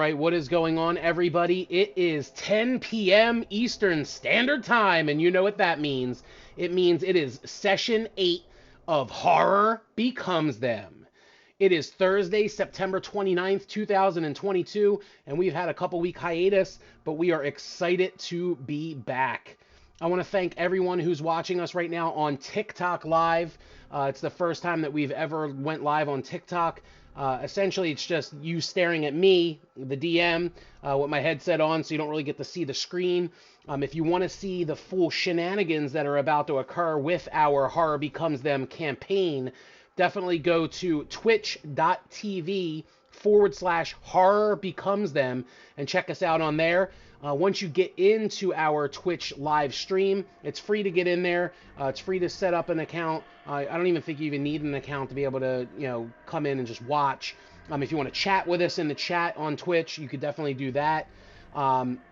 right, what is going on, everybody? It is 10 p.m. Eastern Standard Time, and you know what that means. It means it is Session 8 of Horror Becomes Them. It is Thursday, September 29th, 2022, and we've had a couple-week hiatus, but we are excited to be back. I want to thank everyone who's watching us right now on TikTok Live. It's the first time that we've ever went live on TikTok. Essentially, it's just you staring at me, the DM, with my headset on, so you don't really get to see the screen. If you want to see the full shenanigans that are about to occur with our Horror Becomes Them campaign, definitely go to twitch.tv/Horror Becomes Them and check us out on there. Once you get into our Twitch live stream, it's free to get in there. It's free to set up an account. I don't even think you even need an account to be able to, come in and just watch. If you want to chat with us in the chat on Twitch, you could definitely do that.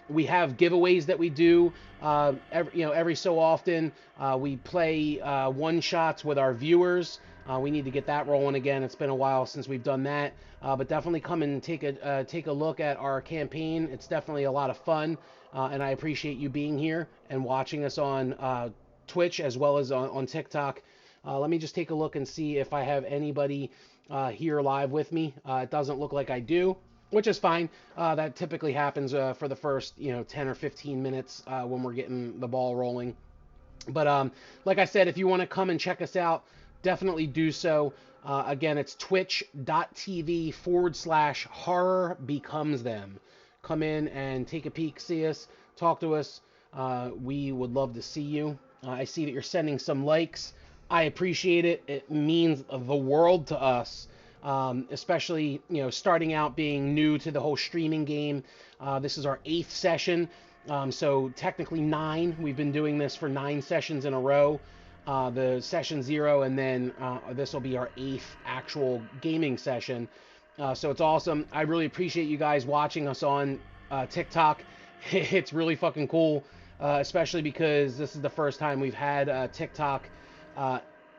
We have giveaways that we do every so often. We play one-shots with our viewers. We need to get that rolling again. It's been a while since we've done that. But definitely come and take a look at our campaign. It's definitely a lot of fun, and I appreciate you being here and watching us on Twitch as well as on TikTok. Let me just take a look and see if I have anybody here live with me. It doesn't look like I do, which is fine. That typically happens for the first 10 or 15 minutes when we're getting the ball rolling. But like I said, if you want to come and check us out, definitely do so. Again, it's twitch.tv/Horror Becomes Them. Come in and take a peek, see us, talk to us. We would love to see you. I see that you're sending some likes. I appreciate it. It means the world to us, especially, starting out being new to the whole streaming game. This is our 8th session, so technically 9. We've been doing this for 9 sessions in a row. The session 0, and then this will be our 8th actual gaming session. So it's awesome. I really appreciate you guys watching us on TikTok. It's really fucking cool, especially because this is the first time we've had TikTok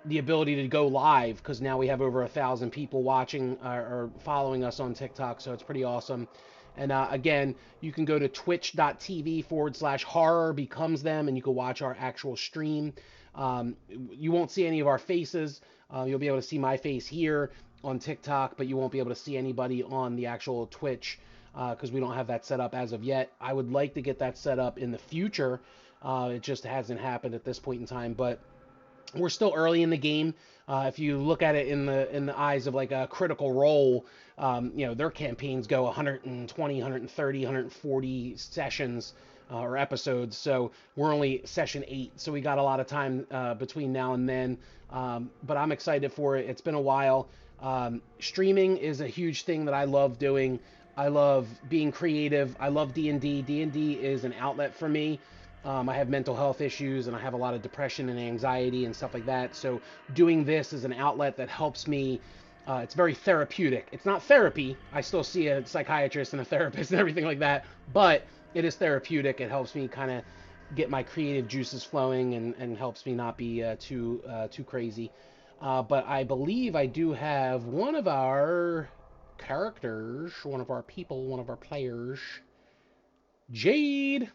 the ability to go live, because now we have over 1,000 people watching or following us on TikTok, so it's pretty awesome. And again, you can go to twitch.tv/Horror Becomes Them, and you can watch our actual stream. You won't see any of our faces. You'll be able to see my face here on TikTok, but you won't be able to see anybody on the actual Twitch because we don't have that set up as of yet. I would like to get that set up in the future. It just hasn't happened at this point in time, but we're still early in the game. If you look at it in the eyes of like a Critical Role, their campaigns go 120, 130, 140 sessions or episodes. So we're only session 8, so we got a lot of time between now and then. But I'm excited for it. It's been a while. Streaming is a huge thing that I love doing. I love being creative. I love D&D. D&D is an outlet for me. I have mental health issues, and I have a lot of depression and anxiety and stuff like that. So doing this is an outlet that helps me. It's very therapeutic. It's not therapy. I still see a psychiatrist and a therapist and everything like that, but it is therapeutic. It helps me kind of get my creative juices flowing and helps me not be too crazy. But I believe I do have one of our characters, one of our people, one of our players, Jade.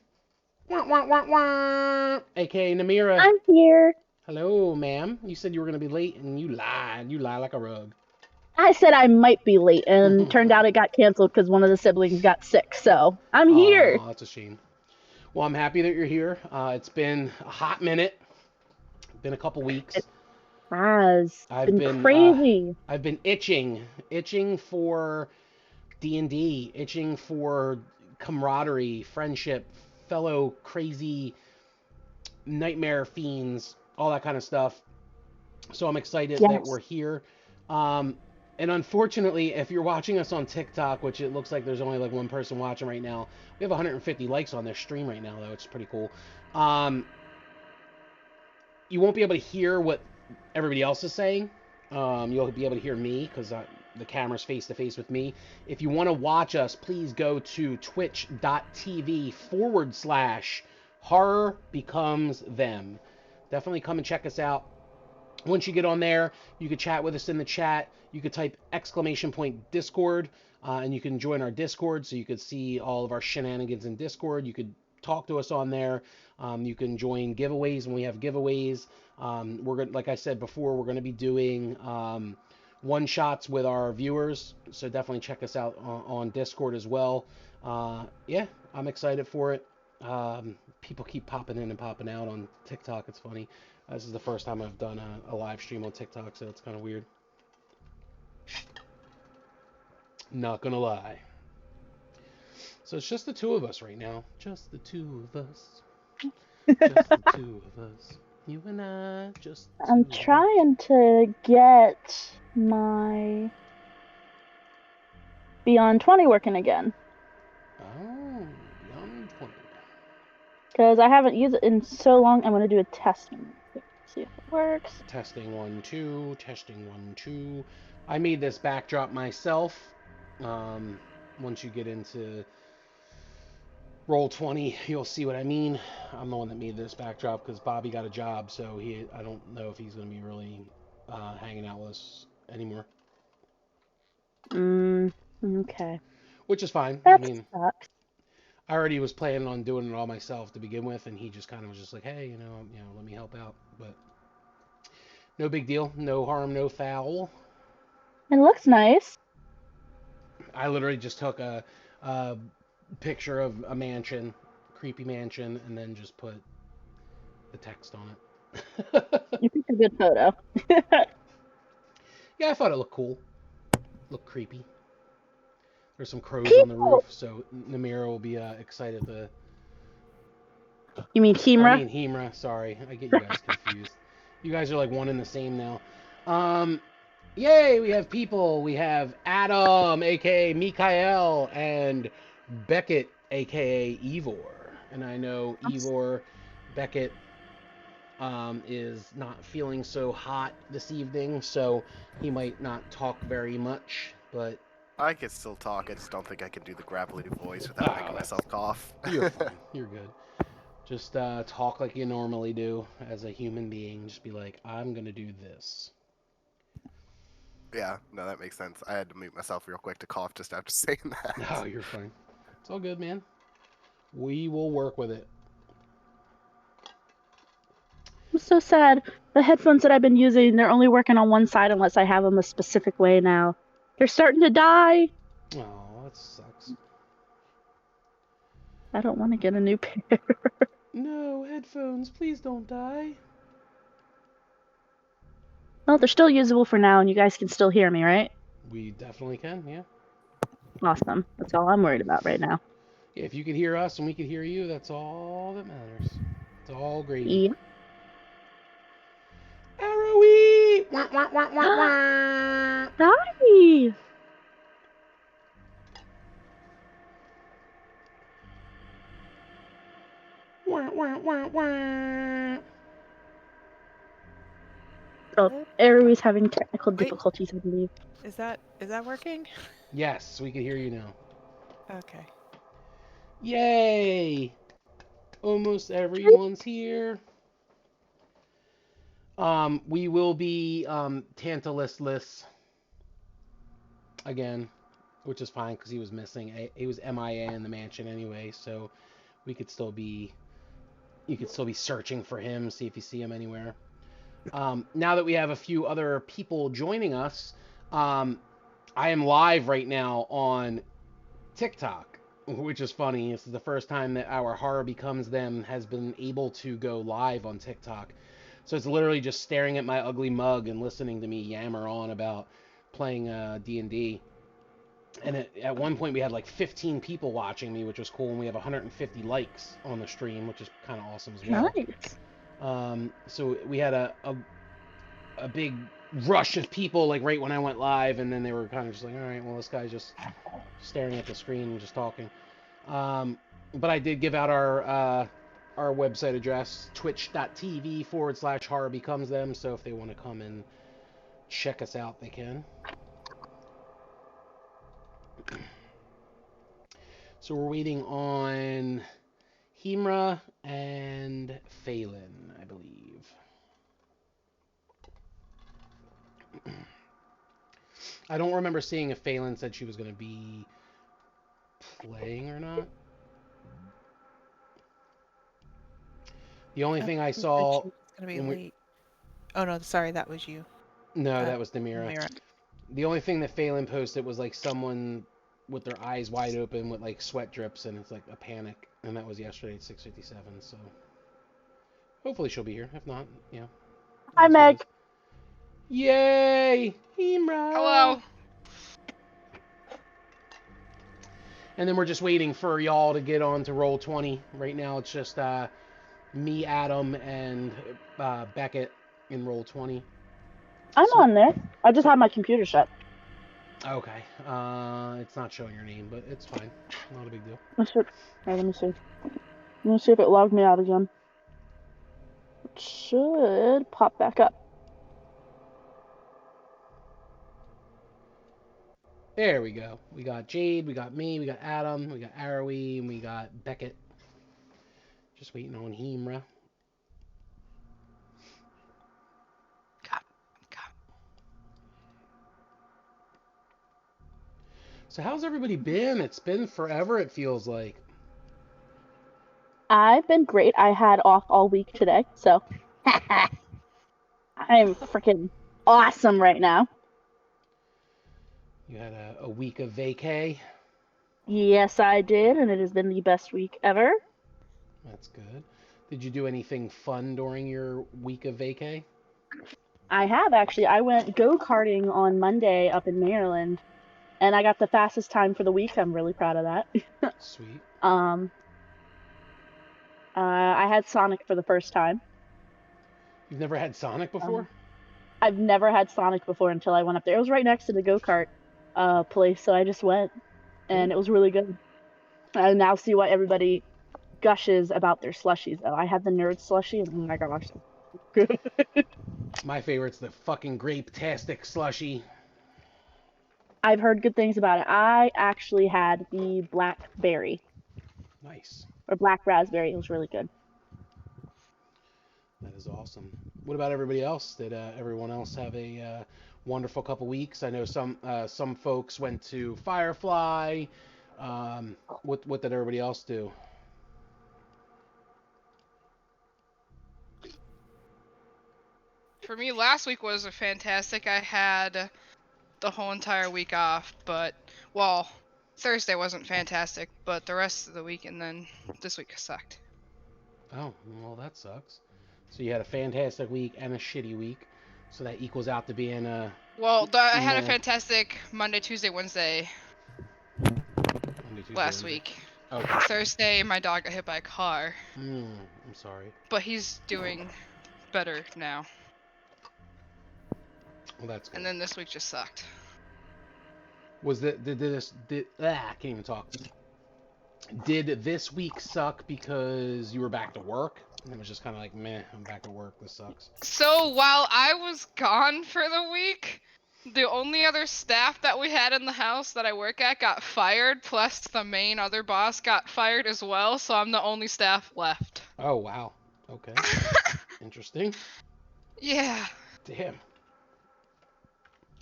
Wah, wah, wah, wah. AKA Namira. I'm here. Hello, ma'am. You said you were going to be late, and you lied. You lie like a rug. I said I might be late, and turned out it got canceled because one of the siblings got sick, so I'm here. Oh, that's a shame. Well, I'm happy that you're here. It's been a hot minute. Been a couple weeks. It has been crazy. I've been itching for D&D, itching for camaraderie, friendship, fellow crazy nightmare fiends, all that kind of stuff. So I'm excited that we're here. And unfortunately, if you're watching us on TikTok, which it looks like there's only like one person watching right now, we have 150 likes on this stream right now, though, which is pretty cool. You won't be able to hear what everybody else is saying. You'll be able to hear me because the camera's face to face with me. If you want to watch us, please go to twitch.tv/Horror Becomes Them. Definitely come and check us out. Once you get on there, you could chat with us in the chat. You could type !Discord, and you can join our Discord, so you could see all of our shenanigans in Discord. You could talk to us on there. You can join giveaways when we have giveaways. We're gonna, like I said before, we're going to be doing one shots with our viewers, so definitely check us out on Discord as well. Yeah, I'm excited for it. People keep popping in and popping out on TikTok. It's funny. This is the first time I've done a live stream on TikTok, so it's kind of weird. Not gonna lie. So it's just the two of us right now. Just the two of us. Just the two of us. You and I, just the I'm two of us. trying to get my Beyond 20 working again. Oh, Beyond 20. Because I haven't used it in so long. I'm going to do a test. See if it works. Testing 1, 2. Testing 1, 2. I made this backdrop myself. Once you get into Roll20, you'll see what I mean. I'm the one that made this backdrop because Bobby got a job, so I don't know if he's going to be really hanging out with us anymore. Okay. Which is fine. That I mean, sucks. I already was planning on doing it all myself to begin with, and he just kind of was just like, hey, let me help out. But no big deal. No harm, no foul. It looks nice. I literally just took a picture of a mansion, creepy mansion, and then just put the text on it. You picked a good photo. Yeah, I thought it looked cool. Looked creepy. There's some crows on the People. roof, so Namira will be excited to. You mean Hemra? I mean Hemra. Sorry, I get you guys confused. You guys are like one and the same now. Yay! We have people. We have Adam, aka Mikael, and Beckett, aka Ivor. And I know Ivor Beckett is not feeling so hot this evening, so he might not talk very much. But I can still talk. I just don't think I can do the gravelly voice without making myself cough. You're fine. You're good. Just talk like you normally do as a human being. Just be like, I'm gonna do this. Yeah, no, that makes sense. I had to mute myself real quick to cough just after saying that. No, you're fine. It's all good, man. We will work with it. I'm so sad. The headphones that I've been using, they're only working on one side unless I have them a specific way now. They're starting to die. Oh, that sucks. I don't want to get a new pair. No, headphones, please don't die. Well, they're still usable for now, and you guys can still hear me, right? We definitely can, yeah. Awesome. That's all I'm worried about right now. Yeah, if you could hear us and we could hear you, that's all that matters. It's all gravy. Yeah. Arrowy! Wah, wah, wah, wah, wah. Die! Wah, wah, wah, wah. Oh, Aries having technical Wait. difficulties, I believe. Is that working? Yes, we can hear you now. Okay. Yay! Almost everyone's here. We will be Tantalustless again, which is fine because he was missing. He was MIA in the mansion anyway, so we could still be. You could still be searching for him, see if you see him anywhere. Now that we have a few other people joining us, I am live right now on TikTok, which is funny. This is the first time that our Horror Becomes Them has been able to go live on TikTok. So it's literally just staring at my ugly mug and listening to me yammer on about playing D&D. And at one point we had like 15 people watching me, which was cool, and we have 150 likes on the stream, which is kind of awesome as well. Nice. So we had a big rush of people like right when I went live, and then they were kind of just like, all right, well, this guy's just staring at the screen and just talking. But I did give out our website address, twitch.tv/horror becomes them. So if they want to come and check us out, they can. So we're waiting on Hemra and Phelan, I believe. I don't remember seeing if Phelan said she was going to be playing or not. The only thing I She said saw she was gonna be when we late. Oh no, sorry, that was you. no, that was Demira. Mira. The only thing that Phelan posted was like someone with their eyes wide open with like sweat drips, and it's like a panic, and that was yesterday at 6:57. So hopefully she'll be here. If not, yeah. Hi, it is what it Meg. is. Yay, Imra! Hello. And then we're just waiting for y'all to get on to roll 20. Right now it's just me, Adam, and Beckett in roll 20. I'm So- on there. I just have my computer shut. Okay. It's not showing your name, but it's fine. Not a big deal. Let me see. Let me see if it logged me out again. It should pop back up. There we go. We got Jade, we got me, we got Adam, we got Arrowy, and we got Beckett. Just waiting on Himra. God. So how's everybody been? It's been forever, it feels like. I've been great. I had off all week today, so I'm freaking awesome right now. You had a week of vacay. Yes, I did, and it has been the best week ever. That's good. Did you do anything fun during your week of vacay? I have actually. I went go-karting on Monday up in Maryland, and I got the fastest time for the week. I'm really proud of that. Sweet. I had Sonic for the first time. You've never had Sonic before? I've never had Sonic before until I went up there. It was right next to the go-kart place, so I just went, and it was really good. I now see why everybody gushes about their slushies, though. I had the nerd slushie, and oh my gosh. My favorite's the fucking grape-tastic slushy. I've heard good things about it. I actually had the blackberry, Nice. or black raspberry. It was really good. That is awesome. What about everybody else? Did everyone else have a wonderful couple weeks? I know some folks went to Firefly. What did everybody else do? For me, last week was a fantastic. I had the whole entire week off, but well, Thursday wasn't fantastic, but the rest of the week and then this week sucked. Oh, well, that sucks. So you had a fantastic week and a shitty week. So that equals out to being a Well, I had a Meh. fantastic Monday, Tuesday, Wednesday Monday, Tuesday, last Wednesday. week. Okay. Thursday, my dog got hit by a car, I'm sorry. but he's doing better now. Well, that's good. And then this week just sucked. I can't even talk. Did this week suck because you were back to work? And it was just kind of like, meh, I'm back at work. This sucks. So while I was gone for the week, the only other staff that we had in the house that I work at got fired, plus the main other boss got fired as well, so I'm the only staff left. Oh, wow. Okay. Interesting. Yeah. Damn.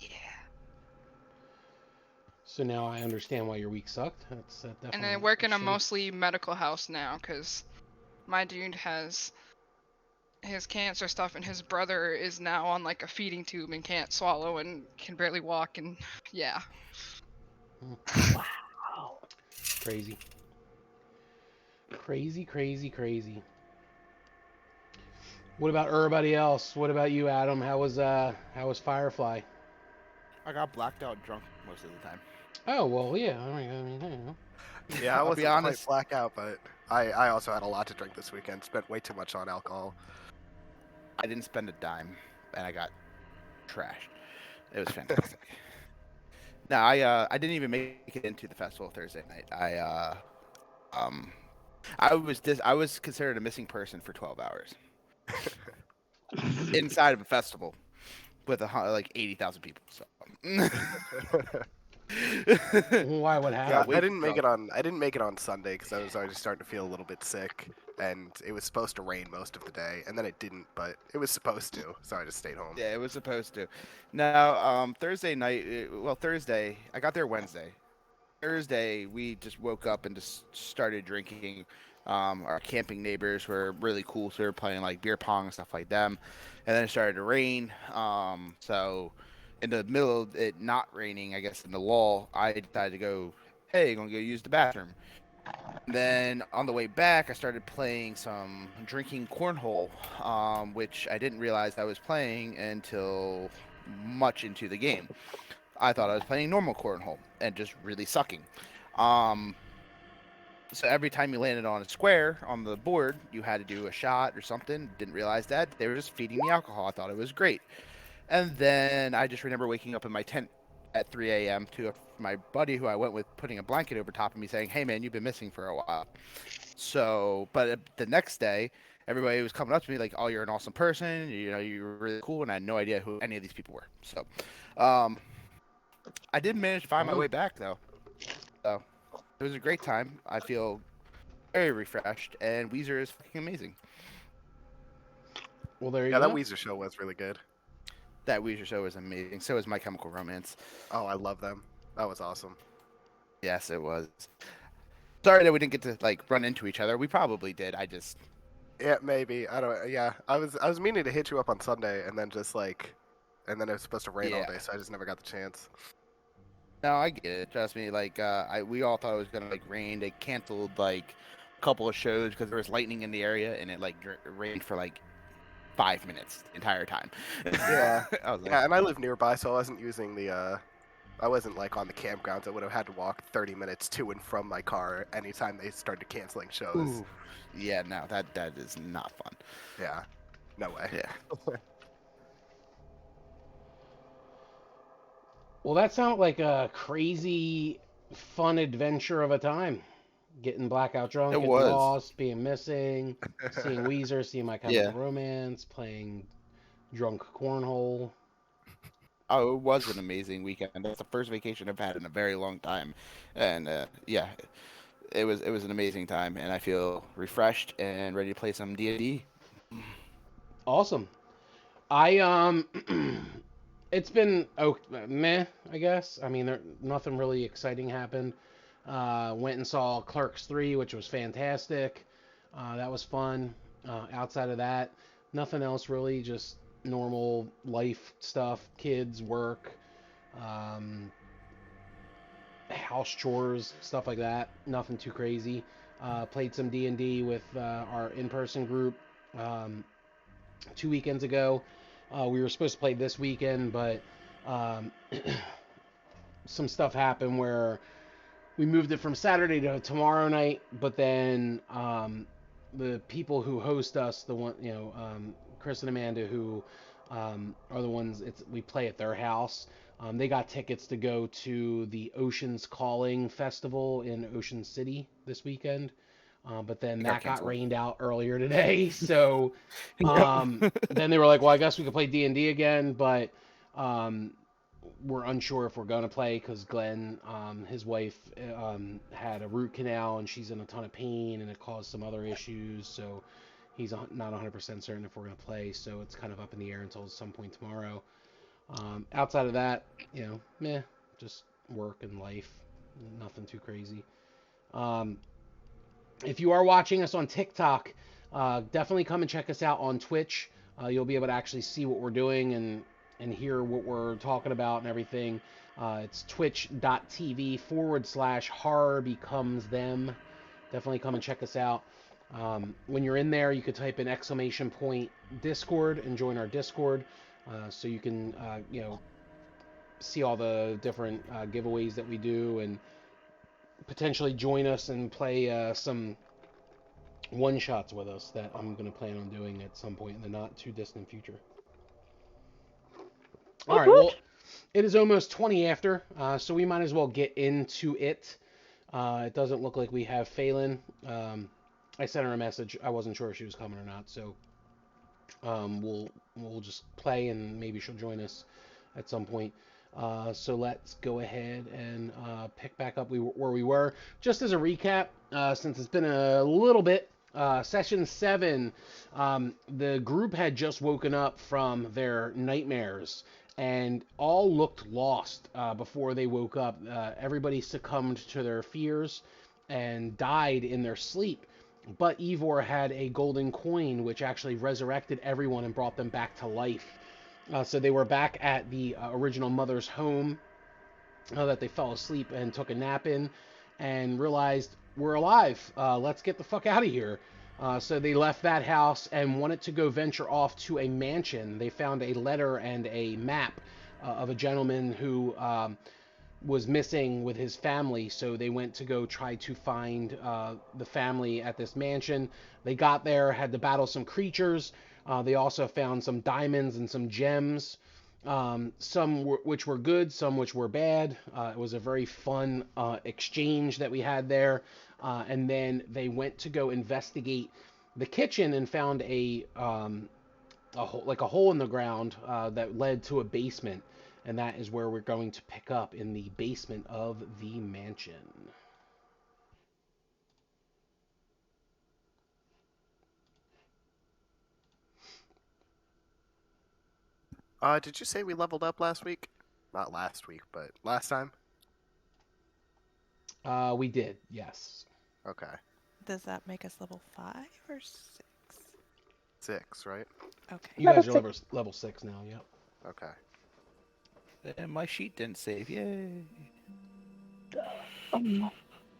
Yeah. So now I understand why your week sucked. That's definitely. And I work in a shitty. mostly medical house now, because my dude has his cancer stuff, and his brother is now on like a feeding tube and can't swallow and can barely walk, and yeah. Wow. Crazy. Crazy. What about everybody else? What about you, Adam? How was Firefly? I got blacked out drunk most of the time. Oh well, yeah. I mean, you know. Yeah, I I'll wasn't be honest. quite blackout, but I also had a lot to drink this weekend. Spent way too much on alcohol. I didn't spend a dime, and I got trashed. It was fantastic. No, I didn't even make it into the festival Thursday night. I was considered a missing person for 12 hours inside of a festival with like 80,000 people. So Why? What Yeah, happened? I way didn't make drunk. it on. I didn't make it on Sunday because I was already starting to feel a little bit sick, and it was supposed to rain most of the day, and then it didn't, but it was supposed to, so I just stayed home. Yeah, it was supposed to. Now, Thursday night. Well, Thursday. I got there Wednesday. Thursday, we just woke up and just started drinking. Our camping neighbors were really cool, so we were playing like beer pong and stuff like them. And then it started to rain. So in the middle of it not raining, I guess in the lull, I decided to go, hey, gonna go use the bathroom. Then on the way back, I started playing some drinking cornhole, which I didn't realize I was playing until much into the game. I thought I was playing normal cornhole and just really sucking. Um, so every time you landed on a square on the board, you had to do a shot or something. Didn't realize that they were just feeding me alcohol. I thought it was great. And then I just remember waking up in my tent at 3 a.m. to my buddy who I went with putting a blanket over top of me saying, "Hey man, you've been missing for a while." So, but the next day, everybody was coming up to me like, "Oh, you're an awesome person. You know, you're really cool," and I had no idea who any of these people were. So, um, I did manage to find my Fun. way back though. So it was a great time. I feel very refreshed, and Weezer is fucking amazing. Well, there you Yeah, that go. Weezer show was really good. That Weezer show is amazing. So is My Chemical Romance. Oh, I love them. That was awesome. Yes, it was. Sorry that we didn't get to like run into each other. We probably did. I just Yeah, maybe. I don't. Yeah, I was meaning to hit you up on Sunday, and then just like, and then it was supposed to rain all Yeah. day, so I just never got the chance. no, I get it. Trust me. Like we all thought it was gonna like rain. They canceled like a couple of shows because there was lightning in the area, and it like rained for like 5 minutes the entire time. Yeah. I was like, Yeah, and I live nearby, so I wasn't using the. I wasn't like on the campgrounds. I would have had to walk 30 minutes to and from my car anytime they started canceling shows. ooh, yeah, no, that is not fun. Yeah. No way. Yeah. Well, that sounded like a crazy, fun adventure of a time. Getting blackout drunk, It getting was. lost, being missing, seeing Weezer, seeing My Chemical Yeah. Romance, playing drunk cornhole. Oh, it was an amazing weekend. That's the first vacation I've had in a very long time, and yeah, it was an amazing time, and I feel refreshed and ready to play some D&D. Awesome. I it's been meh, I guess. I mean, nothing really exciting happened. Went and saw Clerks 3, which was fantastic. That was fun. Outside of that, nothing else really. Just normal life stuff, kids, work, um, house chores, stuff like that. Nothing too crazy. Played some D&D with our in-person group um, 2 weekends ago. We were supposed to play this weekend, but um, some stuff happened where we moved it from Saturday to tomorrow night. But then the people who host us, the one Chris and Amanda, who are the ones we play at their house. They got tickets to go to the Ocean's Calling Festival in Ocean City this weekend. But then It that got canceled. rained out earlier today. So Yep. then they were like, well, I guess we could play D&D again, but we're unsure if we're going to play because Glenn, his wife, had a root canal and she's in a ton of pain and it caused some other issues. So he's not 100% certain if we're going to play. So it's kind of up in the air until some point tomorrow. Outside of that, meh, just work and life. Nothing too crazy. If you are watching us on TikTok, definitely come and check us out on Twitch. You'll be able to actually see what we're doing and hear what we're talking about and everything. It's twitch.tv/horror becomes them. Definitely come and check us out. When you're in there, you could type in !Discord and join our Discord, so you can see all the different giveaways that we do and potentially join us and play some one shots with us that I'm going to plan on doing at some point in the not too distant future. All right, well, it is almost 20 after, so we might as well get into it. It doesn't look like we have Phelan. I sent her a message. I wasn't sure if she was coming or not, so we'll just play and maybe she'll join us at some point. So let's go ahead and pick back up where we were. Just as a recap, since it's been a little bit, session 7, the group had just woken up from their nightmares and all looked lost before they woke up. Everybody succumbed to their fears and died in their sleep. But Ivor had a golden coin which actually resurrected everyone and brought them back to life. So they were back at the original mother's home that they fell asleep and took a nap in and realized we're alive. Let's get the fuck out of here. So they left that house and wanted to go venture off to a mansion. They found a letter and a map of a gentleman who was missing with his family, so they went to go try to find the family at this mansion. They got there, had to battle some creatures. They also found some diamonds and some gems, which were good, some which were bad. It was a very fun exchange that we had there. And then they went to go investigate the kitchen and found like a hole in the ground that led to a basement. And that is where we're going to pick up, in the basement of the mansion. Did you say we leveled up last week? Not last week, but last time? We did, yes. Okay. Does that make us level 5 or 6? 6, right? Okay. You guys are level 6 now, yep. Okay. And my sheet didn't save. Yay. Um,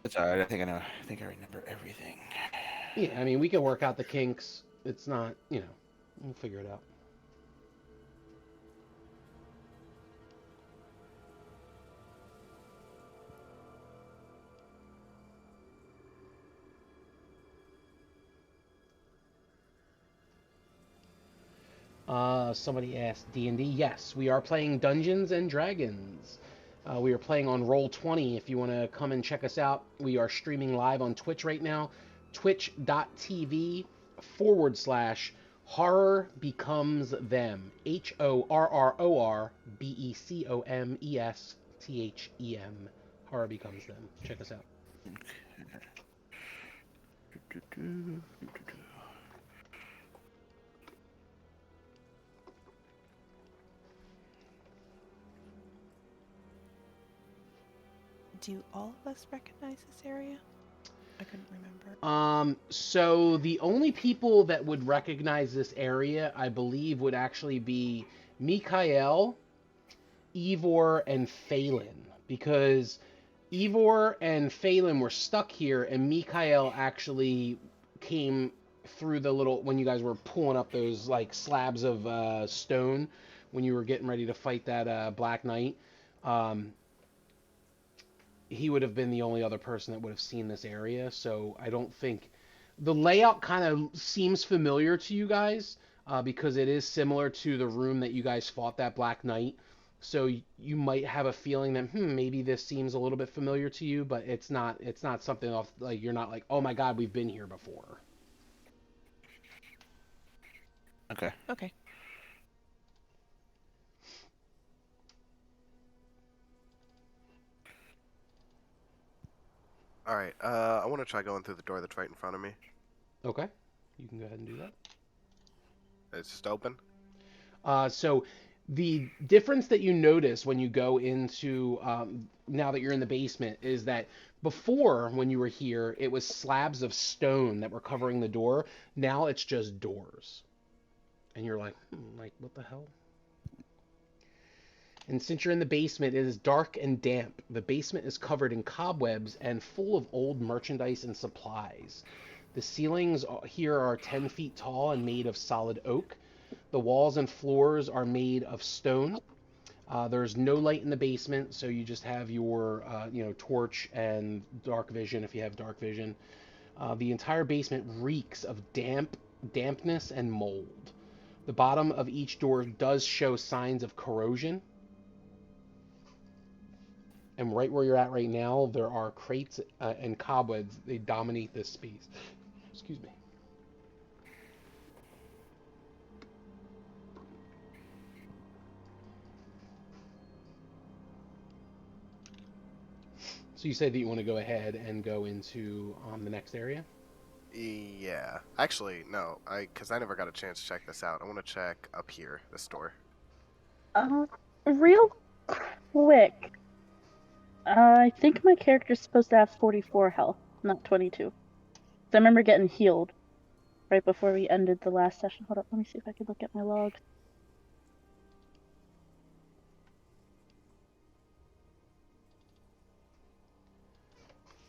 It's alright. I think I remember everything. Yeah, I mean, we can work out the kinks. It's not, we'll figure it out. Somebody asked D&D. Yes, we are playing Dungeons and Dragons. We are playing on Roll20. If you want to come and check us out, we are streaming live on Twitch right now. Twitch.tv/Horror Becomes Them. HorrorBecomesthem. Horror Becomes Them. Check us out. Do all of us recognize this area? I couldn't remember. So the only people that would recognize this area, I believe, would actually be Mikael, Ivor, and Phelan, because Ivor and Phelan were stuck here, and Mikael actually came through the little, when you guys were pulling up those like slabs of stone when you were getting ready to fight that Black Knight. He would have been the only other person that would have seen this area, so I don't think the layout kind of seems familiar to you guys, because it is similar to the room that you guys fought that Black Knight. So you might have a feeling that maybe this seems a little bit familiar to you, but it's not something off, like you're not like, oh my god, we've been here before. Okay. Okay. Alright, I want to try going through the door that's right in front of me. Okay, you can go ahead and do that. It's just open? So the difference that you notice when you go into, now that you're in the basement, is that before, when you were here, it was slabs of stone that were covering the door. Now it's just doors. And you're like, what the hell? And since you're in the basement, it is dark and damp. The basement is covered in cobwebs and full of old merchandise and supplies. The ceilings here are 10 feet tall and made of solid oak. The walls and floors are made of stone. There's no light in the basement, so you just have your torch and dark vision if you have dark vision. The entire basement reeks of dampness and mold. The bottom of each door does show signs of corrosion. And right where you're at right now, there are crates and cobwebs. They dominate this space. Excuse me. So you said that you want to go ahead and go into the next area? Yeah. Actually, no. Because I never got a chance to check this out. I want to check up here, this door. Real quick. I think my character's supposed to have 44 health, not 22. I remember getting healed right before we ended the last session. Hold up, let me see if I can look at my log.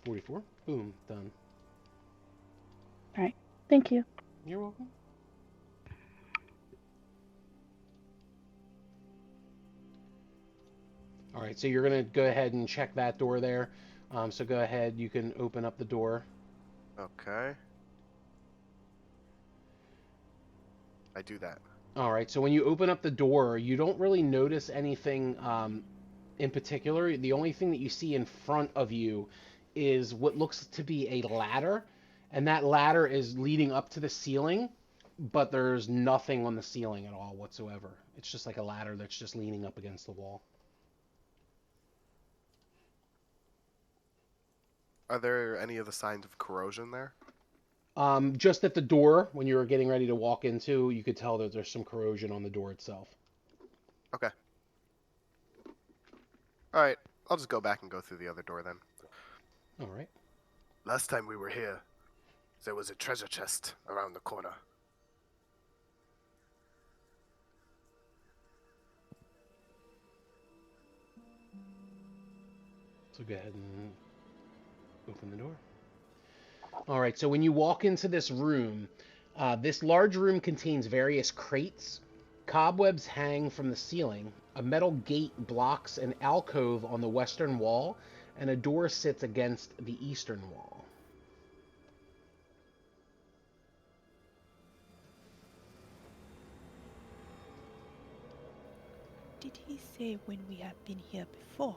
$44. Boom. Done. Alright, thank you. You're welcome. All right, so you're going to go ahead and check that door there. So go ahead, you can open up the door. Okay. I do that. All right, so when you open up the door, you don't really notice anything in particular. The only thing that you see in front of you is what looks to be a ladder, and that ladder is leading up to the ceiling, but there's nothing on the ceiling at all whatsoever. It's just like a ladder that's just leaning up against the wall. Are there any of the signs of corrosion there? Just at the door, when you were getting ready to walk into, you could tell that there's some corrosion on the door itself. Okay. Alright, I'll just go back and go through the other door then. All right. Last time we were here, there was a treasure chest around the corner. So go ahead and open the door. All right, so when you walk into this room, this large room contains various crates. Cobwebs hang from the ceiling. A metal gate blocks an alcove on the western wall, and a door sits against the eastern wall. Did he say when we have been here before?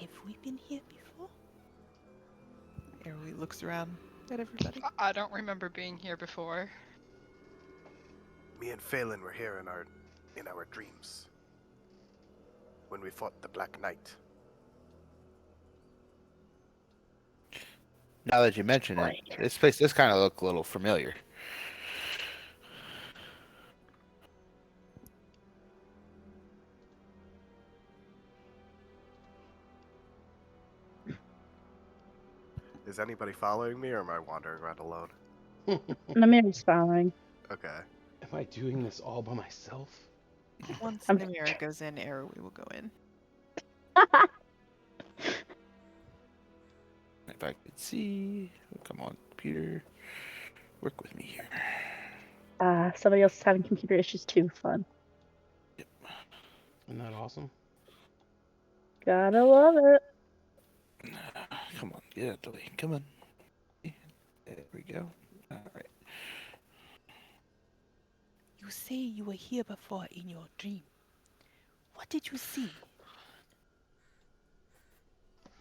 Have we been here before? Arrowy looks around at everybody. I don't remember being here before. Me and Phelan were here in our dreams. When we fought the Black Knight. Now that you mention it, this place does kind of look a little familiar. Is anybody following me, or am I wandering around alone? Namir's following. Okay. Am I doing this all by myself? Once I'm- Namira goes in, Arrowy will go in. If I could see. Come on, computer. Work with me here. Somebody else is having computer issues too. Fun. Isn't that awesome? Gotta love it. Come on, get out the way. Come on. There we go. All right. You say you were here before in your dream. What did you see?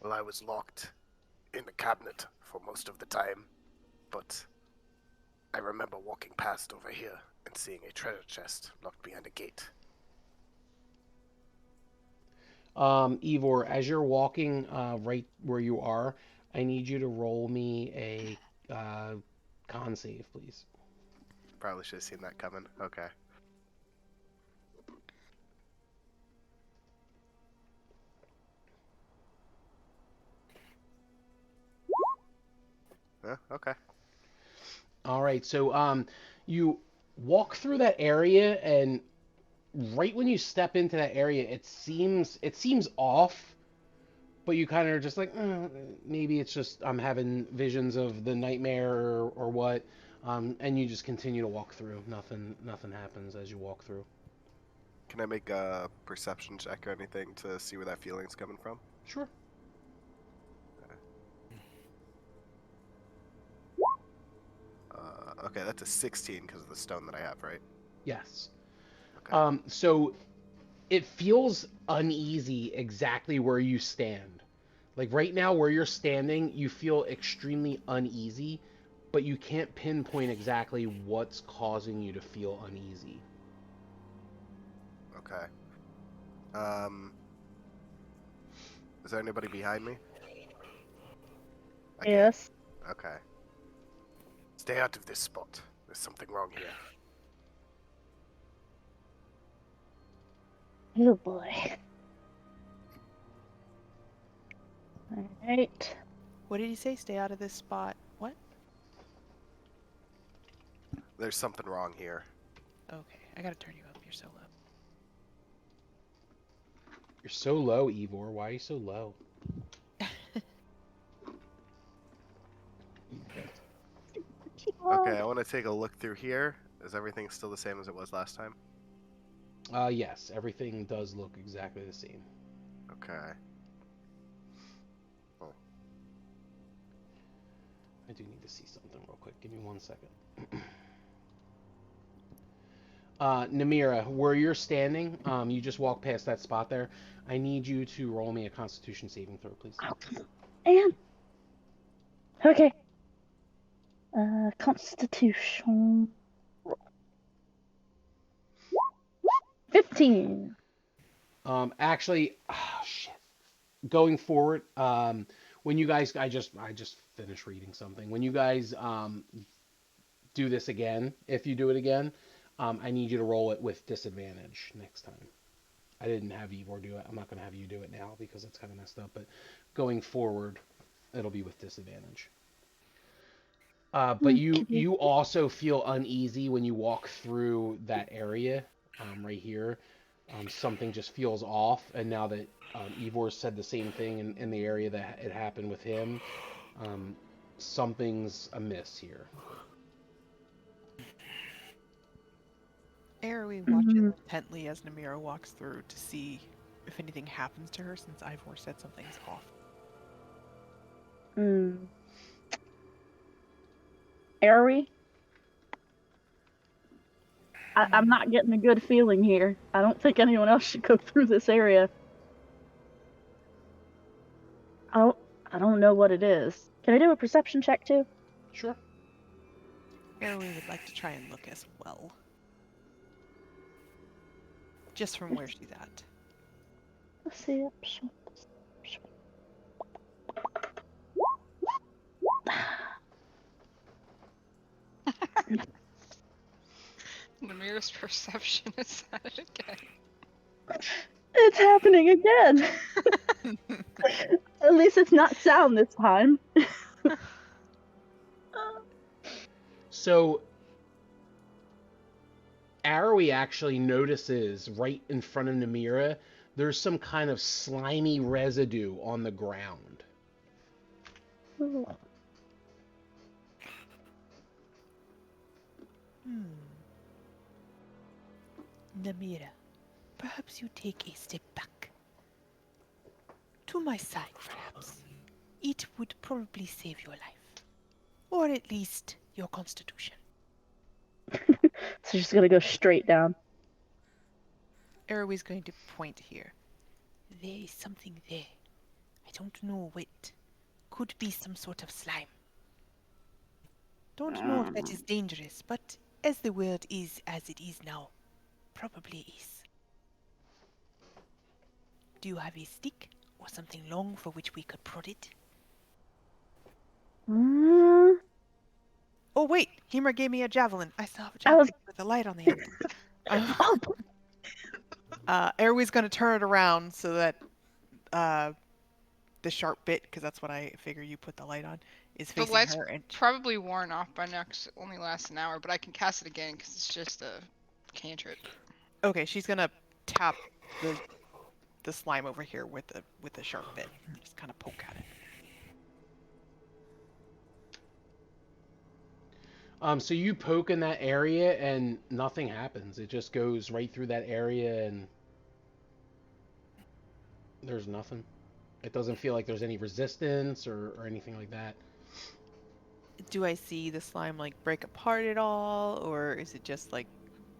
Well, I was locked in the cabinet for most of the time, but I remember walking past over here and seeing a treasure chest locked behind a gate. Ivor, as you're walking right where you are, I need you to roll me a con save, please. Probably should have seen that coming. Okay. Okay. All right, so you walk through that area, and right when you step into that area, it seems off, but you kind of are just like, maybe it's just I'm having visions of the nightmare or what, and you just continue to walk through. Nothing happens as you walk through. Can I make a perception check or anything to see where that feeling's coming from? Sure. Okay, that's a 16 because of the stone that I have, right? Yes. Okay. So it feels uneasy exactly where you stand. Like right now where you're standing, you feel extremely uneasy, but you can't pinpoint exactly what's causing you to feel uneasy. Okay. Is there anybody behind me? Again. Yes. Okay. Stay out of this spot. There's something wrong here. Oh boy. Alright. What did he say? Stay out of this spot. What? There's something wrong here. Okay, I gotta turn you up. You're so low. You're so low, Ivor. Why are you so low? Okay, I want to take a look through here. Is everything still the same as it was last time? Yes, everything does look exactly the same. Okay. Oh. I do need to see something real quick. Give me 1 second. Namira, where you're standing, you just walk past that spot there. I need you to roll me a Constitution saving throw, please. And okay. Constitution. 15. Actually, shit. Going forward, when you guys, I just finished reading something. When you guys do this again, if you do it again, I need you to roll it with disadvantage next time. I didn't have Ivor do it. I'm not going to have you do it now because it's kind of messed up. But going forward, it'll be with disadvantage. But you also feel uneasy when you walk through that area right here. Something just feels off. And now that Ivor said the same thing in the area that it happened with him, something's amiss here. Airwee watches intently as Namira walks through to see if anything happens to her since Ivor said something's off. Airy? I'm not getting a good feeling here. I don't think anyone else should go through this area. I don't know what it is. Can I do a perception check too? Sure. Airwee would like to try and look as well. Just from where she's at. Let's see. Namira's perception is at it again. It's happening again. At least it's not sound this time. So, Arrowy actually notices right in front of Namira, there's some kind of slimy residue on the ground. Namira, perhaps you take a step back. To my side, perhaps. It would probably save your life. Or at least your constitution. So she's gonna go straight down. Arrow's going to point here. There is something there. I don't know what. Could be some sort of slime. Don't know if that is dangerous, but as the world is as it is now, probably is. Do you have a stick or something long for which we could prod it? Oh wait, Hemra gave me a javelin. I still have a javelin with a light on the end. Airway's gonna turn it around so that the sharp bit, because that's what I figure you put the light on, is facing The light's her. And probably worn off by now 'cause it only lasts an hour, but I can cast it again because it's just a cantrip. okay, she's gonna tap the slime over here with the sharp bit, just kind of poke at it. So you poke in that area and nothing happens. It just goes right through that area and there's nothing. It doesn't feel like there's any resistance or anything like that. Do I see the slime like break apart at all, or is it just like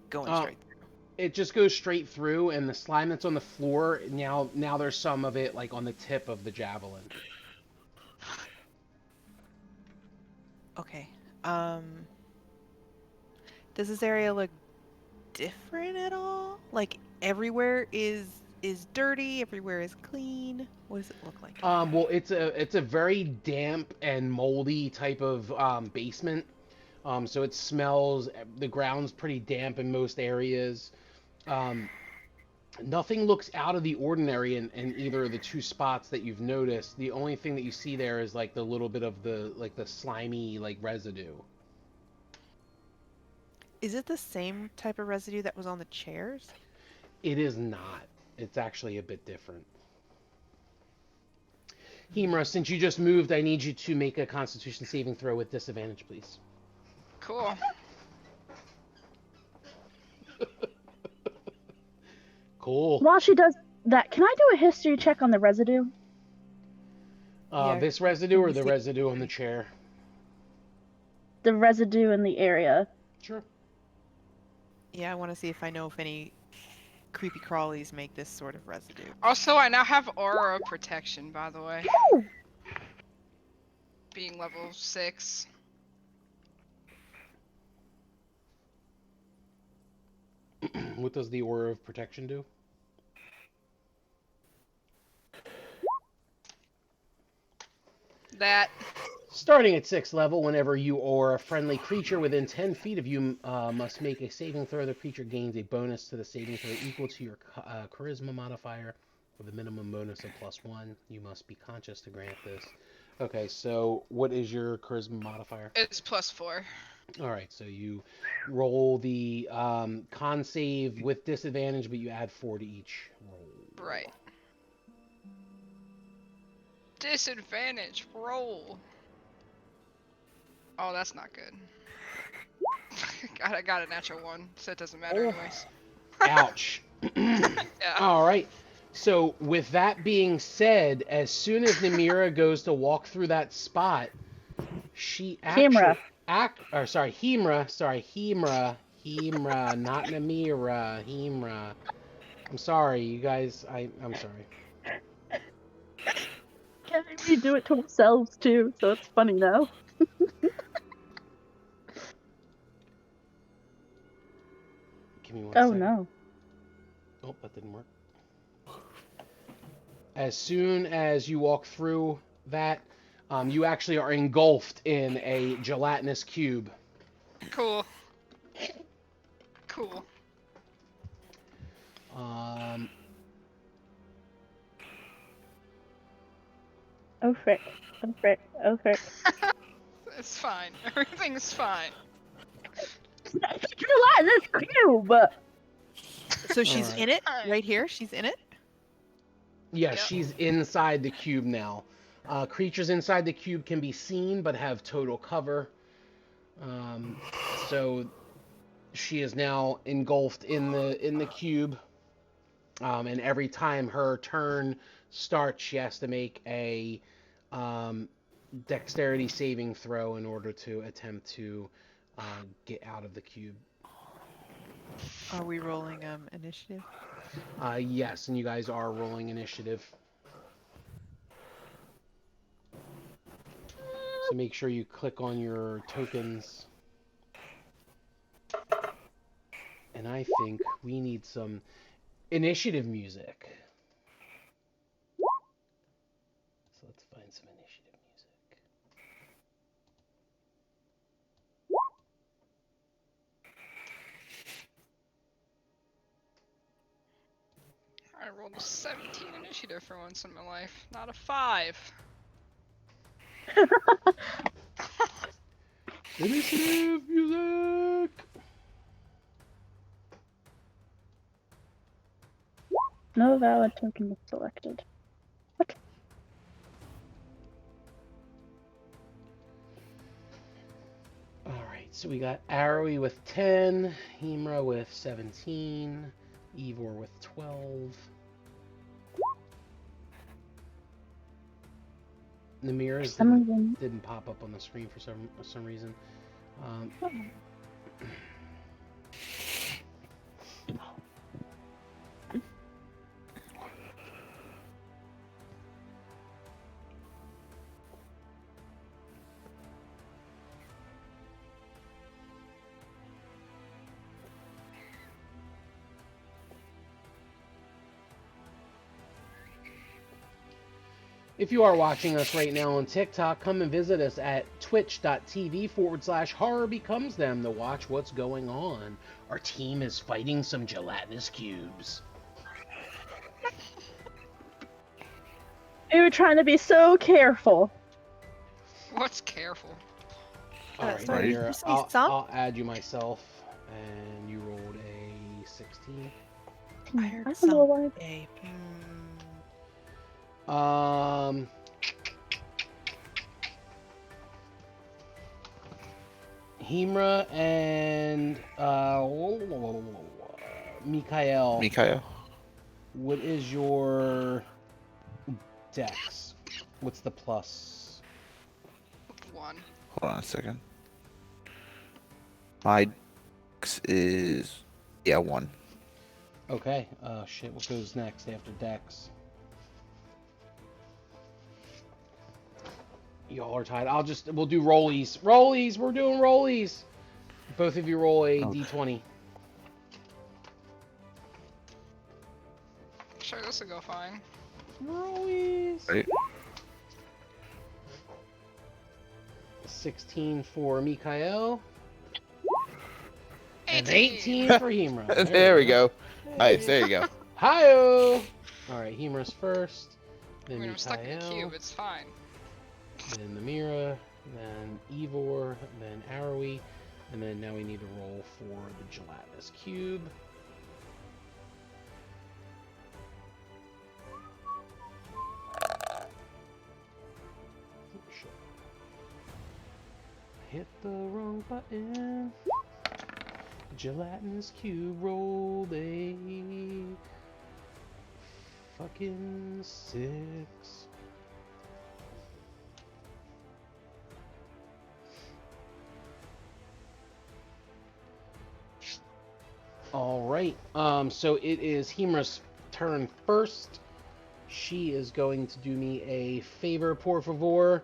going straight through? It just goes straight through, and the slime that's on the floor, now there's some of it like on the tip of the javelin. Okay. Does this area look different at all? Like everywhere is is dirty, everywhere is clean. What does it look like? Well, it's a very damp and moldy type of basement. So it smells. The ground's pretty damp in most areas. Um, Nothing looks out of the ordinary in either of the two spots that you've noticed. The only thing that you see there is like the little bit of the slimy like residue. Is it the same type of residue that was on the chairs? It is not. It's actually a bit different. Hemra, since you just moved, I need you to make a Constitution saving throw with disadvantage, please. Cool. Cool. While she does that, can I do a history check on the residue? Yeah, This residue or you the see- residue on the chair? The residue in the area. Sure. Yeah, I want to see if I know if any creepy crawlies make this sort of residue. Also, I now have aura protection, by the way. Woo! Being level 6. What does the Aura of Protection do? That. Starting at 6th level, whenever you or a friendly creature within 10 feet of you must make a saving throw, the creature gains a bonus to the saving throw equal to your charisma modifier with a minimum bonus of +1. You must be conscious to grant this. Okay, so what is your charisma modifier? It's +4. All right, so you roll the con save with disadvantage, but you add 4 to each roll. Right. Disadvantage. Roll. Oh, that's not good. I got a natural 1, so it doesn't matter anyways. Ouch. Yeah. All right. So with that being said, as soon as Namira goes to walk through that spot, she actually Hemra, not Namira, Hemra. I'm sorry, you guys. I'm sorry. Can we do it to ourselves too? So it's funny now. Give me one Oh second. no. Oh, that didn't work. As soon as you walk through that, you actually are engulfed in a gelatinous cube. Cool. Cool. Oh frick. Oh frick. Oh frick. It's fine. Everything's fine. Gelatinous cube! So she's Alright. in it? Alright. Right here? She's in it? Yeah, Yep. she's inside the cube now. Creatures inside the cube can be seen but have total cover. So she is now engulfed in the cube. And every time her turn starts, she has to make a dexterity saving throw in order to attempt to get out of the cube. Are we rolling initiative? Yes, and you guys are rolling initiative. So make sure you click on your tokens. And I think we need some initiative music. So let's find some initiative music. I rolled a 17 initiative for once in my life, not a 5. Initiative music! No valid token was selected. What? Alright, so we got Arrowy with 10, Hemra with 17, Evor with 12. Namira's didn't pop up on the screen for some reason. If you are watching us right now on TikTok, come and visit us at twitch.tv/horror becomes them to watch what's going on. Our team is fighting some gelatinous cubes. We were trying to be so careful. What's careful? All right, sorry, Mira, did you say some? I'll add you myself, and you rolled a 16. I heard I don't know why. someday. Himra and Mikael. Mikael. What is your dex? What's the plus? 1. Hold on a second. My dex is 1. Okay. Shit. What goes next after dex? Y'all are tied. We'll do rollies. Rollies. We're doing rollies. Both of you roll a Okay. d20. Sure, this will go fine. Rollies. Right. 16 for Mikael. And 18. 18 for Himra. There we go. Nice. There you go. Hi-oh! Alright, Himra's first. I Then mean, I'm stuck in a Mikael. cube. It's fine. Then the Mira. Then Ivor. Then Arrowy. And then now we need to roll for the gelatinous cube. Oh, shit. Hit the wrong button. Gelatinous cube rolled a fucking 6. All right. So it is Himra's turn first. She is going to do me a favor, por favor.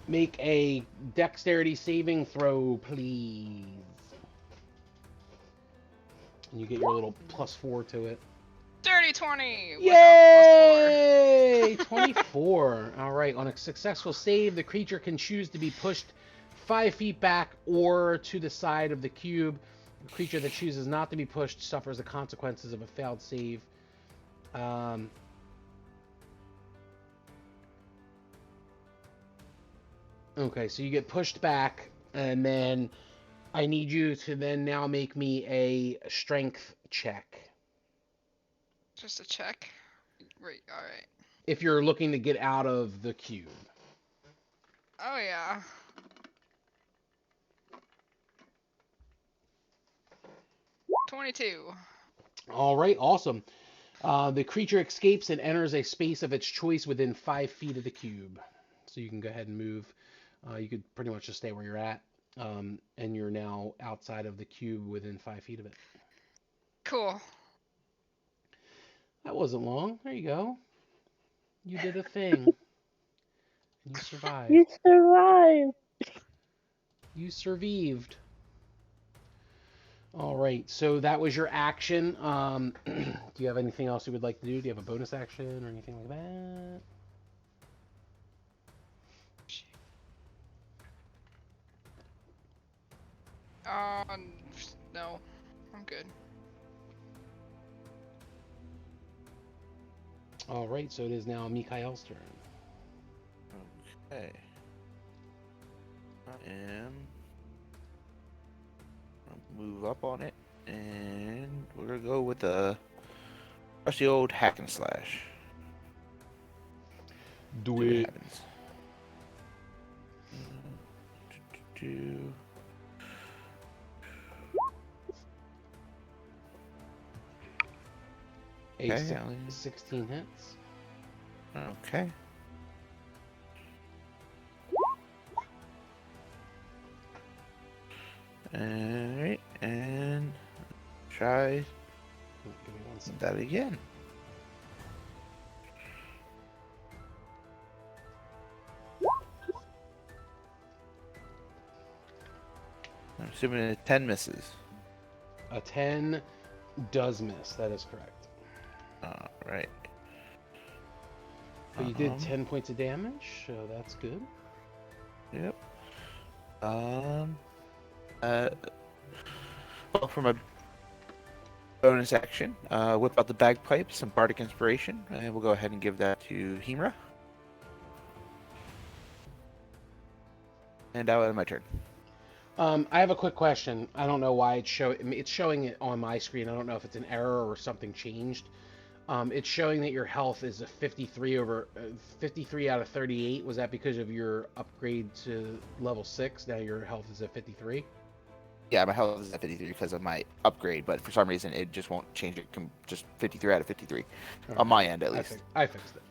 Make a dexterity saving throw, please. And you get your little +4 to it. Dirty 20! Yay! 24. All right. On a successful save, the creature can choose to be pushed 5 feet back or to the side of the cube. The creature that chooses not to be pushed suffers the consequences of a failed save. Okay, so you get pushed back, and then I need you to then now make me a strength check. Just a check. Right, alright. If you're looking to get out of the cube. Oh, yeah. $22. All right, awesome. The creature escapes and enters a space of its choice within 5 feet of the cube. So you can go ahead and move. You could pretty much just stay where you're at. And you're now outside of the cube within 5 feet of it. Cool. That wasn't long. There you go. You did a thing. And you survived. You survived. You survived. All right, so that was your action. Do you have anything else you would like to do? Do you have a bonus action or anything like that? No. I'm good. All right, so it is now Mikael's turn. Okay. I'll move up on it, and we're gonna go with the rusty old hack and slash. Do See what it. happens. Do. A Okay, 16 hits. Okay. Alright, and try Give me 1 second. that again. I'm assuming a 10 misses. A 10 Does miss. That is correct. All right. But you did 10 points of damage, so that's good. Yep. Well, from a bonus action, whip out the bagpipes, some bardic inspiration, and we'll go ahead and give that to Hemra. And that was my turn. I have a quick question. I don't know why it's showing it on my screen. I don't know if it's an error or something changed. It's showing that your health is a 53 out of 38. Was that because of your upgrade to level 6? Now your health is at 53? Yeah, my health is at 53 because of my upgrade, but for some reason it just won't change it. Just 53 out of 53 on my end, at least. I fixed it.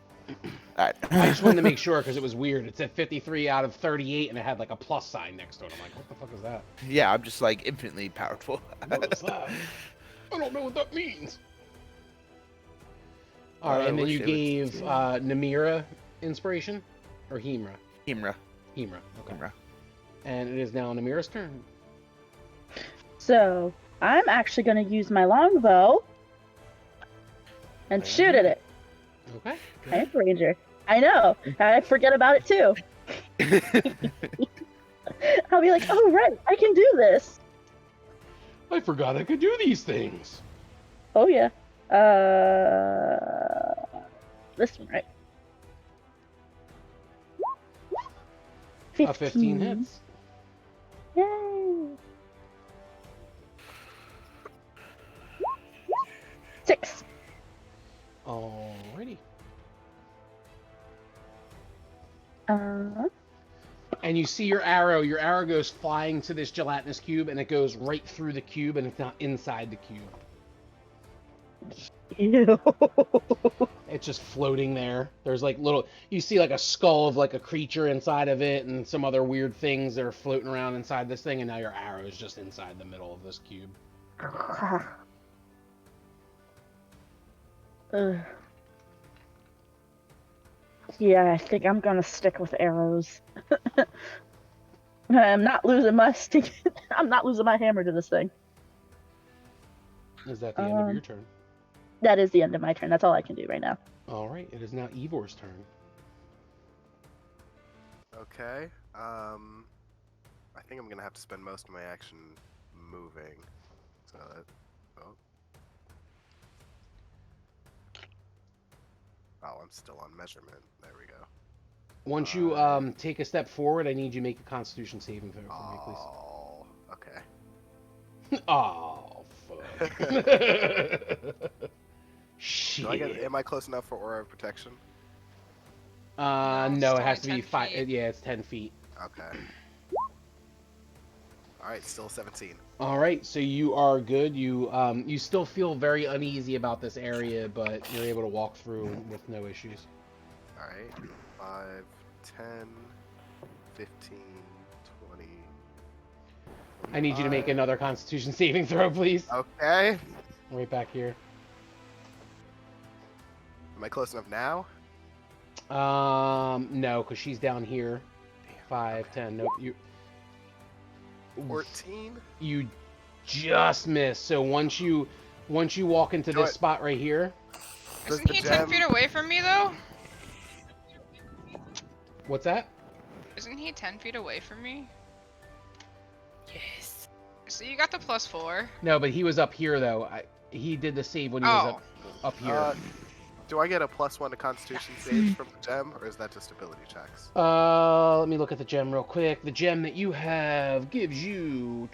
All right. I just wanted to make sure because it was weird. It said 53 out of 38 and it had like a plus sign next to it. I'm like, what the fuck is that? Yeah, I'm just like infinitely powerful. What is that? I don't know what that means. All right, and then you gave Namira inspiration? Or Hemra? Hemra. Hemra, okay. Hemra. And it is now Namira's turn. So, I'm actually going to use my longbow and shoot at it. Okay. I'm a ranger. I know. I forget about it too. I'll be like, oh, right, I can do this. I forgot I could do these things. Oh, yeah. This one, right? 15 hits. Yay! 6. Alrighty. And you see your arrow. Your arrow goes flying to this gelatinous cube, and it goes right through the cube, and it's not inside the cube. Ew. It's just floating there. There's like little, you see like a skull of like a creature inside of it, and some other weird things that are floating around inside this thing, and now your arrow is just inside the middle of this cube. Yeah, I think I'm gonna stick with arrows. I'm not losing my stick. I'm not losing my hammer to this thing. Is that the end of your turn? That is the end of my turn. That's all I can do right now. All right, it is now Ivor's turn. Okay. I think I'm gonna have to spend most of my action moving. So, oh, I'm still on measurement. There we go. Once you take a step forward, I need you to make a Constitution saving throw for me, please. Oh, okay. Oh, fuck. Shit. Am I close enough for aura of protection? No, it has to be 10 5. feet. Yeah, it's 10 feet. Okay. All right, still 17. All right, so you are good. You still feel very uneasy about this area, but you're able to walk through with no issues. All right, 5, 10, 15, 20. I need you to make another Constitution saving throw, please. Okay. Right back here. Am I close enough now? No, because she's down here. Damn, 5, okay. 10. Nope. 14? You just missed. So once you walk into this spot right here. Isn't he 10 feet away from me, though? What's that? Isn't he 10 feet away from me? Yes. So you got the +4. No, but he was up here, though. He did the save when he was up here. Do I get a +1 to Constitution saves from the gem, or is that just ability checks? Let me look at the gem real quick. The gem that you have gives you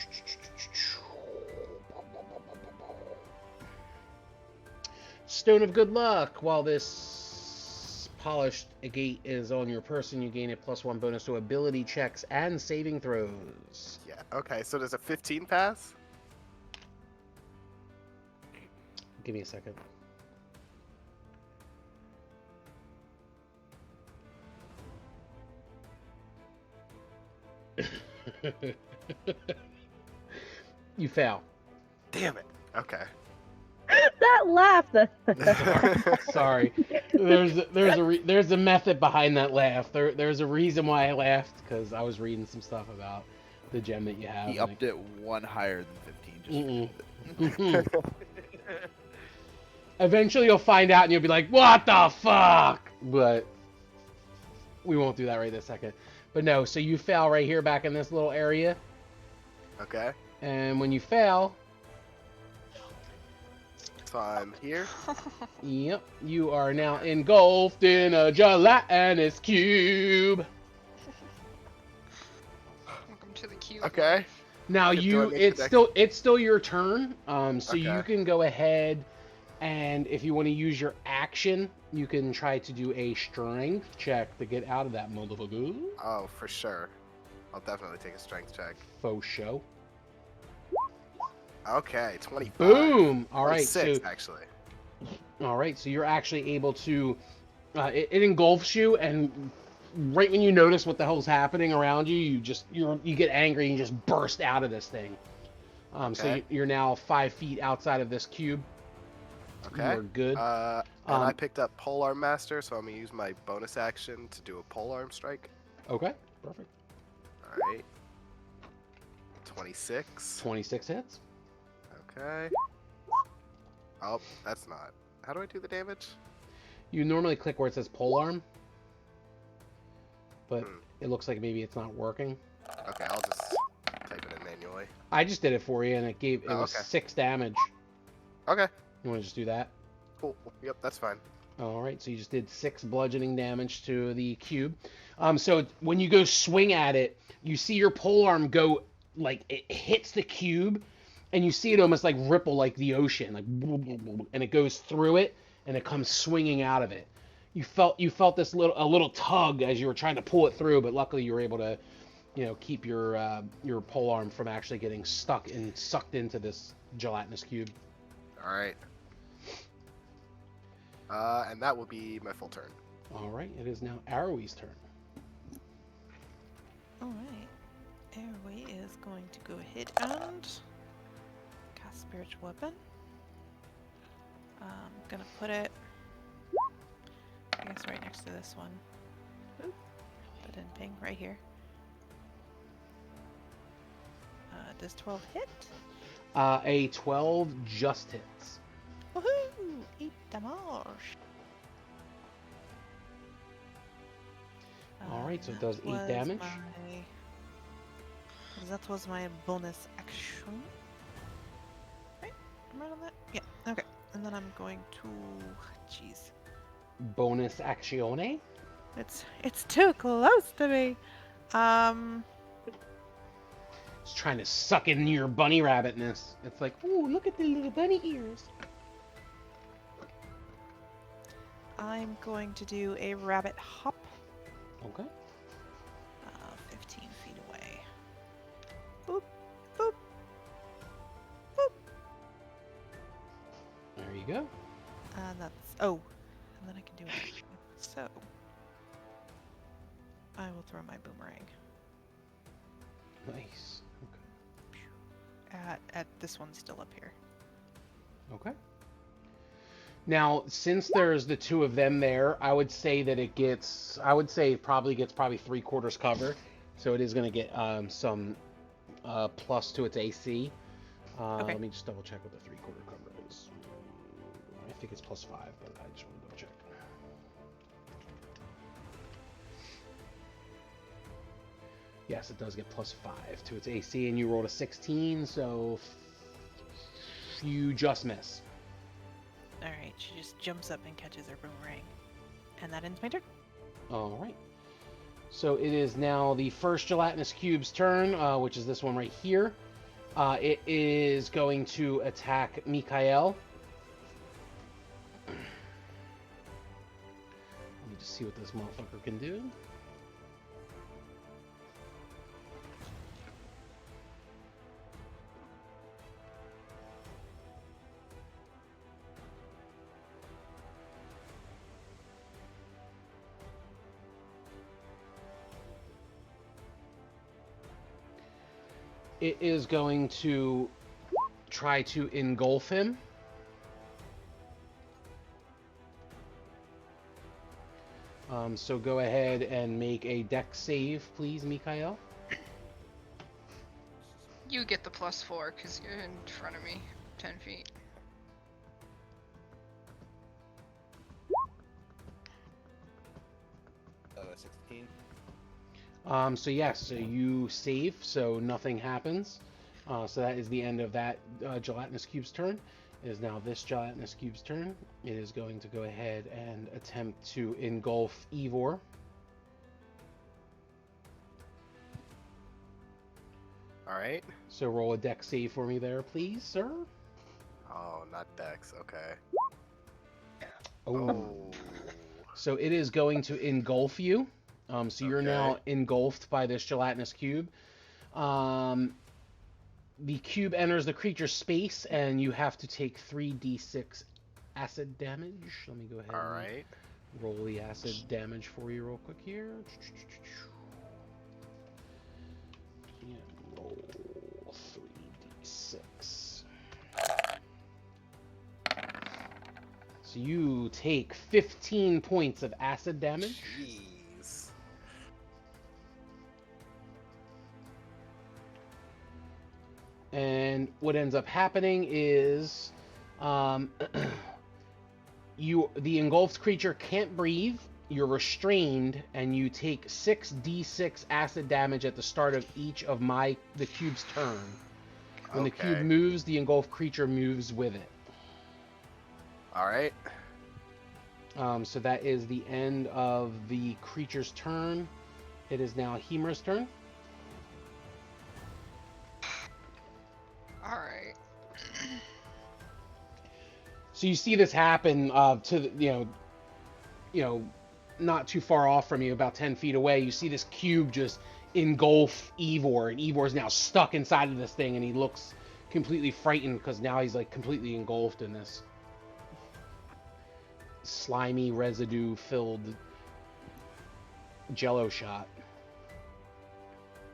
Stone of Good Luck. While this polished agate is on your person, you gain a +1 bonus to ability checks and saving throws. Yeah. Okay. So does a 15 pass? Give me a second. You fail. Damn it. Okay. That laugh. Sorry. There's a method behind that laugh. There's a reason why I laughed, because I was reading some stuff about the gem that you have. He upped it 1 higher than 15. Just Eventually you'll find out and you'll be like, what the fuck? But we won't do that right this second. But no, so you fail right here back in this little area. Okay. And when you fail, So I'm here. yep, you are now engulfed in a gelatinous cube. Welcome to the cube. Okay. Now Do I make the next- it's still your turn. So you Okay. can go ahead and if you want to use your action, you can try to do a strength check to get out of that motherfucker. Oh, for sure. I'll definitely take a strength check. Faux show. Okay, 25. Boom! All right, 26, so actually. all right, so you're actually able to. It engulfs you, and right when you notice what the hell's happening around you, you get angry and you just burst out of this thing. So Okay. you're now 5 feet outside of this cube. Okay. You are good. And I picked up Polearm Master, so I'm gonna use my bonus action to do a Polearm Strike. Okay, perfect. Alright. 26. 26 hits. Okay. Oh, that's not. How do I do the damage? You normally click where it says polearm, but Hmm. it looks like maybe it's not working. Okay, I'll just type it in manually. I just did it for you, and it Oh, was okay. 6 damage. Okay, You want to just do that? cool. Yep, that's fine. All right, so you just did 6 bludgeoning damage to the cube. So when you go swing at it, you see your polearm go, like, it hits the cube, and you see it almost like ripple like the ocean, like, and it goes through it, and it comes swinging out of it. You felt this little tug as you were trying to pull it through, but luckily you were able to, keep your polearm from actually getting stuck and sucked into this gelatinous cube. Alright. And that will be my full turn. All right, it is now Arrowie's turn. Alright. Airway is going to go ahead and cast Spiritual Weapon. I'm gonna put it, I guess, right next to this one. Oop, that didn't ping, right here. Does 12 hit? A 12 just hits. Woohoo! 8 damage. All right, so it That does 8 was damage. That was my bonus action. Right? Am I right on that? Yeah, okay. And then I'm going to... Jeez. Bonus actione. It's too close to me. It's trying to suck in your bunny rabbitness. It's like, ooh, look at the little bunny ears. I'm going to do a rabbit hop. Okay. 15 feet away. Boop, boop, boop. There you go. And that's... Oh. And then I can do it. So... I will throw my boomerang Nice. at this one still up here. Okay. Now, since there's the 2 of them there, I would say that it gets, probably 3/4 cover. So it is going to get some plus to its AC. Okay. Let me just double check what the 3/4 cover is. I think it's +5, but I just want to double check. Yes, it does get +5 to its AC, and you rolled a 16, so you just miss. Alright, she just jumps up and catches her boomerang. And that ends my turn. All right. So it is now the first gelatinous cube's turn, which is this one right here. It is going to attack Mikael. Let me just see what this motherfucker can do. It is going to try to engulf him. So go ahead and make a dex save, please, Mikael. You get the +4 because you're in front of me, 10 feet. 16. So yes, so you save, so nothing happens. So that is the end of that Gelatinous Cube's turn. It is now this Gelatinous Cube's turn. It is going to go ahead and attempt to engulf Ivor. Alright. So roll a dex save for me there, please, sir. Oh, not Dex. Okay. Oh. So it is going to engulf you. So you're now engulfed by this Gelatinous Cube. The cube enters the creature's space, and you have to take 3d6 acid damage. Let me go ahead Alright. and roll the acid damage for you real quick here. And roll 3d6. So you take 15 points of acid damage. Jeez. And what ends up happening is the engulfed creature can't breathe, you're restrained, and you take 6d6 acid damage at the start of each of the cube's turn. When the cube moves, the engulfed creature moves with it. Alright. So that is the end of the creature's turn. It is now Hemra's turn. Alright. So you see this happen to the, not too far off from you, about 10 feet away. You see this cube just engulf Ivor, and Ivor's now stuck inside of this thing, and he looks completely frightened because now he's like completely engulfed in this slimy, residue-filled Jello shot.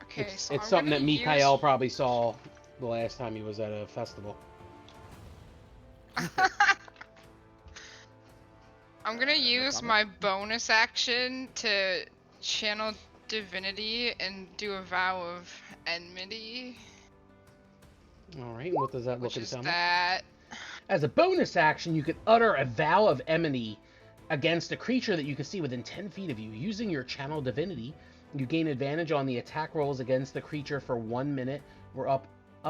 Okay, It's so I'm something that gonna Mikhail probably saw the last time he was at a festival. I'm gonna use my bonus action to channel divinity and do a vow of enmity. Alright, and what does that look Which and is sound like? that. As a bonus action, you could utter a vow of enmity against a creature that you can see within 10 feet of you. Using your channel divinity, you gain advantage on the attack rolls against the creature for 1 minute or up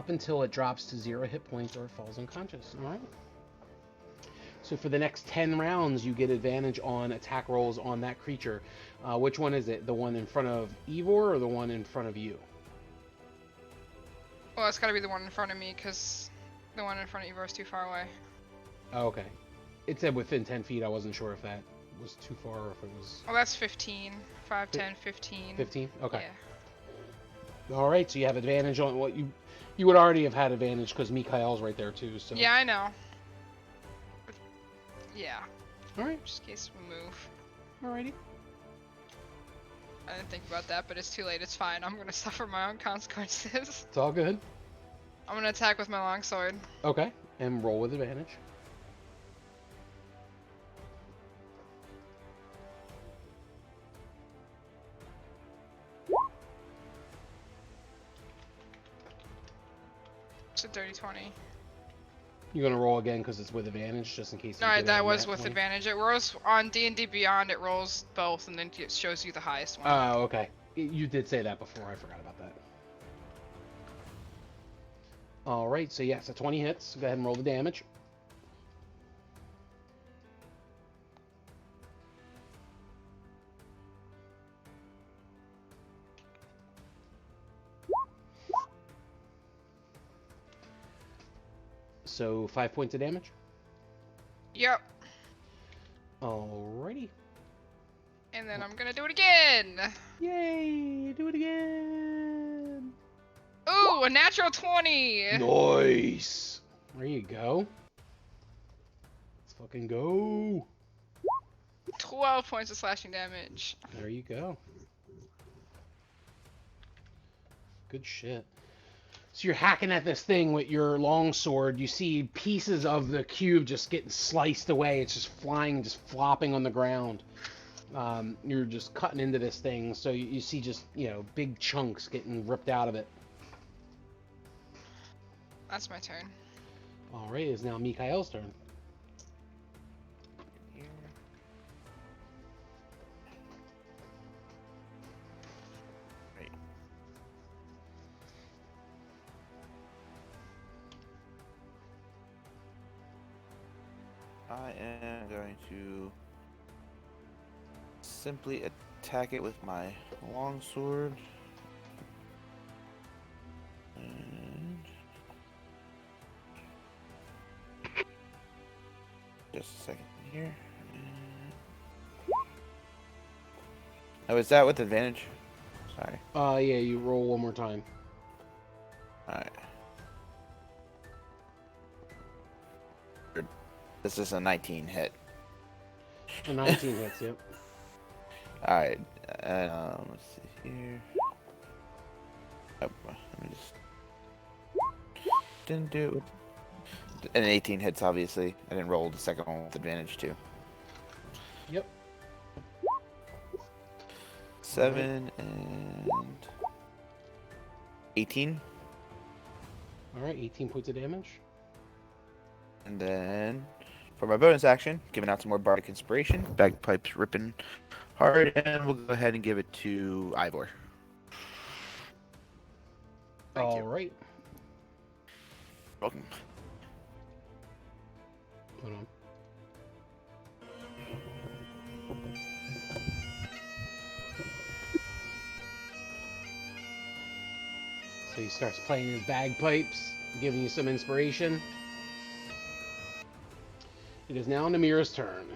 until it drops to 0 hit points or falls unconscious. Alright? So for the next 10 rounds, you get advantage on attack rolls on that creature. Which one is it? The one in front of Ivor or the one in front of you? Well, it's gotta be the one in front of me, because the one in front of Ivor is too far away. Oh, okay. It said within 10 feet. I wasn't sure if that was too far or if it was... Well, that's 15. 5, 10, 15. 15? Okay. Yeah. Alright, so you have advantage on what you would already have had advantage because Mikhail's right there too, so... Yeah, I know. Yeah. Alright. Just in case we move. Alrighty. I didn't think about that, but it's too late. It's fine. I'm gonna suffer my own consequences. It's all good. I'm gonna attack with my longsword. Okay, and roll with advantage. It's a dirty 20. You're gonna roll again because it's with advantage, just in case. Alright, that was with advantage. It rolls on D&D Beyond. It rolls both, and then it shows you the highest one. Oh, okay. You did say that before. I forgot about that. All right, so yes, 20 hits. Go ahead and roll the damage. So 5 points of damage. Yep. Alrighty. And then I'm gonna do it again. Yay! Do it again. Ooh, a natural 20. Nice. There you go. Let's fucking go. 12 points of slashing damage. There you go. Good shit. So you're hacking at this thing with your longsword. You see pieces of the cube just getting sliced away. It's just flying, just flopping on the ground. You're just cutting into this thing. So you see just, big chunks getting ripped out of it. That's my turn. All right, it's now Mikhail's turn. I am going to simply attack it with my longsword. And just a second here. Oh, is that with advantage? Sorry. Yeah, you roll one more time. Alright. This is a 19 hit. A 19 hits, yep. Alright. Let's see here. Oh, let me just. Didn't do it. An 18 hits, obviously. I didn't roll the second one with advantage, too. Yep. 7 and 18. Alright, 18 points of damage. And then for my bonus action, giving out some more bardic inspiration. Bagpipes ripping hard, and we'll go ahead and give it to Ivor. Thank you. Alright. Welcome. Hold on. So he starts playing his bagpipes, giving you some inspiration. It is now Namira's turn.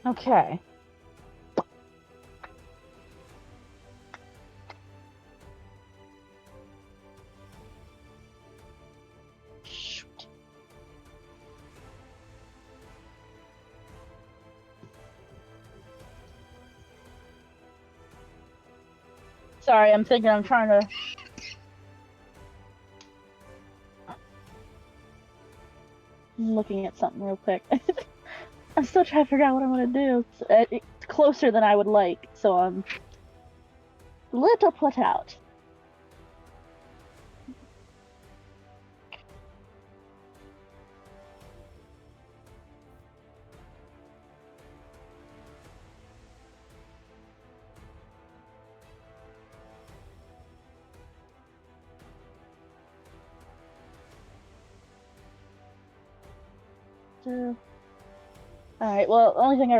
Okay. Shoot. Sorry, I'm thinking I'm trying to... I'm looking at something real quick. I'm still trying to figure out what I'm going to do. It's closer than I would like, so I'm a little put out. Alright, well, the only thing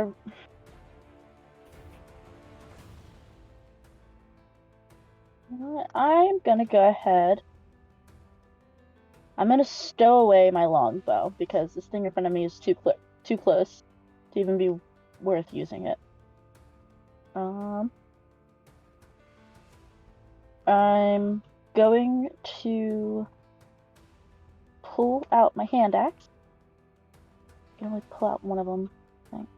I'm gonna go ahead. I'm gonna stow away my longbow because this thing in front of me is too close to even be worth using it. I'm going to pull out my hand axe. I can only pull out one of them, I think.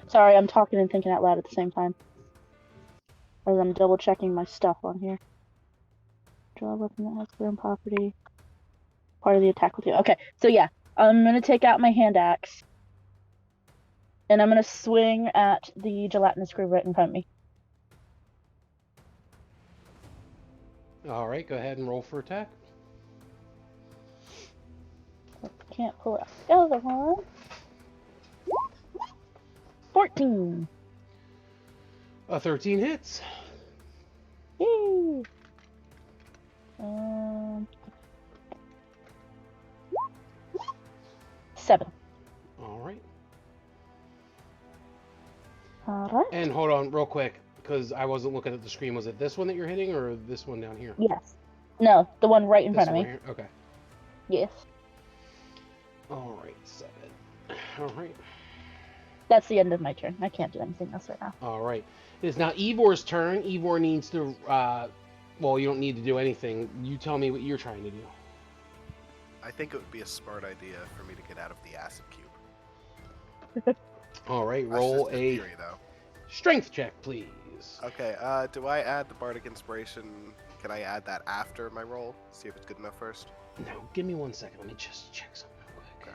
Sorry, I'm talking and thinking out loud at the same time. As I'm double checking my stuff on here. Draw a weapon that has their own property. Part of the attack with you. Okay, so yeah, I'm gonna take out my hand axe. And I'm gonna swing at the gelatinous cube right in front of me. Alright, go ahead and roll for attack. Can't pull out the other one. 14. 13 hits. Yay! 7. Alright. Alright. And hold on real quick, because I wasn't looking at the screen. Was it this one that you're hitting, or this one down here? Yes. No, the one right in This front of one me. right here? Okay. Yes. Alright, 7. Alright. That's the end of my turn. I can't do anything else right now. Alright. It is now Ivor's turn. Ivor needs to, well, you don't need to do anything. You tell me what you're trying to do. I think it would be a smart idea for me to get out of the acid cube. Alright, That's roll just in a theory, though. strength check, please. Okay, do I add the bardic inspiration? Can I add that after my roll? See if it's good enough first. No, give me 1 second. Let me just check something real quick.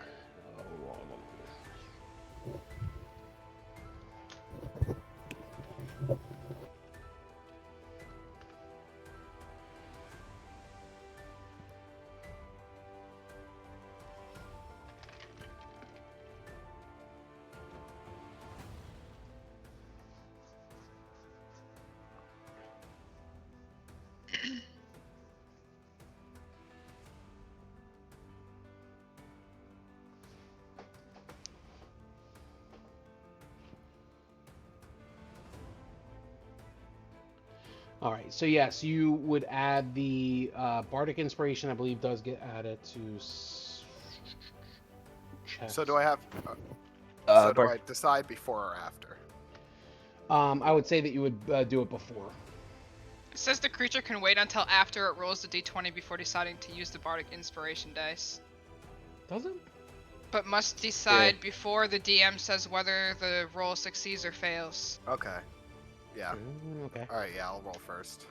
All right, so yes, you would add the Bardic Inspiration. I believe does get added to checks. So do I have? Do I decide before or after? I would say that you would do it before. It says the creature can wait until after it rolls the d20 before deciding to use the Bardic Inspiration dice. Does it? But must decide before the DM says whether the roll succeeds or fails. Okay. Yeah. Okay. All right. Yeah, I'll roll first.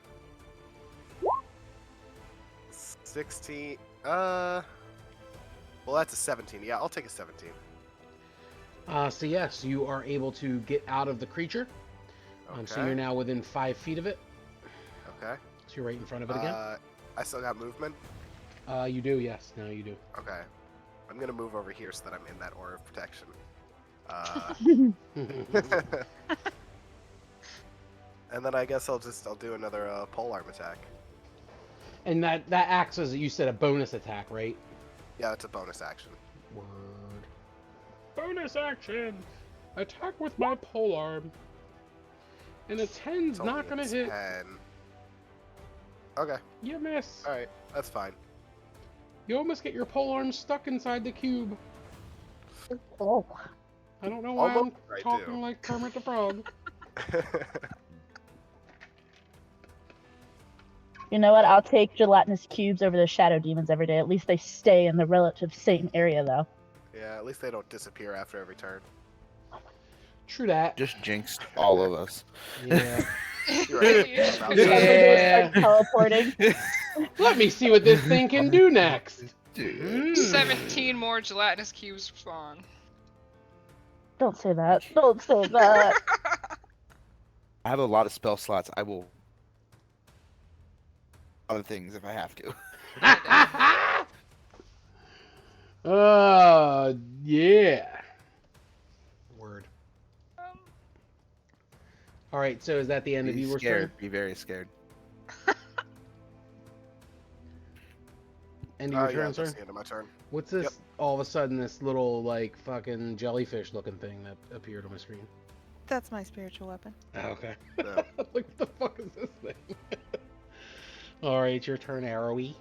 16. Well, that's a 17. Yeah, I'll take a 17. So yes, you are able to get out of the creature. Okay. So you're now within 5 feet of it. Okay. So you're right in front of it again. I still got movement. You do, yes. Now you do. Okay. I'm gonna move over here so that I'm in that aura of protection. And then I guess I'll do another polearm attack. And that acts as, you said, a bonus attack, right? Yeah, it's a bonus action. Word. Bonus action! Attack with my polearm. And a 10's It's only not gonna a hit. 10. Okay. You miss. All right. That's fine. You almost get your polearm stuck inside the cube. Oh. I don't know why I'm Almost right, talking too. like Kermit the Frog. You know what? I'll take gelatinous cubes over the shadow demons every day. At least they stay in the relative same area, though. Yeah, at least they don't disappear after every turn. True that. Just jinxed all of us. Yeah. You're right. About Yeah. that. Start teleporting. Let me see what this thing can do next. Dude. 17 more gelatinous cubes spawn. Don't say that. Don't say that. I have a lot of spell slots. I will other things if I have to. Yeah. Word. All right, so is that the end of Be Eeyore's scared. turn? Be very scared. End of your turn, That's sir? the end of my turn. What's this? Yep. All of a sudden, this little like fucking jellyfish-looking thing that appeared on my screen. That's my spiritual weapon. Oh, okay. Yeah. Like, what the fuck is this thing? All right, it's your turn, Arrowy.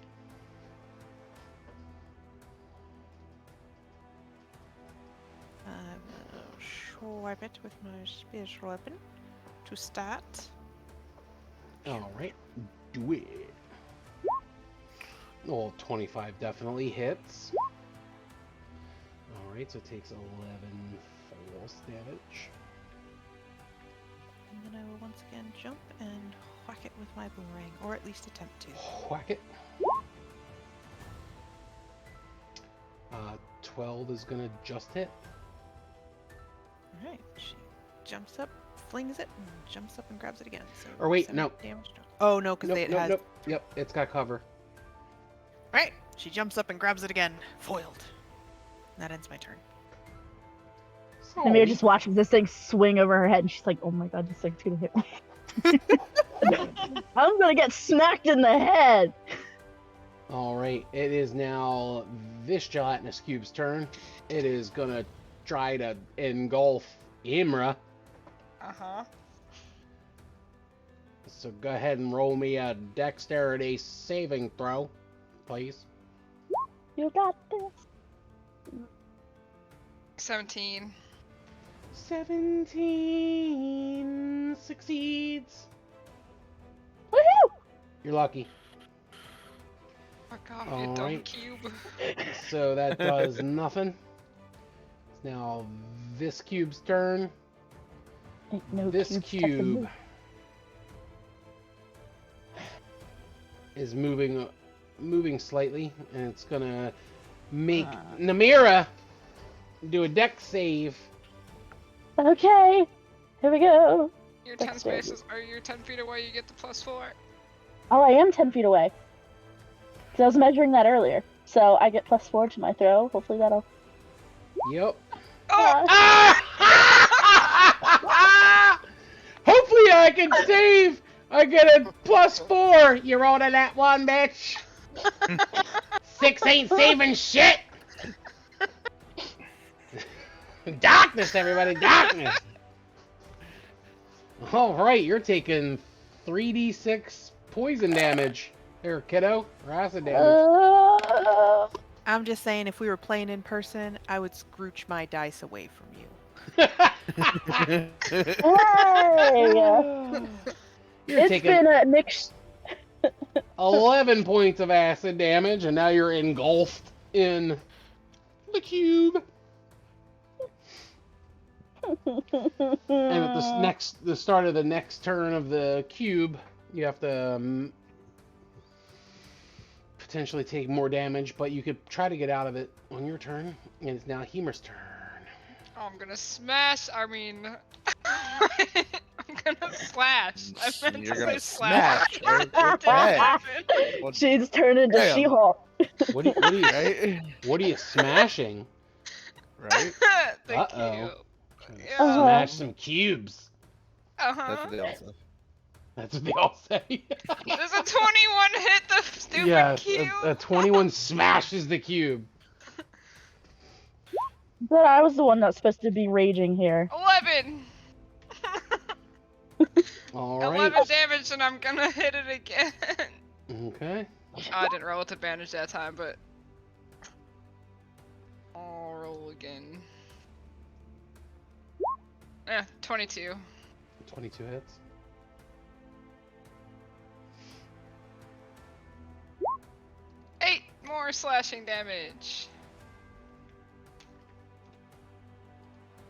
I'm gonna swipe it with my spiritual weapon to start. All right, do it. Oh, 25 definitely hits. All right, so it takes 11 force damage. And then I will once again jump and whack it with my boomerang, or at least attempt to. Whack it. 12 is gonna just hit. Alright, she jumps up, flings it, and jumps up and grabs it again. So Or wait, 7 no. damage. Oh no, because Nope, it nope, has. nope. Yep, it's got cover. Right, she jumps up and grabs it again, foiled. That ends my turn. Namir just watches this thing swing over her head, and she's like, "Oh my god, this thing's gonna hit me. I'm gonna get smacked in the head." All right, it is now this gelatinous cube's turn. It is gonna try to engulf Imra. Uh-huh. So go ahead and roll me a dexterity saving throw, please. You got this. 17. 17 succeeds. Woohoo! You're lucky. Fuck off, you All dumb right. cube. So that does nothing. It's now this cube's turn. Ain't no This cubes touching cube me. is moving slightly, and it's gonna make Namira do a dex save. Okay, here we go. You're 10 Dexterity. spaces, or you're 10 feet away, you get the +4. Oh, I am 10 feet away. Because I was measuring that earlier. So I get +4 to my throw. Hopefully that'll... Yep. Oh! Hopefully I can save. I get a +4. You rolled on that one, bitch. 6 ain't saving shit. Darkness, everybody, darkness. All right, you're taking 3d6 poison damage. Here, kiddo, or acid damage. I'm just saying, if we were playing in person, I would scrooch my dice away from you. Hey! You're It's taking been a mix. 11 points of acid damage, and now you're engulfed in the cube. And at the start of the next turn of the cube, you have to potentially take more damage, but you could try to get out of it on your turn. And it's now Hemer's turn. Oh, I'm gonna smash. I mean, I'm gonna slash. I meant You're to gonna say slash. smash. Damn Okay. it. Well, She's turned into Damn. She-Hulk. What are you right? what are you smashing? Right? The Uh-oh. cube. Trying to Yeah. Smash some cubes. That's Uh-huh. what they all say. That's what they all say. Does a 21 hit the stupid Yes, cube? a 21 smashes the cube. But I was the one that's supposed to be raging here. 11. All right. 11 damage, and I'm gonna hit it again. Okay. Oh, I didn't roll with advantage that time, but I'll roll again. 22. 22 hits. Eight more slashing damage.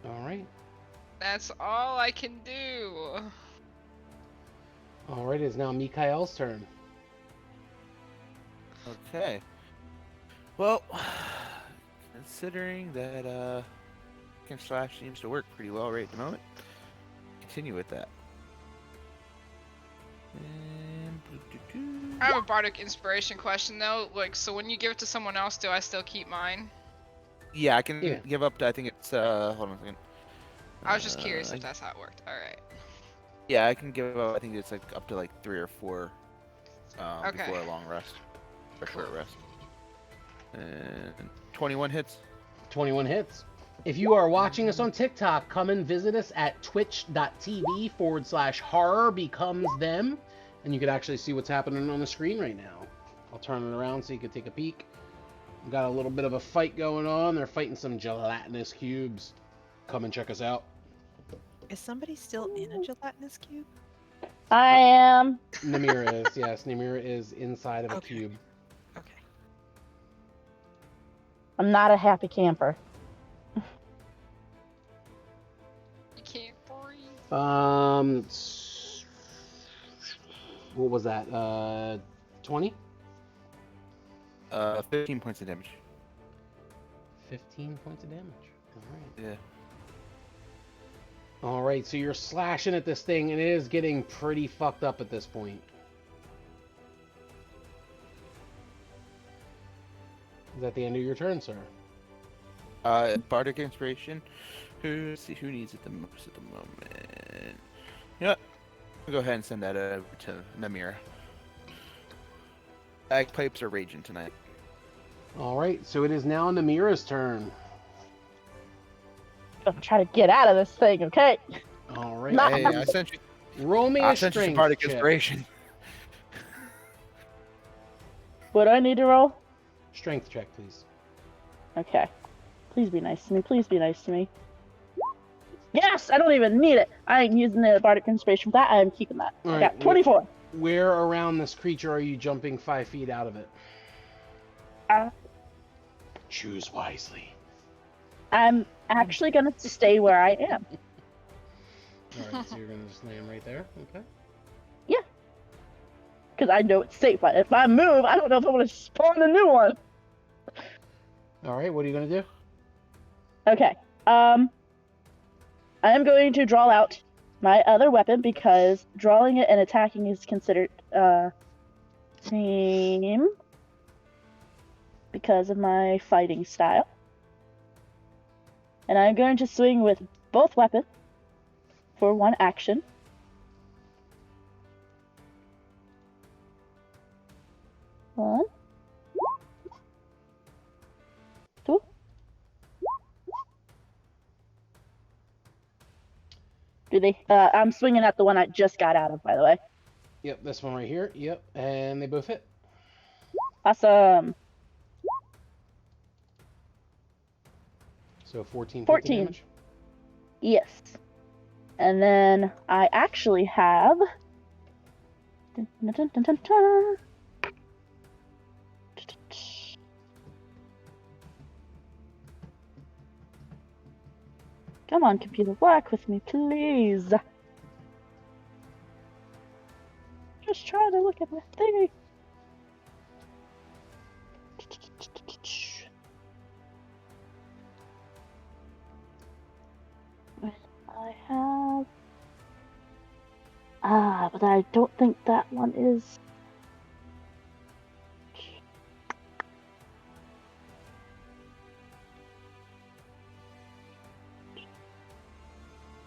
All right. That's all I can do. All right. It's now Mikhail's turn. Okay. Well, considering that slash seems to work pretty well right at the moment, continue with that. And I have a bardic inspiration question though. Like, so when you give it to someone else, do I still keep mine? yeah, I can Yeah. give up to, I think it's hold on a second. I was just curious if that's how it worked. All right. Yeah, I can give up, I think it's like up to like 3 or 4 Okay. before a long rest. Or short rest. And 21 hits. 21 hits. If you are watching us on TikTok, come and visit us at twitch.tv/horror becomes them. And you can actually see what's happening on the screen right now. I'll turn it around so you can take a peek. We've got a little bit of a fight going on. They're fighting some gelatinous cubes. Come and check us out. Is somebody still in a gelatinous cube? I am. Namira is, yes. Namira is inside of a Okay. cube. Okay. I'm not a happy camper. You can't breathe. What was that? 20? 15 points of damage. 15 points of damage. All right. Yeah. All right, so you're slashing at this thing, and it is getting pretty fucked up at this point. Is that the end of your turn, sir? Bardic Inspiration. Let's see who needs it the most at the moment. Yeah. I'll go ahead and send that over to Namira. Bagpipes are raging tonight. All right, so it is now Namira's turn. I'm trying to get out of this thing, okay? All right. Not- Hey, I sent you. Roll me I a sent you some strength Bardic check. Inspiration. What do I need to roll? Strength check, please. Okay. Please be nice to me. Please be nice to me. Yes! I don't even need it. I ain't using the Bardic Inspiration for that. I am keeping that. All I right, got 24. Where around this creature are you jumping 5 feet out of it? Choose wisely. I'm actually going to stay where I am. All right, so you're going to just land right there? Okay. Because I know it's safe. But if I move, I don't know if I'm going to spawn a new one. All right, what are you going to do? Okay. I am going to draw out my other weapon because drawing it and attacking is considered team because of my fighting style. And I'm going to swing with both weapons for one action. One. Two. Do they? I'm swinging at the one I just got out of, by the way. Yep, this one right here. Yep, and they both hit. Awesome. So 14 points of 14. damage. Yes. And then I actually have. Dun, dun, dun, dun, dun, dun. Come on, computer, work with me, please. Just trying to look at my thingy. I have. But I don't think that one is.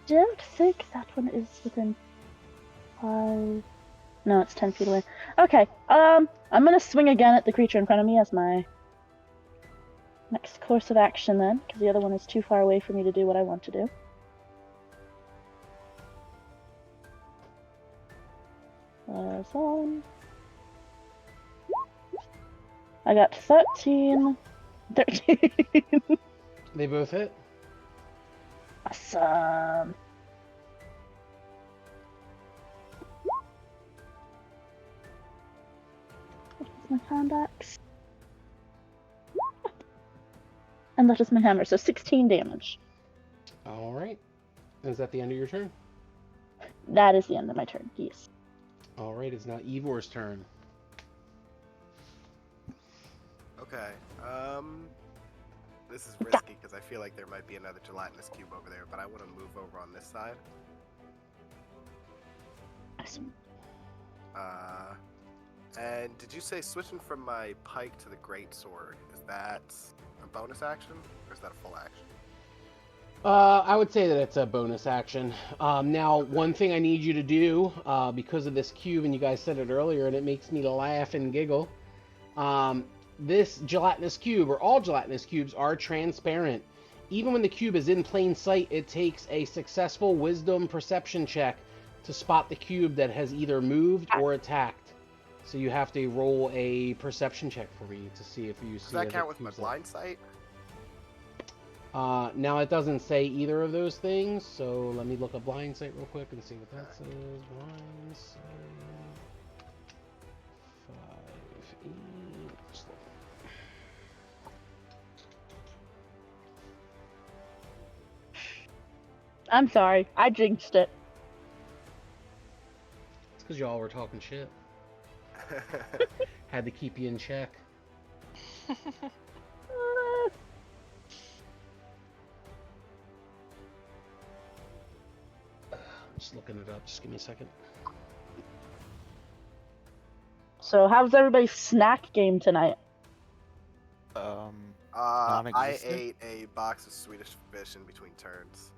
Don't think that one is within 5. No, it's 10 feet away. Okay, I'm gonna swing again at the creature in front of me as my next course of action then, because the other one is too far away for me to do what I want to do. I got 13. They both hit. Awesome. My hand axe. And that is my hammer, so 16 damage. All right. Is that the end of your turn? That is the end of my turn, yes. All right, it's now Evor's turn. Okay. This is risky because I feel like there might be another gelatinous cube over there, but I want to move over on this side. Awesome. And did you say switching from my pike to the greatsword, is that a bonus action or is that a full action? I would say that it's a bonus action. Now, one thing I need you to do, because of this cube, and you guys said it earlier, and it makes me laugh and giggle. This gelatinous cube, or all gelatinous cubes, are transparent. Even when the cube is in plain sight, it takes a successful wisdom perception check to spot the cube that has either moved or attacked. So you have to roll a perception check for me to see if you see. Does that count with my blind sight? Now it doesn't say either of those things, so let me look up blind sight real quick and see what that says. Blind sight 5 each. I'm sorry, I jinxed it. It's because y'all were talking shit. Had to keep you in check. Just looking it up. Just give me a second. So, how's everybody's snack game tonight? I Non-existent? ate a box of Swedish fish in between turns.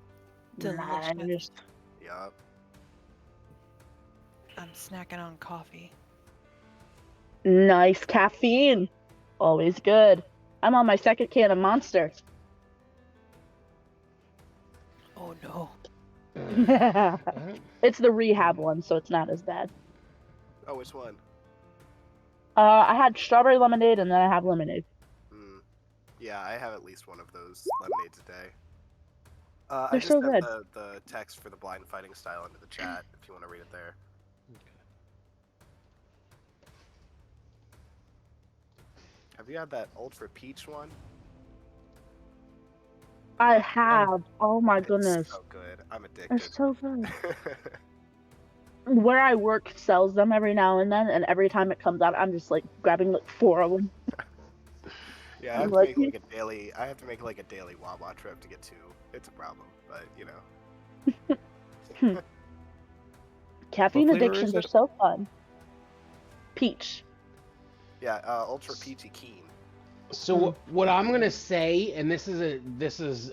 Delicious. Nice. Yup. I'm snacking on coffee. Nice caffeine. Always good. I'm on my second can of Monster. Oh no. It's the rehab one, so it's not as bad. Oh, which one? I had strawberry lemonade and then I have lemonade. Yeah, I have at least one of those lemonades a day. I They're just so sent good. the text for the blind fighting style into the chat if you want to read it there. Have you had that Ultra Peach one? I have. Oh my It's goodness. so good. I'm They're addicted. so good. Where I work sells them every now and then, and every time it comes out, I'm just like grabbing like 4 of them. Yeah, I have Like- to make like a daily. I have to make like a daily Wawa trip to get 2. It's a problem, but you know. Caffeine What flavor addictions is are it? so fun. Peach. Yeah, Ultra Peachy Keen. So what I'm gonna say, and this is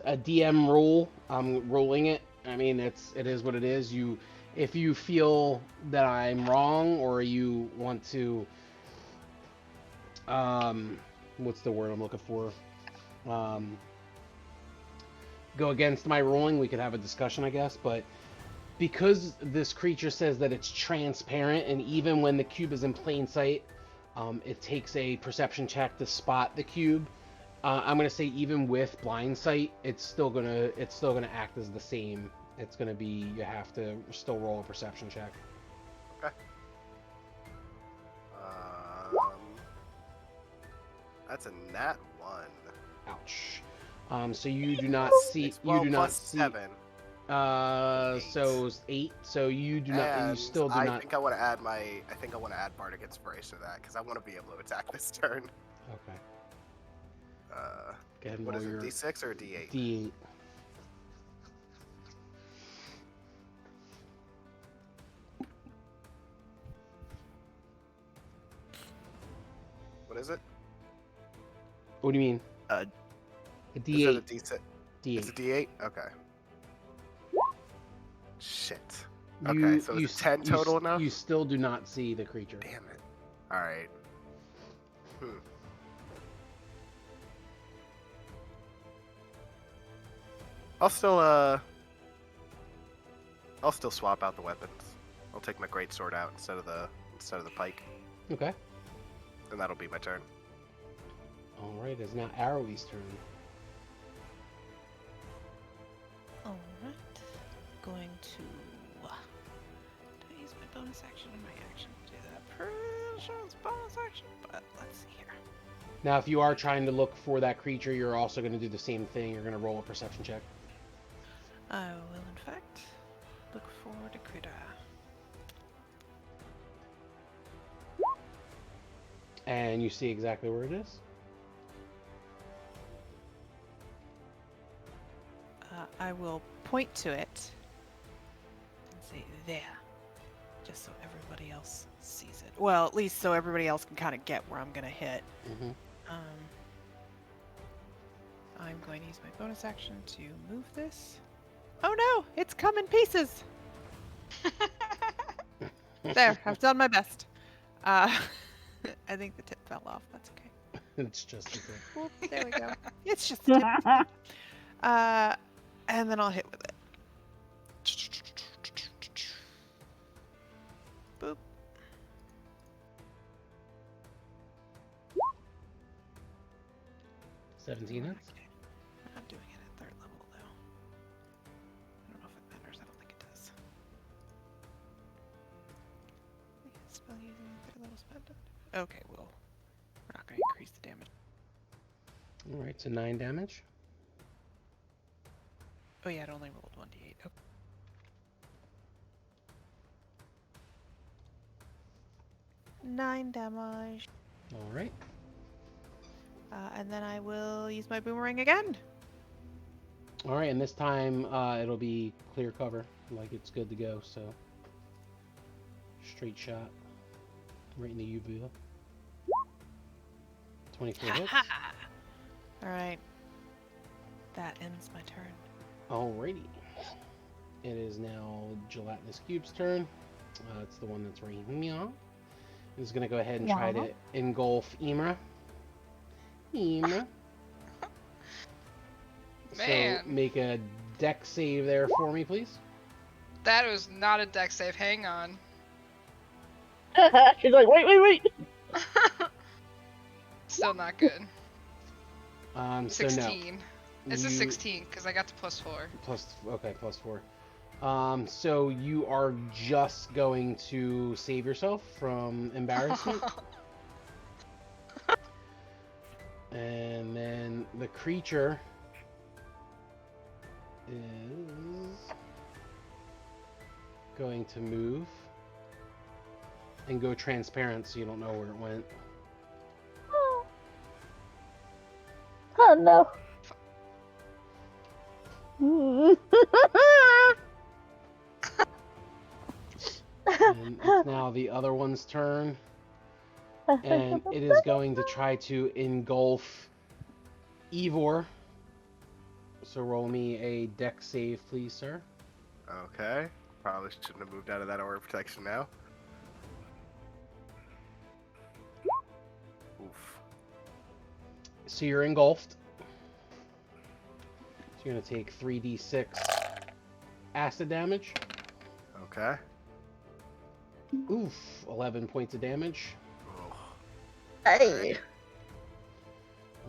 a DM rule. I'm rolling it. I mean, it is what it is. If you feel that I'm wrong or you want to, what's the word I'm looking for? Go against my ruling, we could have a discussion, I guess. But Because this creature says that it's transparent, and even when the cube is in plain sight, it takes a perception check to spot the cube. I'm gonna say even with blind sight, it's still gonna act as the same. It's gonna be, you have to still roll a perception check. Okay. That's a nat 1. Ouch. So you do not see. It's 12 You do not plus see. 7. So 8. So you do not. And You still do I not. think I want to add bardic inspiration to that because I want to be able to attack this turn. Okay. Go ahead and What roll is it? your D6 or D8? D8. What is it? What do you mean? Uh, A Is it D8. a D6? D8. It's a D8? Okay. Shit. You, Okay, so you, is 10 total enough? You still do not see the creature. Damn it. Alright. I'll still swap out the weapons. I'll take my great sword out instead of the pike, Okay. and that'll be my turn. All right. It's now Arrowie's turn. Alright. Going to. Did I use my bonus action or my action to do that? Pretty sure it's bonus action, but let's see here. Now, if you are trying to look for that creature, you're also going to do the same thing. You're going to roll a perception check. I will, in fact, look for the critter. And you see exactly where it is. I will point to it and say, there. Just so everybody else sees it. Well, at least so everybody else can kind of get where I'm going to hit. Mm-hmm. I'm going to use my bonus action to move this. Oh no! It's come in pieces! There, I've done my best. I think the tip fell off. That's okay. It's just a bit. Well, there we go. It's just a tip. And then I'll hit with it. Boop. 17 hits. Okay. I'm doing it at 3rd level, though. I don't know if it matters. I don't think it does. Spell using 3rd level spell. Okay, well, we're not going to increase the damage. All right, so 9 damage. Oh yeah, it only rolled 1d8. Okay. Nine damage. All right. And then I will use my boomerang again. All right, and this time it'll be clear cover, like it's good to go. So straight shot, right in the uvula. 24 hits. All right. That ends my turn. Alrighty. It is now Gelatinous Cube's turn. It's the one that's right here. He's gonna go ahead and try to engulf Imra. Imra. Man. So make a dex save there for me, please. That was not a dex save. Hang on. She's like, wait. Still not good. So no. 16. It's a You- 16 because I got the +4. +4. So you are just going to save yourself from embarrassment. And then the creature is going to move and go transparent so you don't know where it went. Oh no. And it's now the other one's turn. And it is going to try to engulf Ivor. So roll me a dex save, please, sir. Okay. Probably shouldn't have moved out of that aura of protection now. Oof. So you're engulfed. So you're going to take 3d6 acid damage. Okay. Oof, 11 points of damage. Oh. Hey.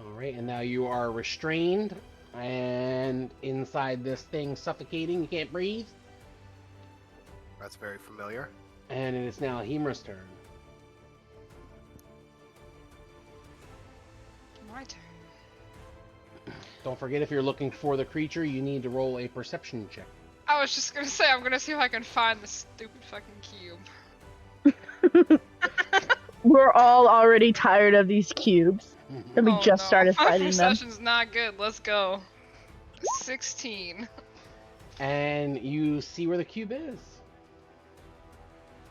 All right, and now you are restrained and inside this thing suffocating. You can't breathe. That's very familiar. And it is now Hemra's turn. My turn. Don't forget, if you're looking for the creature, you need to roll a perception check. I was just gonna say, I'm gonna see if I can find the stupid fucking cube. We're all already tired of these cubes. And we Oh, just no. started My fighting them. perception's not good. Let's go. 16. And you see where the cube is.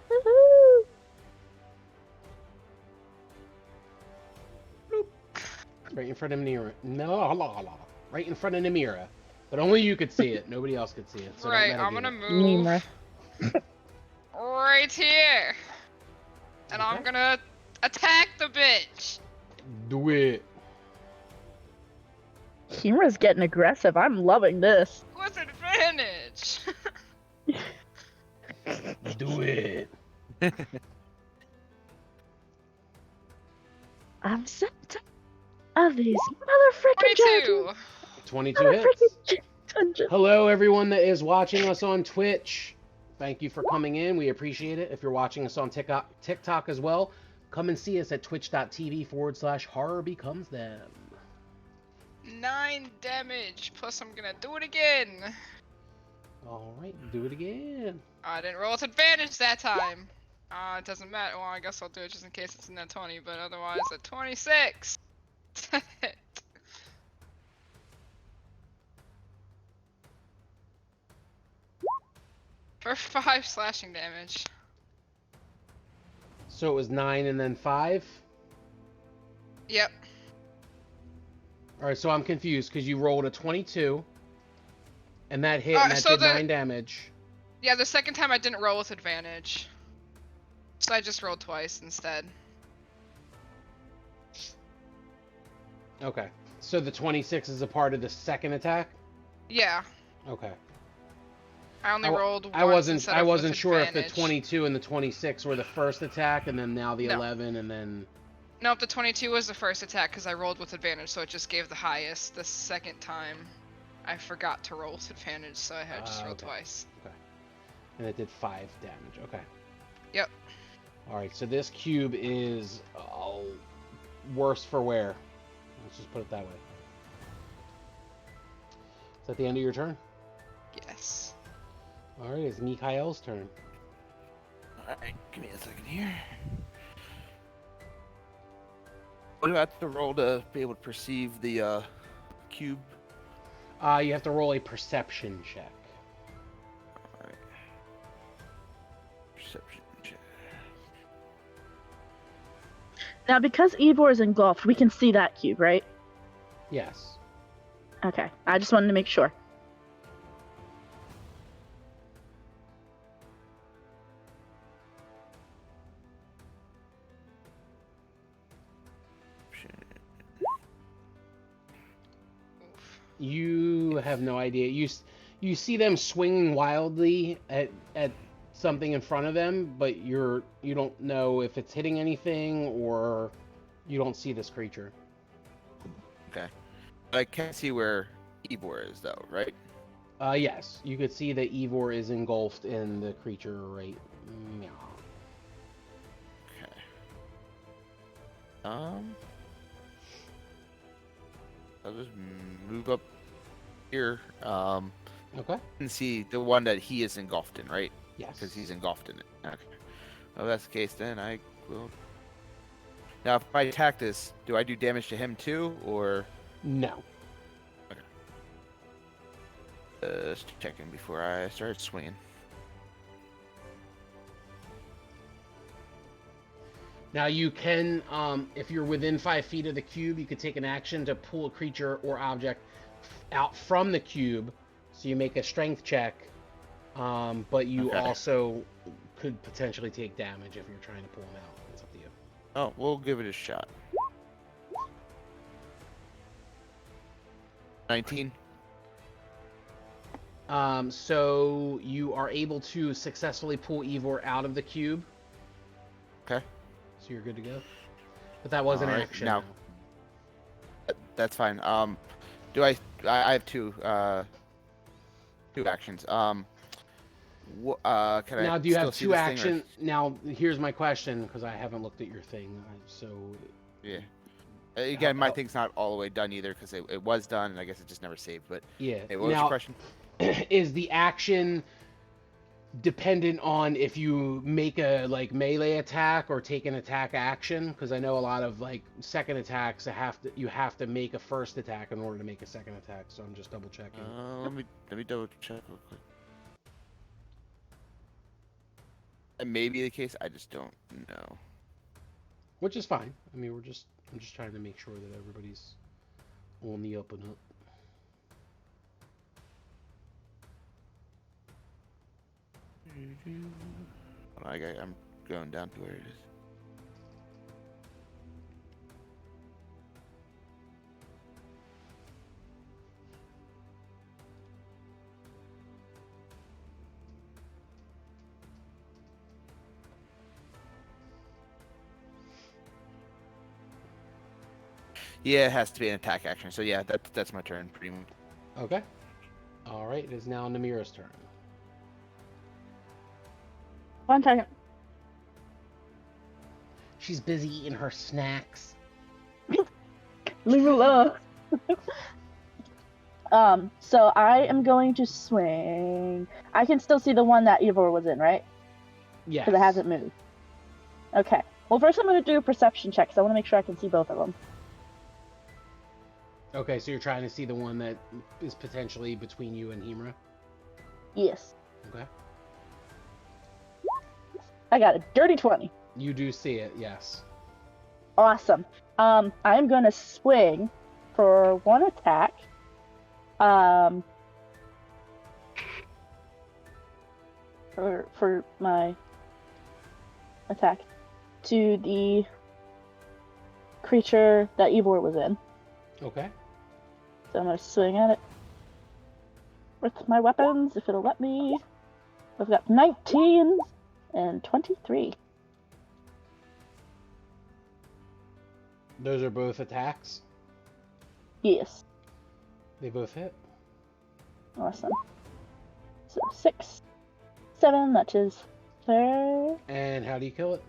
Woohoo! Right in front of Namira. Right in front of Namira. But only you could see it. Nobody else could see it. So Right, don't I'm metagame gonna it. move Nimra. right here. And I'm Okay. gonna attack the bitch. Do it. Kimura's getting aggressive. I'm loving this. With advantage. Do it. I'm so tired of these motherfucking 22. 22 hits. Motherfucking dungeons. Hello, everyone that is watching us on Twitch. Thank you for coming in. We appreciate it. If you're watching us on TikTok as well, come and see us at twitch.tv/horror becomes them. 9 damage. Plus, I'm gonna do it again. All right, do it again. I didn't roll with advantage that time. It doesn't matter. Well, I guess I'll do it just in case it's in that 20, but otherwise, at 26. For 5 slashing damage. So it was 9 and then 5. Yep. All right, so I'm confused because you rolled a 22, and that hit, Alright, and that so did the- 9 damage. Yeah, the second time I didn't roll with advantage. So I just rolled twice instead. Okay, so the 26 is a part of the second attack. Yeah. Okay. I only rolled once I wasn't instead of with sure if the advantage. 22 and the 26 were the first attack, and then now the No. 11, and then. Nope, the 22 was the first attack because I rolled with advantage, so it just gave the highest. The second time, I forgot to roll with advantage, so I had just rolled Okay. twice. And it did 5 damage. Okay. Yep. All right, so this cube is worse for wear. Let's just put it that way. Is that the end of your turn? Yes. All right, it's Mikhail's turn. Alright, give me a second here. What do I have to roll to be able to perceive the cube? You have to roll a perception check. Alright. Perception check. Now, because Ivor is engulfed, we can see that cube, right? Yes. Okay. I just wanted to make sure. Oof. You have no idea. You see them swinging wildly at something in front of them, but you don't know if it's hitting anything, or you don't see this creature. Okay. I can't see where Ivor is though, right? Yes, you could see that Ivor is engulfed in the creature right now. Okay. I'll just move up here. Okay. And see the one that he is engulfed in, right? Yes. Because he's engulfed in it. Okay. Well, if that's the case, then I will. Now, if I attack this, do I do damage to him too, or No. just checking before I start swinging? Now you can, if you're within 5 feet of the cube, you could take an action to pull a creature or object out from the cube. So you make a strength check, but you Okay. also could potentially take damage if you're trying to pull them out. It's up to you. Oh, we'll give it a shot. 19. So you are able to successfully pull Ivor out of the cube. Okay. So you're good to go. But that was an Alright, action. now- That's fine. Do I have two actions. Can Now, I do you still have see two this thing, or- action? Now, here's my question, because I haven't looked at your thing. So, Yeah. Again, my How- thing's not all the way done either because it was done, and I guess it just never saved. But yeah. hey, what was your Now, question? is the action dependent on if you make a melee attack or take an attack action? Because I know a lot of second attacks you have to make a first attack in order to make a second attack. So I'm just double checking. Let me double check real quick. It may be the case. I just don't know. Which is fine. I mean, I'm just trying to make sure that everybody's on the up and up. I'm going down to where it is. Yeah, it has to be an attack action. So yeah, that's my turn, pretty much. Okay. All right. It is now Namira's turn. One second. She's busy eating her snacks. Leave me alone. So I am going to swing. I can still see the one that Ivor was in, right? Yes. Because it hasn't moved. Okay. Well, first I'm going to do a perception check, because I want to make sure I can see both of them. Okay, so you're trying to see the one that is potentially between you and Himra? Yes. Okay. I got a dirty 20. You do see it, yes. Awesome. I am going to swing for one attack. For my attack to the creature that Ivor was in. Okay. So I'm going to swing at it with my weapons, if it'll let me. I've got 19 and 23. Those are both attacks? Yes. They both hit? Awesome. So 6, 7, that is fair. And how do you kill it?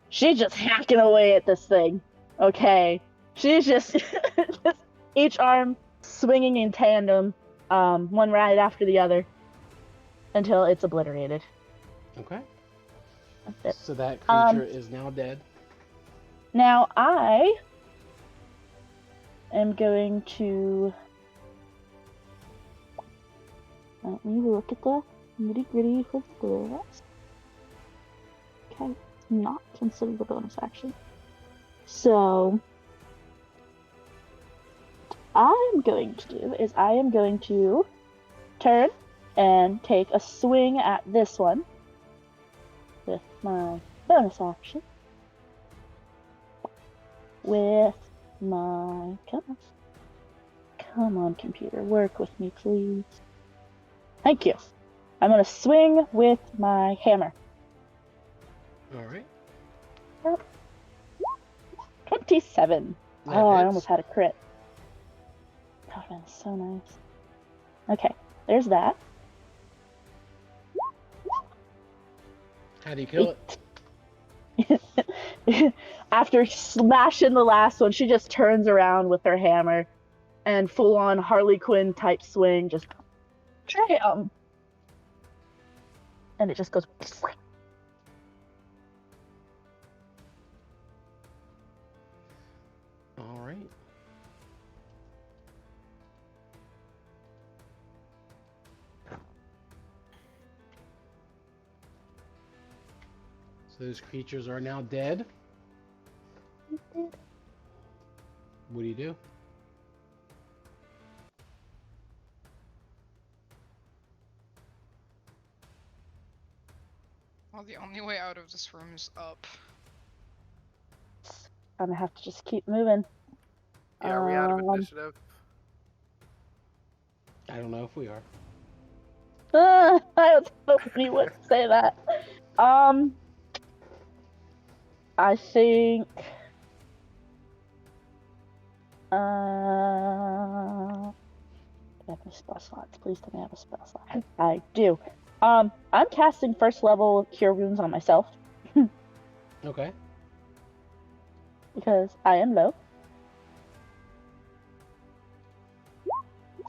She's just hacking away at this thing. Okay. She's just, just each arm swinging in tandem, one right after the other, until it's obliterated. Okay. That's it. So that creature is now dead. Now I am going to let me look at the nitty gritty for this. Okay, it's not considered a bonus action. So what I'm going to do is I am going to turn and take a swing at this one with my bonus action. With my... Come on, computer. Work with me, please. Thank you. I'm going to swing with my hammer. Alright. 27. That Oh, I hits. almost had a crit. Oh, man, so nice. Okay, there's that. How do you kill it? After smashing the last one, she just turns around with her hammer and full-on Harley Quinn type swing, just bam! And it just goes. Alright. So those creatures are now dead. What do you do? Well, the only way out of this room is up. I'm gonna have to just keep moving. Yeah, are we out of Um, initiative? I don't know if we are. I was hoping you wouldn't say that. I think. Do I have any spell slots? Please tell me I have a spell slot. I do. I'm casting first level Cure Wounds on myself Okay. because I am low.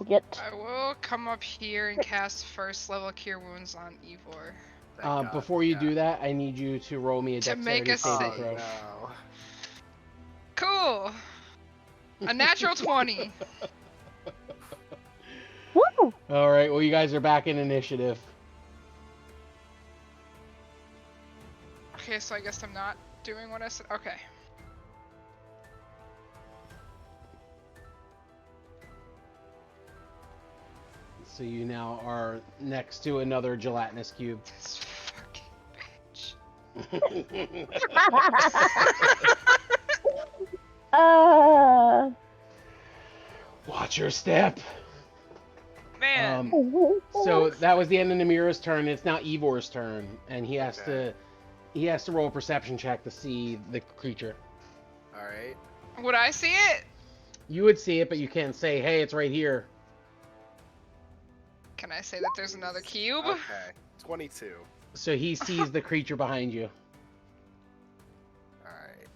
Get. I will come up here and cast first level Cure Wounds on Ivor. Thank God, Before you yeah. do that, I need you to roll me a To make dexterity a saving save. throw. No. Cool. A natural 20. Woo! All right. Well, you guys are back in initiative. Okay, so I guess I'm not doing what I said. Okay. So you now are next to another gelatinous cube. This fucking bitch. Watch your step. Man. So that was the end of Namira's turn. It's now Ivor's turn, and he has to roll a perception check to see the creature. All right. Would I see it? You would see it, but you can't say, "Hey, it's right here." Can I say that there's another cube? Okay. 22. So he sees the creature behind you. All right.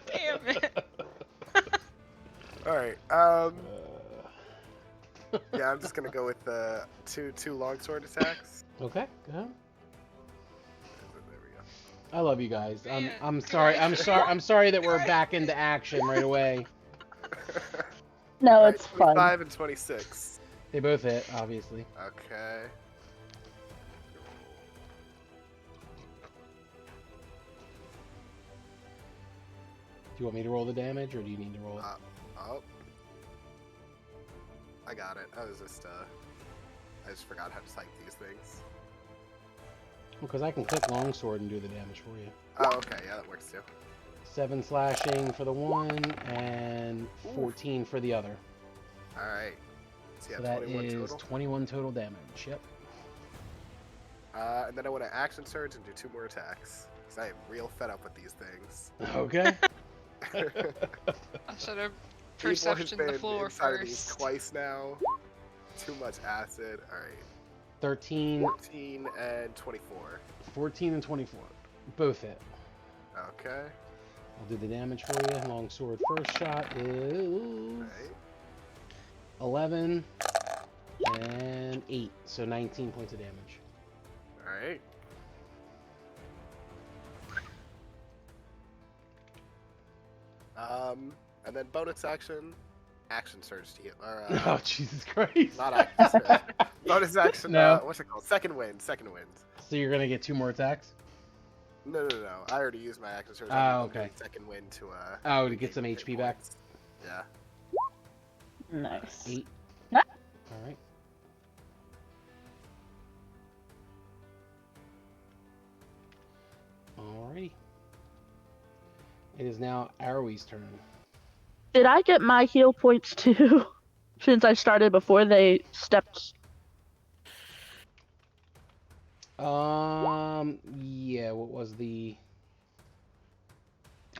Damn it. All right. Yeah, I'm just gonna go with two longsword attacks. Okay, go ahead. There we go. I love you guys. Man, I'm sorry. I'm sorry that we're back into action right away. No, All right, it's fun. 25 and 26. They both hit, obviously. Okay. Do you want me to roll the damage, or do you need to roll it? Oh. I got it. I just forgot how to type these things. Because I can click longsword and do the damage for you. Oh, okay. Yeah, that works too. 7 slashing for the one, and 14 for the other. All right. So, yeah, So that 21 is total. 21 total damage. Yep. And then I want to action surge and do 2 more attacks. Because I am real fed up with these things. Okay. I should have Ivor's perceptioned the been floor inside of these first. twice now. Too much acid. All right. 13, 14 and 24. 14, and 24. Both hit. Okay. I'll do the damage for you. Longsword first shot is All right. 11 and 8, so 19 points of damage. All right. And then bonus action surge to heal. Or, Oh, Jesus Christ. not action surge. Bonus action. No. What's it called? Second wind. So you're going to get 2 more attacks? No. I already used my action surge. Oh, I'm okay. doing second wind to To get some hit HP back? points. Yeah. Nice. 8. Ah. Alright. Alrighty. It is now Arrowie's turn. Did I get my heal points too? Since I started before they stepped. Yeah, what was the...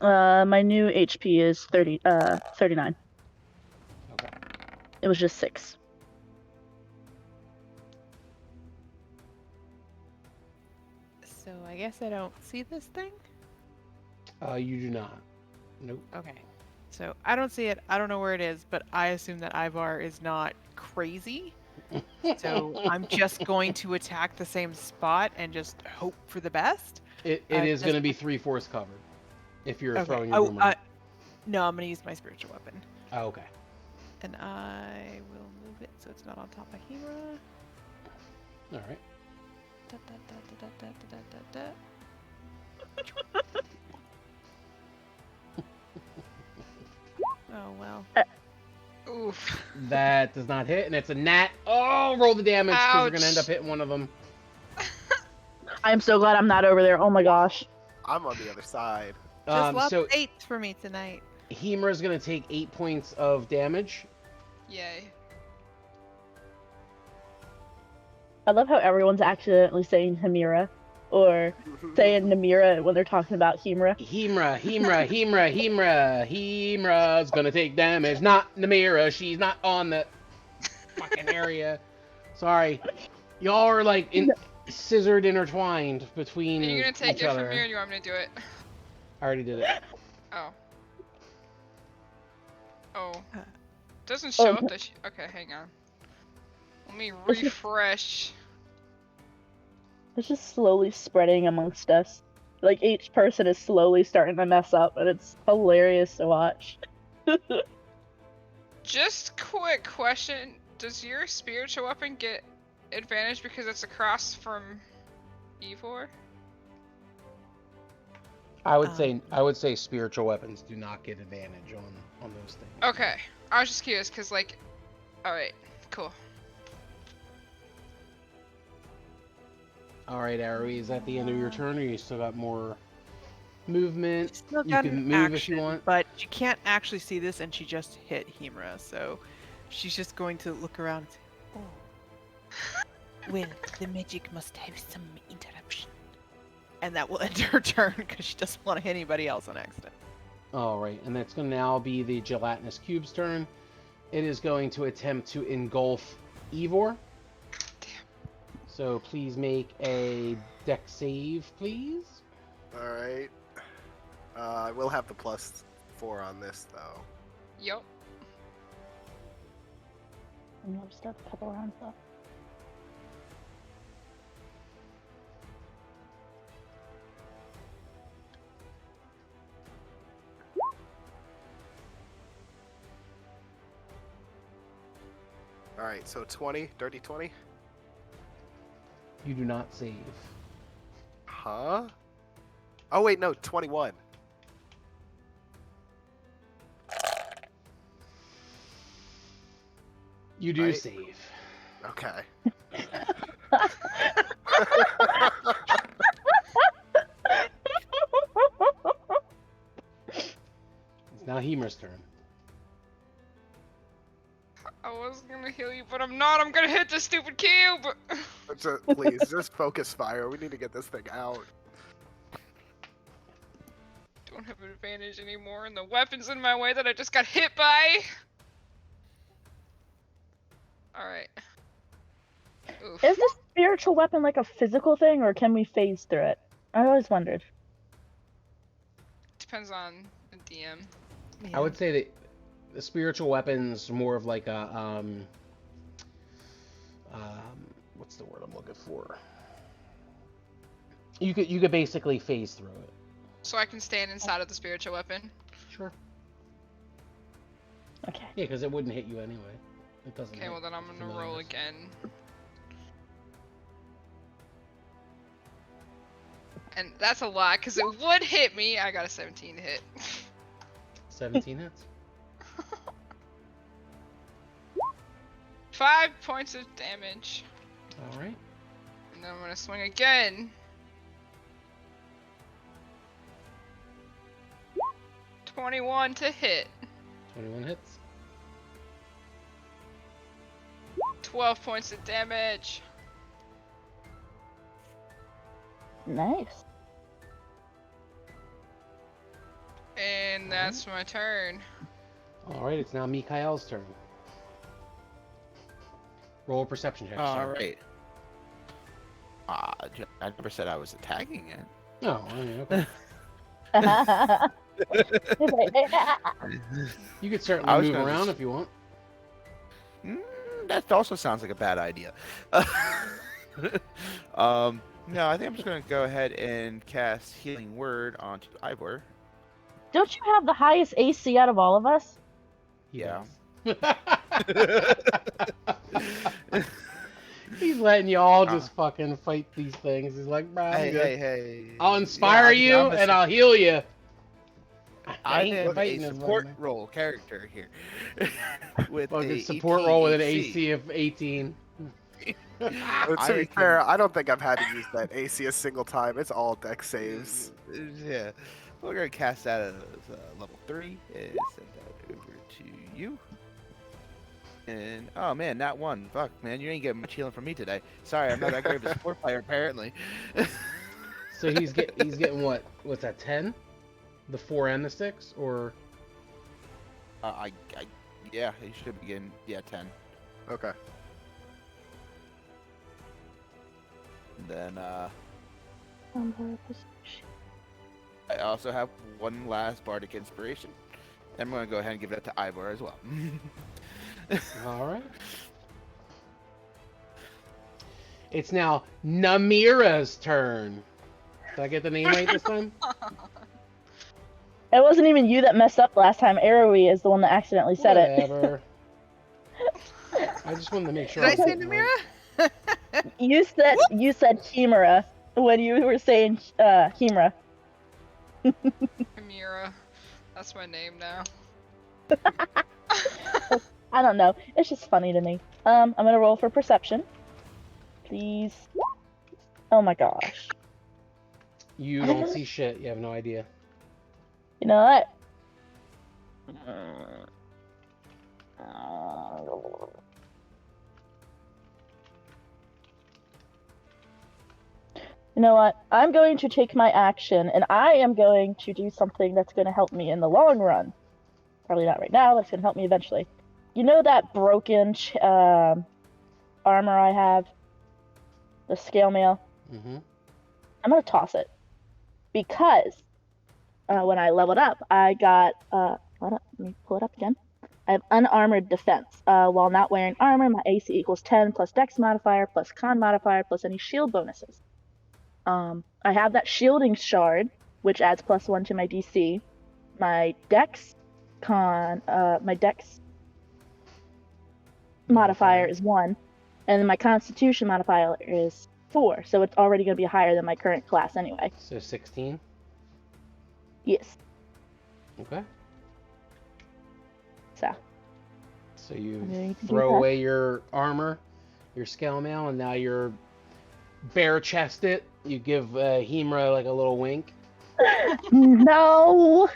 My new HP is 39. Okay. It was just 6. So I guess I don't see this thing? You do not. Nope. Okay. So I don't see it. I don't know where it is, but I assume that Ivar is not crazy. So I'm just going to attack the same spot and just hope for the best. It is just- going to be 3/4 covered. If you're Okay. throwing your boomerang. No, I'm going to use my spiritual weapon. Oh, okay. And I will move it so it's not on top of Hera. Alright. Da, da, da, da, da, da, da, da. Oh, well. Oof. That does not hit, and it's a nat. Oh, roll the damage, because you're going to end Ouch. up hitting one of them. I'm so glad I'm not over there. Oh my gosh. I'm on the other side. Just lots So of 8s for me tonight. Hemera's going to take 8 points of damage. Yay. I love how everyone's accidentally saying Hemira or saying Namira when they're talking about Hemira. Hemra's gonna take damage. Not Namira. She's not on the fucking area. Sorry. Y'all are like scissored, intertwined between Are you gonna take each it other. from me, or do you want me to do it? I already did it. Oh. Oh. Doesn't show up that okay, hang on. Let me refresh. It's just slowly spreading amongst us. Like each person is slowly starting to mess up, and it's hilarious to watch. Just quick question: does your spiritual weapon get advantage because it's across from Evor? I would say spiritual weapons do not get advantage on those things. Okay, I was just curious because like, all right, cool. All right, Ari, is that the end of your turn, or you still got more movement? Still You got can an move if action, you want. but you can't actually see this, and she just hit Hemra, so she's just going to look around and say, Oh. Well, the magic must have some interruption. and that will end her turn because she doesn't want to hit anybody else on accident. All right, and that's going to now be the Gelatinous Cube's turn. It is going to attempt to engulf Evor. So please make a dex save, please. Alright. I will have the +4 on this, though. Yup. And we'll just have a couple rounds left. Alright, so 20, dirty 20. You do not save. Huh? Oh, wait, no, 21. You do Right. save. Okay. It's now Hemer's turn. I was gonna heal you, but I'm not. I'm gonna hit the stupid cube. Please, just focus fire. We need to get this thing out. Don't have an advantage anymore, and the weapon's in my way that I just got hit by. Alright. Oof. Is this spiritual weapon like a physical thing, or can we phase through it? I always wondered. Depends on the DM. I would say that the spiritual weapon's more of like a what's the word I'm looking for? You could basically phase through it. So I can stand inside of the spiritual weapon. Sure. Okay. Yeah, because it wouldn't hit you anyway. It doesn't. Okay, hit well then I'm gonna roll familiars. again. And that's a lot, because it would hit me. I got a 17 to hit. 17 hits. 5 points of damage. All right. And then I'm gonna swing again. 21 to hit. 21 hits. 12 points of damage. Nice. And that's my turn. All right, it's now Mikhail's turn. Roll a perception check. All sir. right. I never said I was attacking it. Oh, I mean, okay. You could I certainly was move gonna around just- if you want. That also sounds like a bad idea. No, I think I'm just gonna go ahead and cast Healing Word onto Ivor. Don't you have the highest AC out of all of us? Yeah. He's letting you all just fucking fight these things. He's like, bro, Hey. I'll inspire you and I'll heal you. I ain't am a fighting this support one, man. role character here. With Fucking a support 18 roll with an AC of 18. To be I fair, I don't think I've had to use that AC a single time. It's all deck saves. Yeah. We're gonna cast that as level 3 and send that over to you. And oh man, not one. Fuck, man, you ain't getting much healing from me today. Sorry, I'm not that great of a support player apparently. So he's getting what? What's that? 10? The 4 and the 6, or Yeah, he should be getting 10. Okay. And then I also have one last bardic inspiration. I'm gonna go ahead and give that to Ivor as well. all right. It's now Namira's turn. Did I get the name right this time? It wasn't even you that messed up last time. Arrowy is the one that accidentally said Whatever. I just wanted to make sure. Did I say getting it Namira? it. You said Hemera when you were saying Hemera. Amira. That's my name now. I don't know. It's just funny to me. I'm gonna roll for perception. Please. Oh my gosh. You don't see shit. You have no idea. You know what? You know what? I'm going to take my action, and I am going to do something that's going to help me in the long run. Probably not right now, but it's going to help me eventually. You know that broken armor I have? The scale mail? Mm-hmm. I'm going to toss it. Because when I leveled up, I got... let me pull it up again. I have unarmored defense. While not wearing armor, my AC equals 10 plus dex modifier plus con modifier plus any shield bonuses. I have that shielding shard, which adds +1 to my DC. My dex modifier is 1, and then my constitution modifier is 4, so it's already going to be higher than my current class anyway. So 16. Yes. Okay. So you Okay, throw okay. away your armor, your scale mail, and now you're bare chested. You give Hemera like a little wink. No!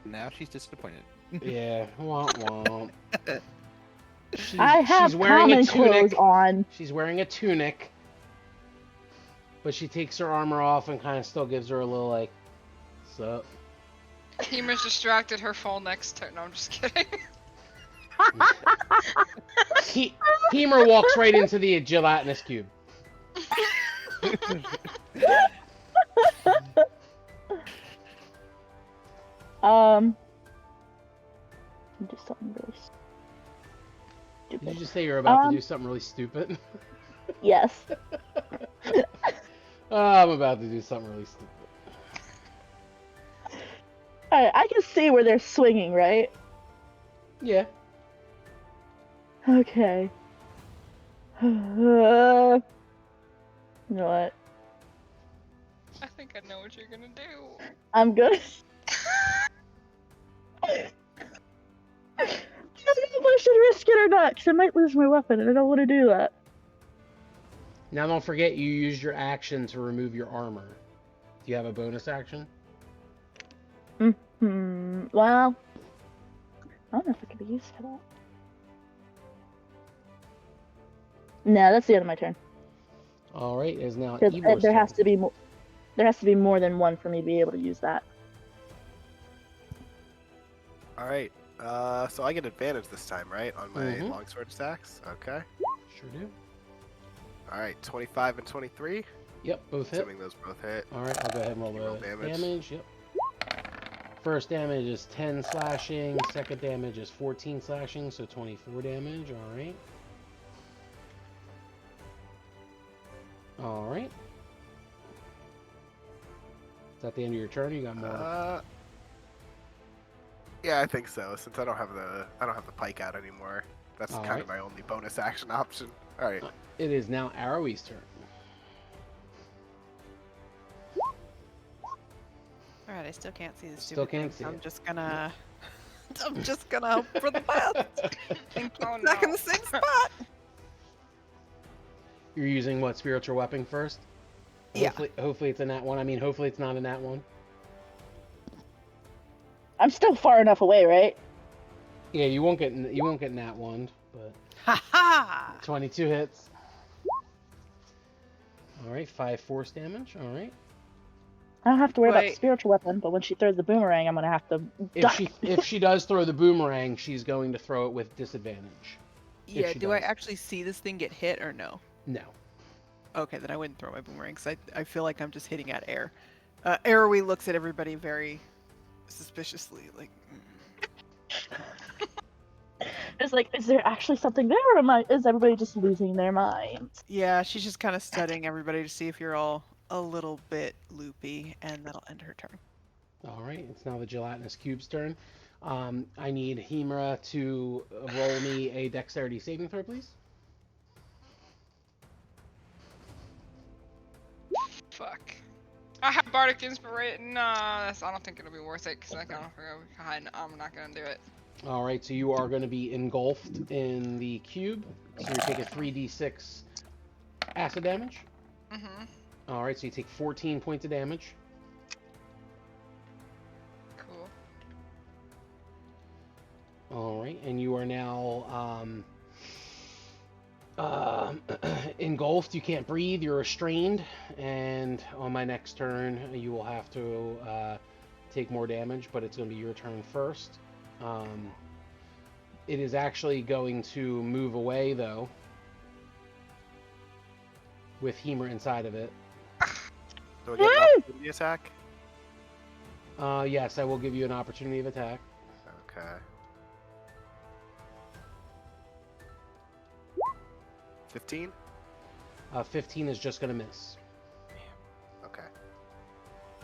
Now she's disappointed. Yeah, womp womp. I have she's wearing common a tunic. clothes on. She's wearing a tunic, but she takes her armor off and kind of still gives her a little like, sup. Hemera's distracted, her phone next to her. No, I'm just kidding. Hemera walks right into the gelatinous cube. Do something really stupid. Did you just say you're about to do something really stupid? Yes. I'm about to do something really stupid. Alright, I can see where they're swinging, right? Yeah. Okay. You know what? I think I know what you're gonna do. I'm good. I don't know if I should risk it or not, because I might lose my weapon, and I don't want to do that. Now don't forget you used your action to remove your armor. Do you have a bonus action? Well, I don't know if it could be used for that. No, that's the end of my turn. Alright, it is now Because Ebor's there turn. has to be more. There has to be more than one for me to be able to use that. Alright, so I get advantage this time, right? On my Mhm. longsword stacks? Okay. Sure do. Alright, 25 and 23. Yep, both hit. Assuming those both hit. Alright, I'll go ahead and roll You roll the damage. damage. Yep. First damage is 10 slashing. Second damage is 14 slashing, so 24 damage. Alright. Alright. Is that the end of your turn? Or you got more? Yeah, I think so. Since I don't have the pike out anymore, that's kind Alright. of my only bonus action option. All right. It is now Arrowie's turn. Alright, I still can't see the Still stupid can't thing, see so it. I'm just gonna hope for the best and keep Oh, back in no. the same spot. You're using what spiritual weapon first? Yeah. Hopefully it's in that one. I mean, hopefully it's not in that one. I'm still far enough away, right? Yeah, you won't get nat one, but Ha ha! 22 hits. All right, 5 force damage. All right. I don't have to worry about Wait. spiritual weapon, but when she throws the boomerang, I'm gonna have to die. If she does throw the boomerang, she's going to throw it with disadvantage. Yeah, she do I does. actually see this thing get hit or no? No. Okay, then I wouldn't throw my boomerang because I feel like I'm just hitting at air. Arrowy looks at everybody very suspiciously, like. It's like, is there actually something there, or is everybody just losing their minds? Yeah, she's just kind of studying everybody to see if you're all a little bit loopy, and that'll end her turn. All right, it's now the Gelatinous Cube's turn. I need Hemra to roll me a dexterity saving throw, please. Fuck. I have Bardic Inspiration. I don't think it'll be worth it because I'm not gonna do it. All right, so you are going to be engulfed in the cube. So you take a 3d6 acid damage. Mm-hmm. All right, so you take 14 points of damage. Cool. All right, and you are now engulfed. You can't breathe. You're restrained, and on my next turn, you will have to take more damage, but it's going to be your turn first. It is actually going to move away, though, with Hemra inside of it. Do I get an opportunity attack? Yes, I will give you an opportunity of attack. Okay. 15? 15 is just going to miss. Okay.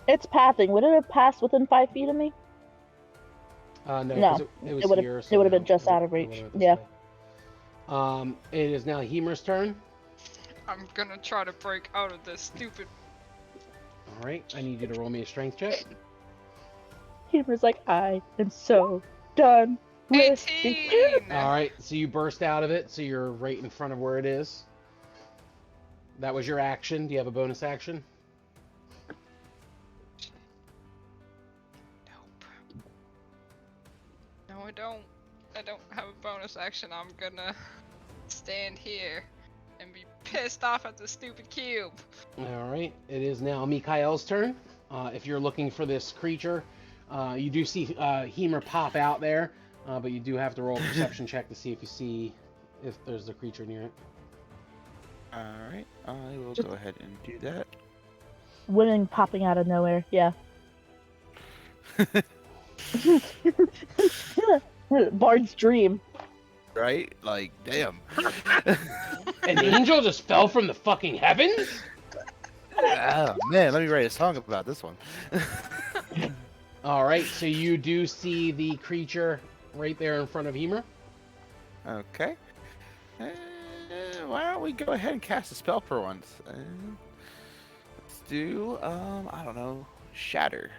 It's pathing. Would it have passed within 5 feet of me? No, No, 'cause it was would've- here. it would've been no, just out of it reach. would've been Yeah. this way. It is now Hemra's turn. I'm gonna try to break out of this stupid. All right, I need you to roll me a strength check. Hemra's like, I am so done with 18. All right, so you burst out of it, so you're right in front of where it is. That was your action. Do you have a bonus action? Nope. No, I don't. I don't have a bonus action. I'm gonna stand here and be pissed off at the stupid cube. All right, it is now Mikhail's turn. If you're looking for this creature, you do see Hemra pop out there, but you do have to roll a perception check to see if there's a creature near it. Alright, I will go ahead and do that. Women popping out of nowhere, yeah. Bard's dream. Right? Like, damn. An angel just fell from the fucking heavens? Oh, man, let me write a song about this one. All right, so you do see the creature right there in front of Hemra. Okay. Why don't we go ahead and cast a spell for once? Let's do, I don't know, Shatter.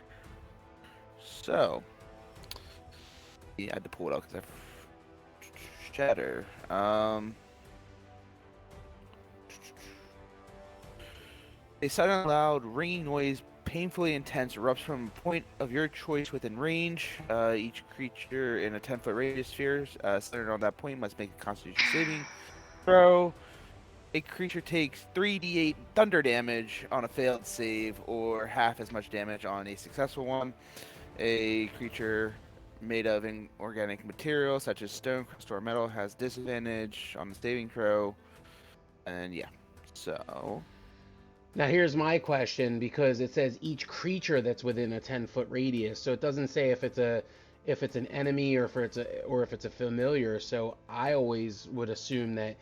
So, yeah, I had to pull it out because Shatter. A sudden loud ringing noise, painfully intense, erupts from a point of your choice within range. Each creature in a 10-foot radius sphere centered on that point must make a Constitution saving throw. A creature takes 3d8 thunder damage on a failed save, or half as much damage on a successful one. A creature made of inorganic material, such as stone, crystal, or metal, has disadvantage on the saving throw. And yeah, so... Now here's my question, because it says each creature that's within a 10-foot radius, so it doesn't say if it's an enemy or if it's a familiar. So I always would assume that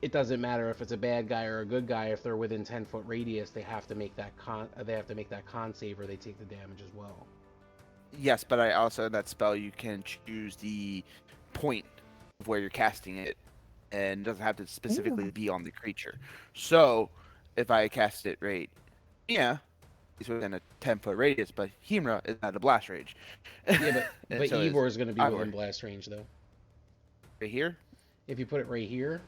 it doesn't matter if it's a bad guy or a good guy. If they're within 10-foot radius, they have to make that con save, or they take the damage as well. Yes, but I also, in that spell, you can choose the point of where you're casting it, and it doesn't have to specifically be on the creature. So, if I cast it right, yeah, he's within a 10-foot radius, but Hemra is at a blast range. Yeah, but so Ivor is going to be Ivor. within blast range, though. Right here? If you put it right here,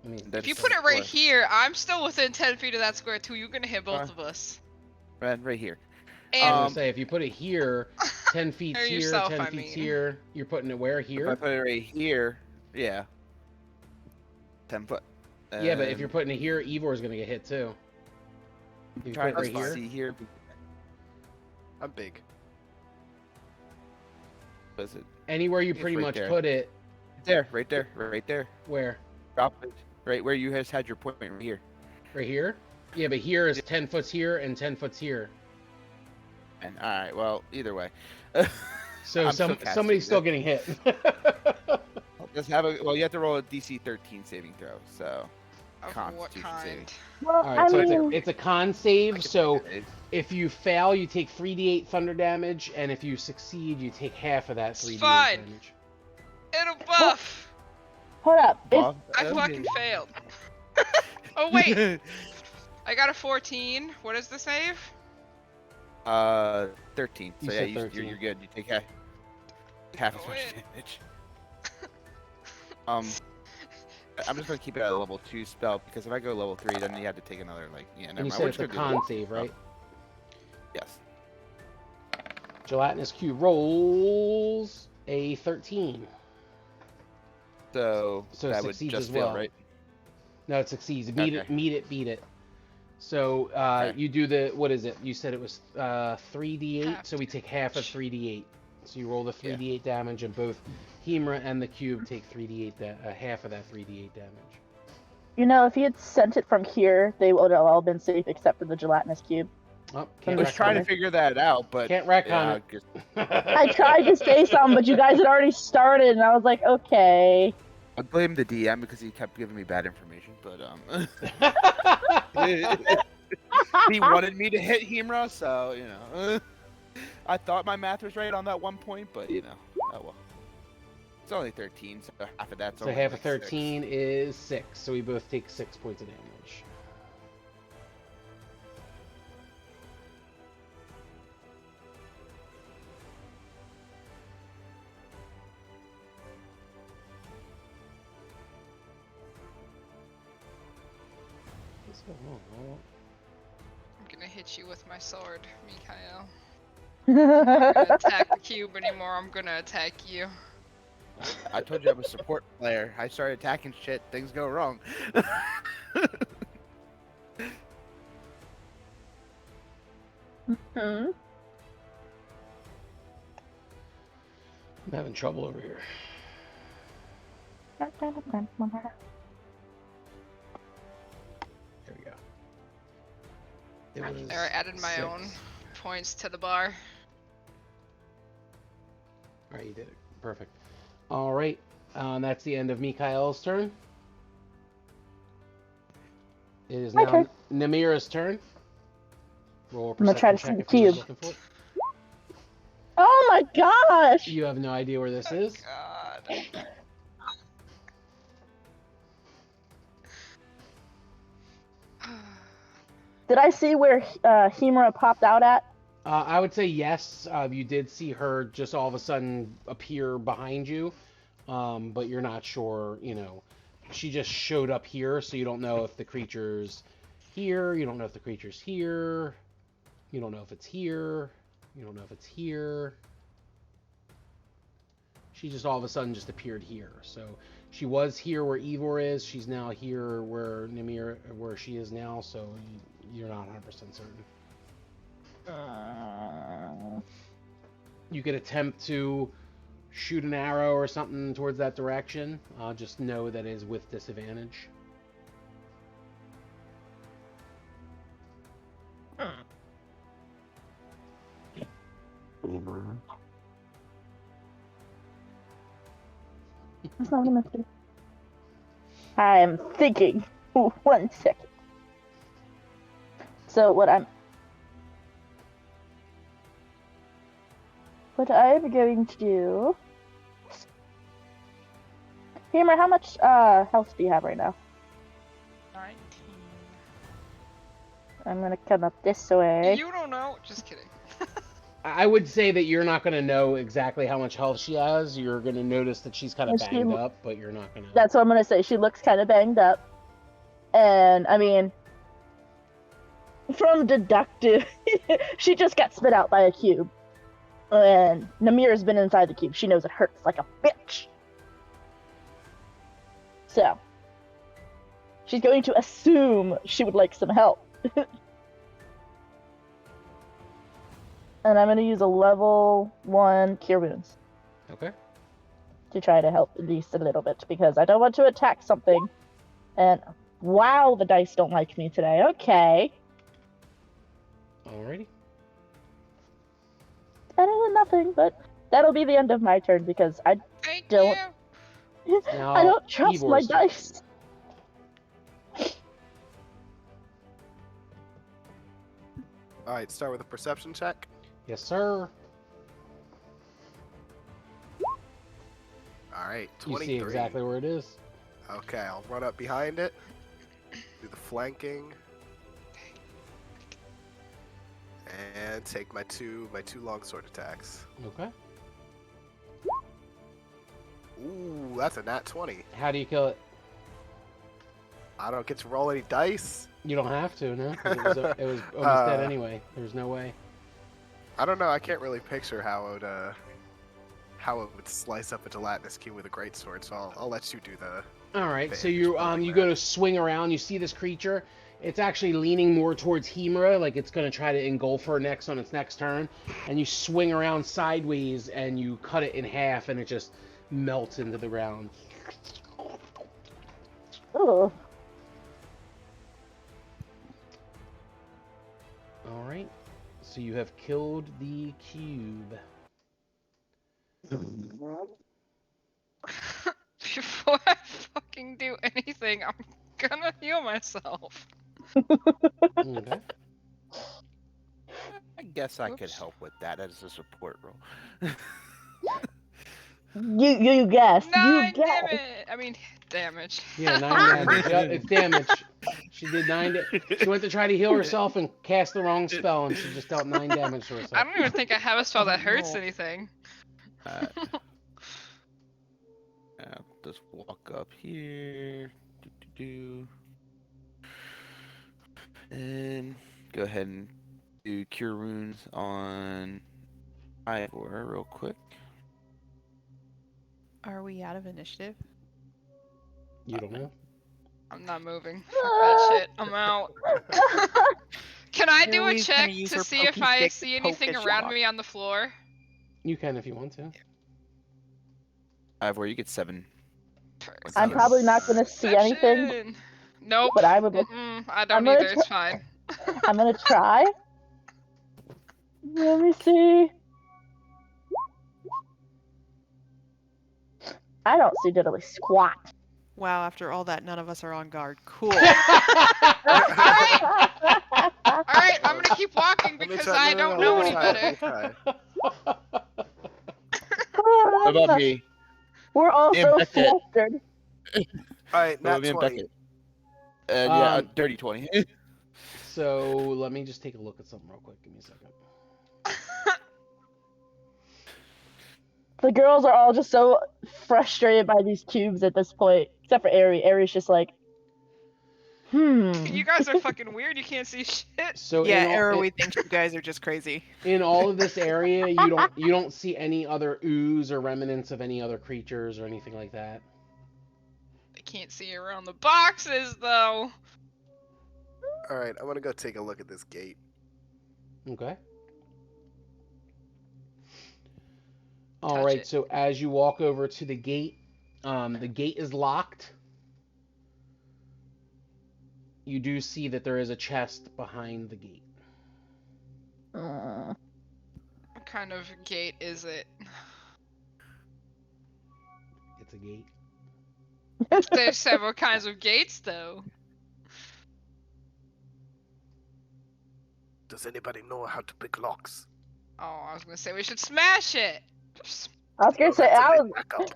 I mean, If you put it right here, I'm still within 10 feet of that square too. You're gonna hit both of us. Right here. I was And gonna say, if you put it here, 10 feet Or here, yourself, 10 I feet mean. here. You're putting it where? If I Here? put it right here, yeah. 10 foot. Yeah, but if you're And putting it here, Evor's gonna get hit too. If you trying put it to right here. see here. I'm big. What is it? Anywhere you It's pretty right much there. put it. Right there. Where? Drop it. Right where you just had your point right here. Right here? Yeah, but here is 10 foots here and 10 foots here. And all right, well, either way. So I'm still casting somebody's still it. getting hit. Just have a well. You have to roll a DC 13 saving throw. So Of what Constitution saving. kind? Well, All right, I so mean, it's a con save. So It- if you fail, you take 3d8 thunder damage, and if you succeed, you take half of that 3d8 Fine. damage. It'll buff. hold up. well, I okay. fucking failed. Oh wait, I got a 14. What is the save? 13. You So yeah, said you're 13. good. You take half as Go much in. damage. I'm just gonna keep it at a level 2 spell because if I go level 3, then you have to take another never And you mind. said We're it's just a gonna do con save, right? Yes. Gelatinous Cube rolls a 13. So So it that would succeeds just as fail, well. right? No, it succeeds. Beat Okay. it. So Okay. you do the, what is it? You said it was 3d8, Half so we take half of 3d8. So you roll the 3d8 damage, and both Hemra and the cube take 3d8 half of that 3d8 damage. You know, if he had sent it from here, they would have all been safe except for the gelatinous cube. Oh, I I can't was trying to retcon it. figure that out, but Can't retcon it. just- I tried to say something, but you guys had already started, and I was like, okay. I blame the DM because he kept giving me bad information, but he wanted me to hit Hemra, so I thought my math was right on that one point, but oh well. It's only 13, so half of that's So only half like of 13 is 6, so we both take 6 points of damage. What's going on? I'm gonna hit you with my sword, Mikhail. I'm not gonna attack the cube anymore. I'm gonna attack you. I told you I'm a support player. I started attacking shit, things go wrong. Hmm. I'm having trouble over here. There we go. It was There, I added my 6. own points to the bar. Alright, you did it. Perfect. Alright, that's the end of Mikhail's turn. It is My now turn. Namira's turn. Roll a I'm gonna try to perception see check the if you're cube. looking for it. Oh my gosh! You have no idea where this is? God. Did I see where Hemra popped out at? I would say yes. You did see her just all of a sudden appear behind you, but you're not sure, She just showed up here, so you don't know if the creature's here, you don't know if the creature's here, you don't know if it's here, you don't know if it's here. She just all of a sudden just appeared here. So she was here where Ivor is, she's now here where Namir, where she is now, so you're not 100% certain. You could attempt to shoot an arrow or something towards that direction. Just know that it is with disadvantage. That's not what I meant to do. I'm thinking. Ooh, 1 second. So what I'm going to do. Hammer, how much health do you have right now? 19. I'm gonna come up this way. You don't know. Just kidding. I would say that you're not going to know exactly how much health she has. You're going to notice that she's kind of Is she- banged up, but you're not going to... That's what I'm gonna say. She looks kind of banged up, and I mean, from deductive, she just got spit out by a cube. And Namira's been inside the cube. She knows it hurts like a bitch. So, she's going to assume she would like some help. And I'm going to use a level 1 Cure Wounds. Okay. To try to help at least a little bit, because I don't want to attack something. And wow, the dice don't like me today. Okay. Alrighty. Better than nothing, but that'll be the end of my turn because I Thank don't. you. Now, I don't trust my Ivor's turn. dice. All right, start with a perception check. Yes, sir. All right, You 23. see exactly where it is. Okay, I'll run up behind it. Do the flanking. And take my two longsword attacks. Okay. Ooh, that's a nat 20. How do you kill it? I don't get to roll any dice. You don't have to, no. 'Cause it was almost dead anyway. There's no way. I don't know. I can't really picture how it would slice up a gelatinous cube with a greatsword. So I'll let you do the. All right. So Damage, you something you like go that. to swing around. You see this creature. It's actually leaning more towards Hemera, like it's going to try to engulf her next on its next turn. And you swing around sideways and you cut it in half, and it just melts into the ground. Oh, All right. So you have killed the cube. Before I fucking do anything, I'm gonna heal myself. Okay. I guess I could Oops. help with that as a support role. you guessed. You 9 guessed. damage! I mean, damage. Yeah, 9 damage. Yep, it's damage. She did 9 She went to try to heal herself and cast the wrong spell, and she just dealt 9 damage to herself. I don't even think I have a spell that hurts No. anything. I'll just walk up here. Do. And go ahead and do Cure Wounds on Ivor real quick. Are we out of initiative? You don't know? I'm not moving. Fuck that shit. I'm out. Can I do a Julie's gonna check use to her see if pokey I stick see to poke anything at around Shamrock. me on the floor? You can if you want to. Ivor, you get 7. I'm probably not going to see anything, Perception. Nope. but I would. I don't gonna either. It's fine. I'm going to try. Let me see. I don't see diddly squat. Wow, after all that, none of us are on guard. Cool. Alright, I'm gonna keep walking Let me because try- I no, no, don't no, know let me any try, better. let me try. What about me? We're all Damn, so that's it. flustered. All right, What nat about me and 20. Beckett? Yeah, Um, dirty 20. So let me just take a look at something real quick. Give me a second. The girls are all just so frustrated by these cubes at this point, except for Aerie. Aerie's just like, You guys are fucking weird. You can't see shit. So Yeah, in all, Arrow, we think you guys are just crazy. in all of this area, you don't see any other ooze or remnants of any other creatures or anything like that. I can't see around the boxes though. All right, I'm gonna go take a look at this gate. Okay. All Touch right. it. So as you walk over to the gate is locked. You do see that there is a chest behind the gate. What kind of gate is it? It's a gate. There's several kinds of gates though. Does anybody know how to pick locks? Oh, I was gonna say we should smash it. Just I was gonna Oh, say that's a I big was backup.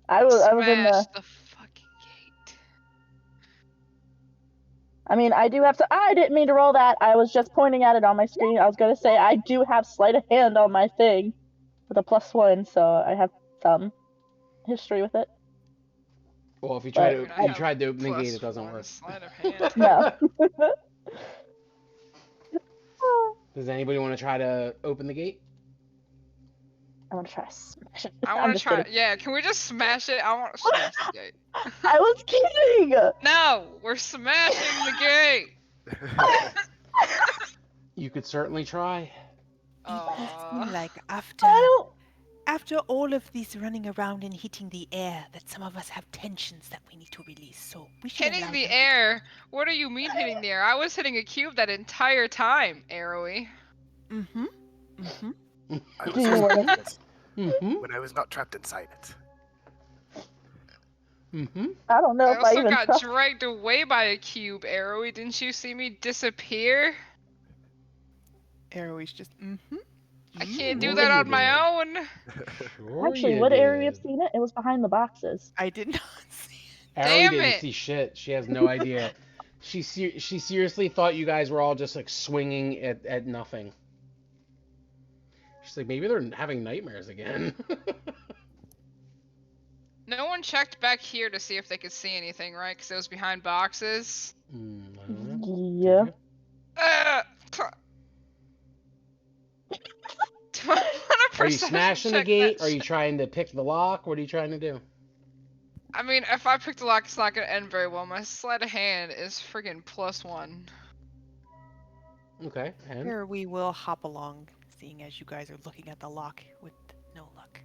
I was in smash the. the fucking gate. I mean, I do have to. I didn't mean to roll that. I was just pointing at it on my screen. I was gonna say I do have sleight of hand on my thing with a +1, so I have some history with it. Well, if you try But to I you have tried to open the gate, plus it doesn't one work. sleight of hand. No. Does anybody want to try to open the gate? I want to try to smash it. I I'm want to just try. kidding. Yeah, can we just smash it? I want to smash the gate. I was kidding. No, we're smashing the gate. You could certainly try. It does seem Aw. like I don't. after all of this running around and hitting the air, that some of us have tensions that we need to release. So we should Hitting allow the them. air? What do you mean hitting the air? I was hitting a cube that entire time, Arrowy. Mm-hmm. Mm-hmm. I was Do you just wanna- hitting it Mm-hmm. when I was not trapped inside it. Mm-hmm. I don't know I if I also even got trust. dragged away by a cube, Arrowy. Didn't you see me disappear? Arrow's just, mm-hmm. I can't do Sure that you on my did. own. Sure Actually, you would Ari have did. seen it? It was behind the boxes. I did not see it. Ari Damn didn't it. see shit. She has no idea. She seriously thought you guys were all just like swinging at nothing. She's like, maybe they're having nightmares again. No one checked back here to see if they could see anything, right? Because it was behind boxes. I don't know. Yeah. Did you? Do I want to Are you smashing the check gate? that Are you shit? trying to pick the lock? What are you trying to do? I mean, if I pick the lock, it's not gonna end very well. My sleight of hand is friggin' +1. Okay, and Here we will hop along, seeing as you guys are looking at the lock with no luck.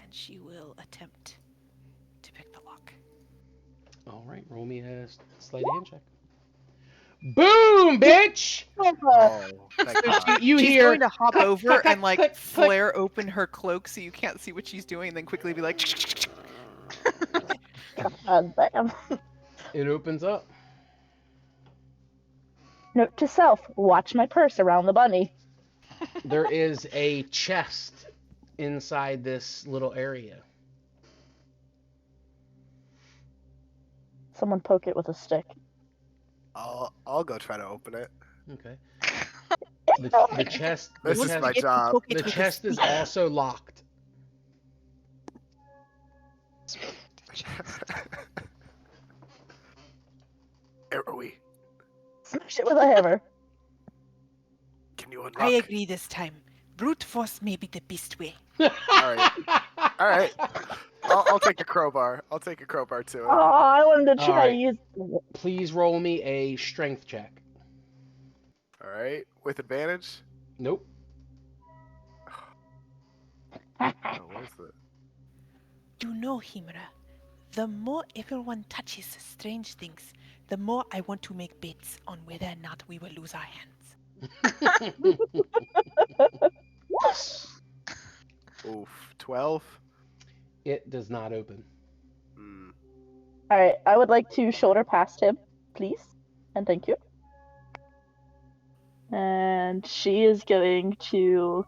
And she will attempt to pick the lock. all right, roll me a sleight of hand check. Boom, bitch! Oh, thank God. You She's hear? going to hop over and like click, click. flare open her cloak so you can't see what she's doing, and then quickly be like, God damn. It opens up. Note to self: watch my purse around the bunny. There is a chest inside this little area. Someone poke it with a stick. I'll go try to open it. Okay. The chest. The This is chest, my job. the chest is also locked. Arrowy, Smash it with a hammer. can you unlock? I agree this time. Brute force may be the best way. Alright. Alright. I'll take a crowbar. I'll take a crowbar to it. Oh, I wanted to try Alright. to use. Please roll me a strength check. Alright. With advantage? Nope. Oh, where's the... You know, Himura, the more everyone touches strange things, the more I want to make bets on whether or not we will lose our hands. Oof. 12? It does not open. Hmm. All right, I would like to shoulder past him, please, and thank you. And she is going to.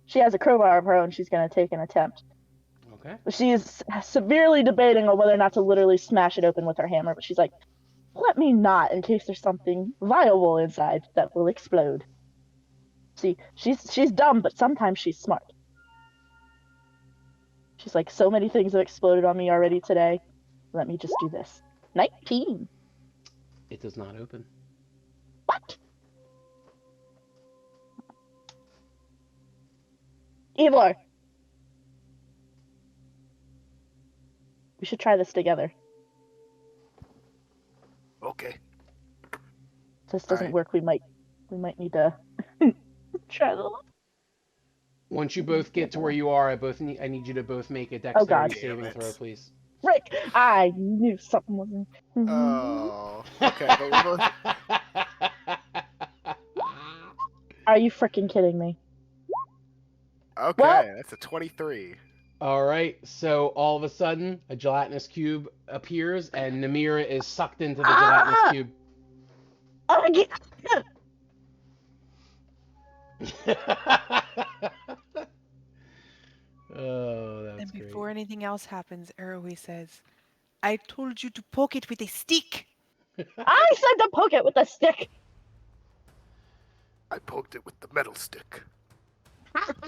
She has a crowbar of her own. She's going to take an attempt. Okay. She is severely debating on whether or not to literally smash it open with her hammer, but she's like, "Let me not, in case there's something viable inside that will explode." See, she's dumb, but sometimes she's smart. She's like, so many things have exploded on me already today. Let me just do this. 19. It does not open. What? Evor. We should try this together. Okay. If this doesn't Alright. work, we might need to try the. Once you both get to where you are, I need you to both make a dexterity God. saving Damn it. throw, please. Frick! I knew something wasn't. Oh. Okay, but we both... Are you freaking kidding me? Okay, Well- that's a 23. All right, so all of a sudden, a gelatinous cube appears, and Namira is sucked into the gelatinous Ah! cube. Oh, that's and great. before anything else happens, Arrowy says, I told you to poke it with a stick. I said to poke it with a stick. I poked it with the metal stick.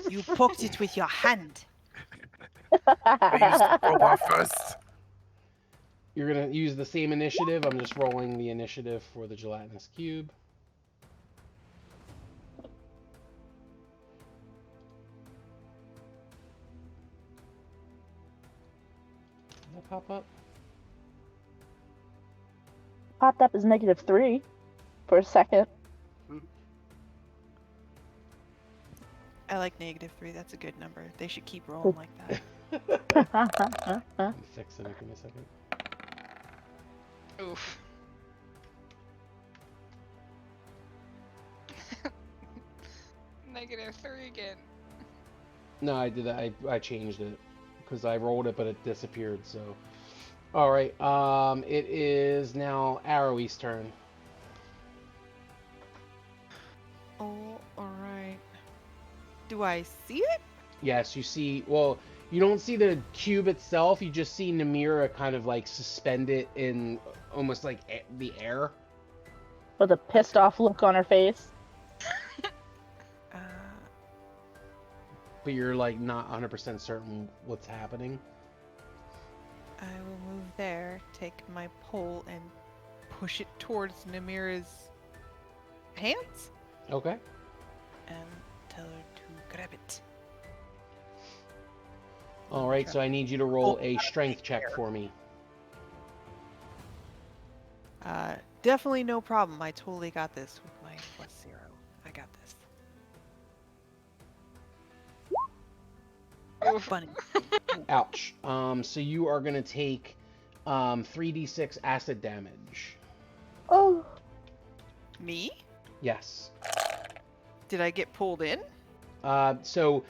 You poked it with your hand. I used the crowbar first. You're gonna use the same initiative. I'm just rolling the initiative for the gelatinous cube. pop up? Popped up as -3 for a second. I like -3. That's a good number. They should keep rolling like that. I'm fixing it. Give me a second. Oof. -3 again. No, I did that. I changed it because I rolled it, but it disappeared. So, all right. It is now Arrowie's turn. Oh, alright. Do I see it? Yes, you see. Well, you don't see the cube itself. You just see Namira kind of like suspended in almost like the air. With a pissed off look on her face. But you're like not 100% certain what's happening. I will move there, take my pole, and push it towards Namira's hands, Okay. and tell her to grab it. All right. So I need you to roll a strength check for me. Definitely no problem. I totally got this with my +0. I got this. Bunny. Ouch. So you are gonna take 3d6 acid damage. Oh. Me? Yes. Did I get pulled in? So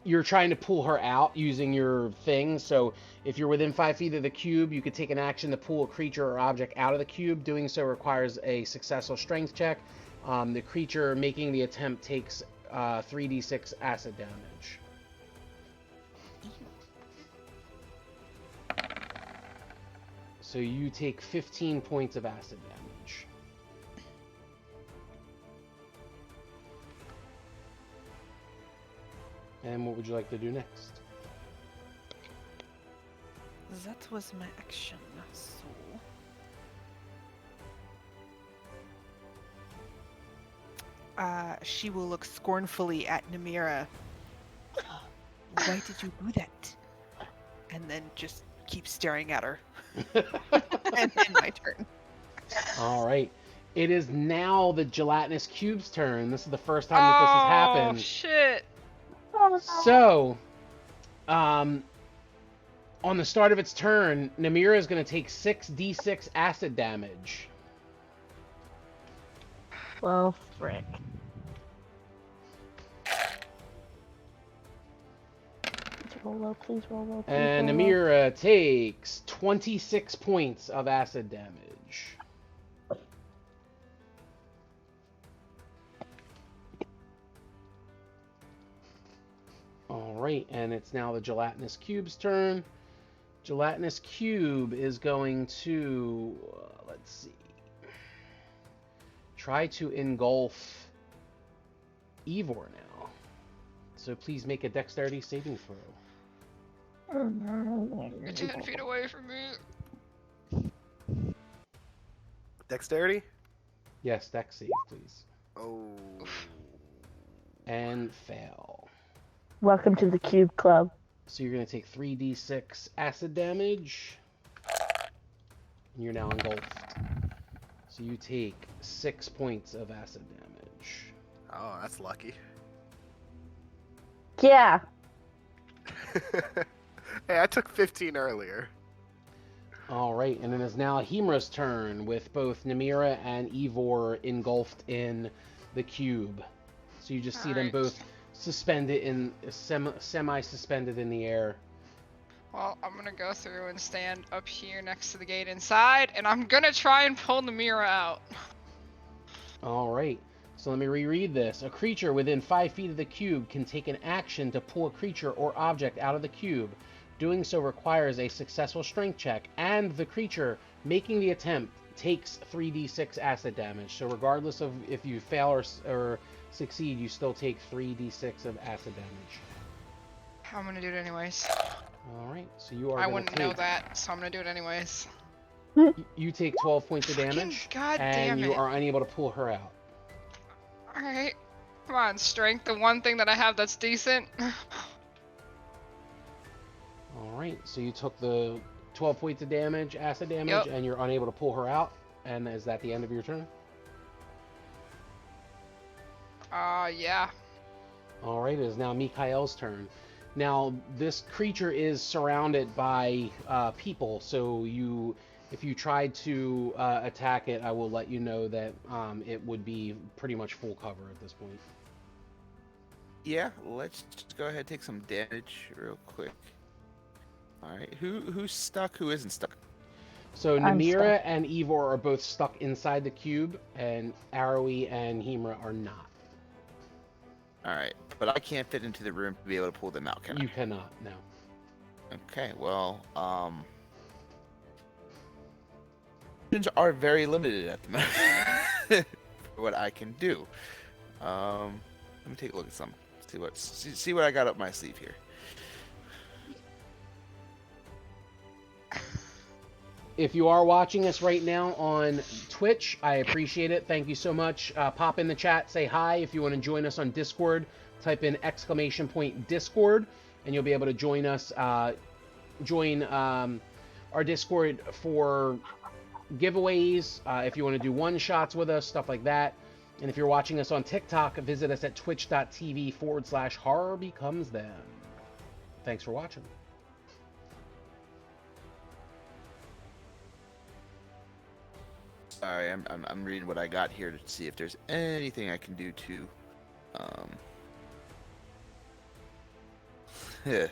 you're trying to pull her out using your thing. So if you're within 5 feet of the cube, you could take an action to pull a creature or object out of the cube. Doing so requires a successful strength check. The creature making the attempt takes 3d6 acid damage. So you take 15 points of acid damage. And what would you like to do next? That was my action, so... she will look scornfully at Namira. Why did you do that? And then just keep staring at her. And then my turn. All right. It is now the Gelatinous Cube's turn. This is the first time that this has happened. Oh, shit. So, on the start of its turn, Namira is going to take 6d6 acid damage. Well, frick. Please roll low, please roll low, please And roll low. Namira takes 26 points of acid damage. All right, and it's now the Gelatinous Cube's turn. Gelatinous Cube is going to, let's see, try to engulf Ivor now. So please make a dexterity saving throw. You're 10 feet away from me. Dexterity? Yes, dex save, please. Oh. And fail. Welcome to the Cube Club. So you're going to take 3d6 acid damage. And you're now engulfed. So you take 6 points of acid damage. Oh, that's lucky. Yeah. Hey, I took 15 earlier. All right, and it is now Himra's turn with both Namira and Ivor engulfed in the cube. So you just see them Alright. both suspended in semi-suspended in the air. Well, I'm gonna go through and stand up here next to the gate inside, and I'm gonna try and pull Namira out. All right, so let me reread this. A creature within 5 feet of the cube can take an action to pull a creature or object out of the cube. Doing so requires a successful strength check, and the creature making the attempt takes 3d6 acid damage. So regardless of if you fail or succeed, you still take 3d6 of acid damage. I'm gonna do it anyways. All right, so you are I gonna wouldn't take, know that, so I'm gonna do it anyways. You take 12 points of damage, God and damn you it. are unable to pull her out. Alright. Come on, strength, the one thing that I have that's decent. All right, so you took the 12 points of damage, acid damage, Yep. and you're unable to pull her out. And is that the end of your turn? Yeah. All right, it is now Mikhail's turn. Now, this creature is surrounded by people, so if you tried to attack it, I will let you know that it would be pretty much full cover at this point. Yeah, let's just go ahead and take some damage real quick. All right, who's stuck? Who isn't stuck? So I'm Namira stuck. and Ivor are both stuck inside the cube, and Arrowy and Hemra are not. All right, but I can't fit into the room to be able to pull them out, can You cannot, no. I? Okay, well, options are very limited at the moment for what I can do. Let me take a look at some. See what I got up my sleeve here. If you are watching us right now on Twitch, I appreciate it. Thank you so much. Pop in the chat, say hi. If you want to join us on Discord, type in !Discord, and you'll be able to join us. Join our Discord for giveaways. If you want to do one-shots with us, stuff like that. And if you're watching us on TikTok, visit us at twitch.tv/horror becomes them. Thanks for watching. Sorry, I'm reading what I got here to see if there's anything I can do to, okay.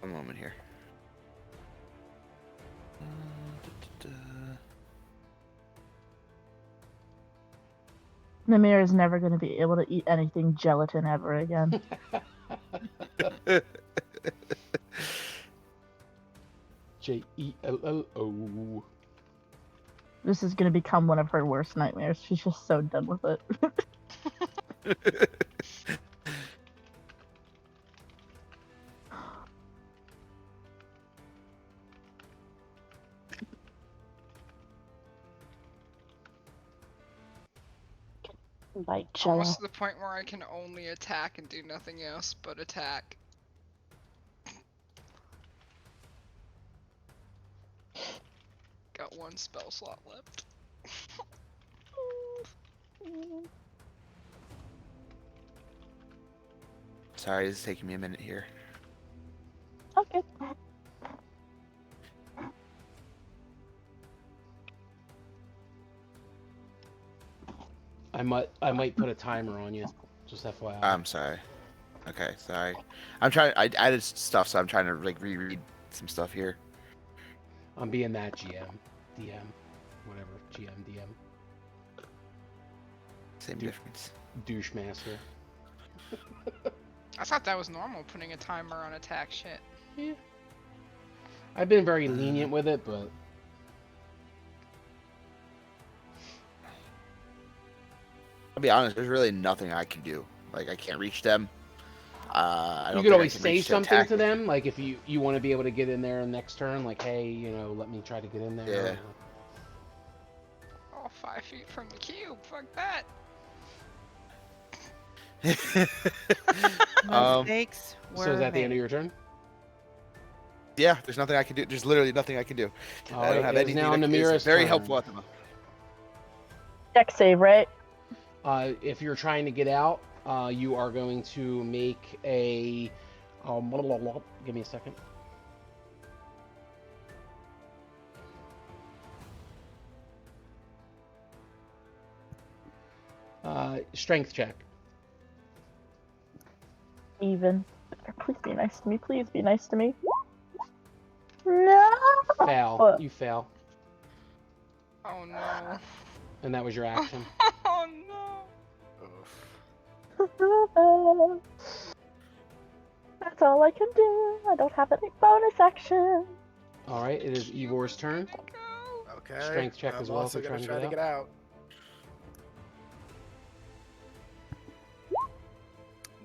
One moment here. Namir is never going to be able to eat anything gelatin ever again. Jello. This is going to become one of her worst nightmares. She's just so done with it. Like Jello. Almost to the point where I can only attack and do nothing else but attack. Got one spell slot left. Sorry, this is taking me a minute here. Okay. I might put a timer on you, just FYI. I'm sorry. Okay, sorry. I added stuff, so I'm trying to like reread some stuff here. I'm being that GM, DM, whatever, GM, DM, Same difference. douche master. I thought that was normal, putting a timer on attack shit. Yeah. I've been very lenient with it, but I'll be honest. There's really nothing I can do. Like I can't reach them. I don't you think could I always can say reach something attack. to them, like if you want to be able to get in there next turn, like, hey, let me try to get in there. Yeah. Oh, 5 feet from the cube. Fuck that. Mistakes were So is that the made. end of your turn? Yeah, there's nothing I can do. There's literally nothing I can do. All I don't right, have it is anything. now That Namira's is very turn. helpful at the moment. Deck save, right? If you're trying to get out, you are going to make a. Give me a second. Strength check. Even. Please be nice to me. Please be nice to me. No. Fail. You fail. Oh no. And that was your action. Oh no. Oof. That's all I can do. I don't have any bonus action. All right, it is Igor's turn. Go. Okay. Strength check I'm as well also if you're gonna trying try to to get get out.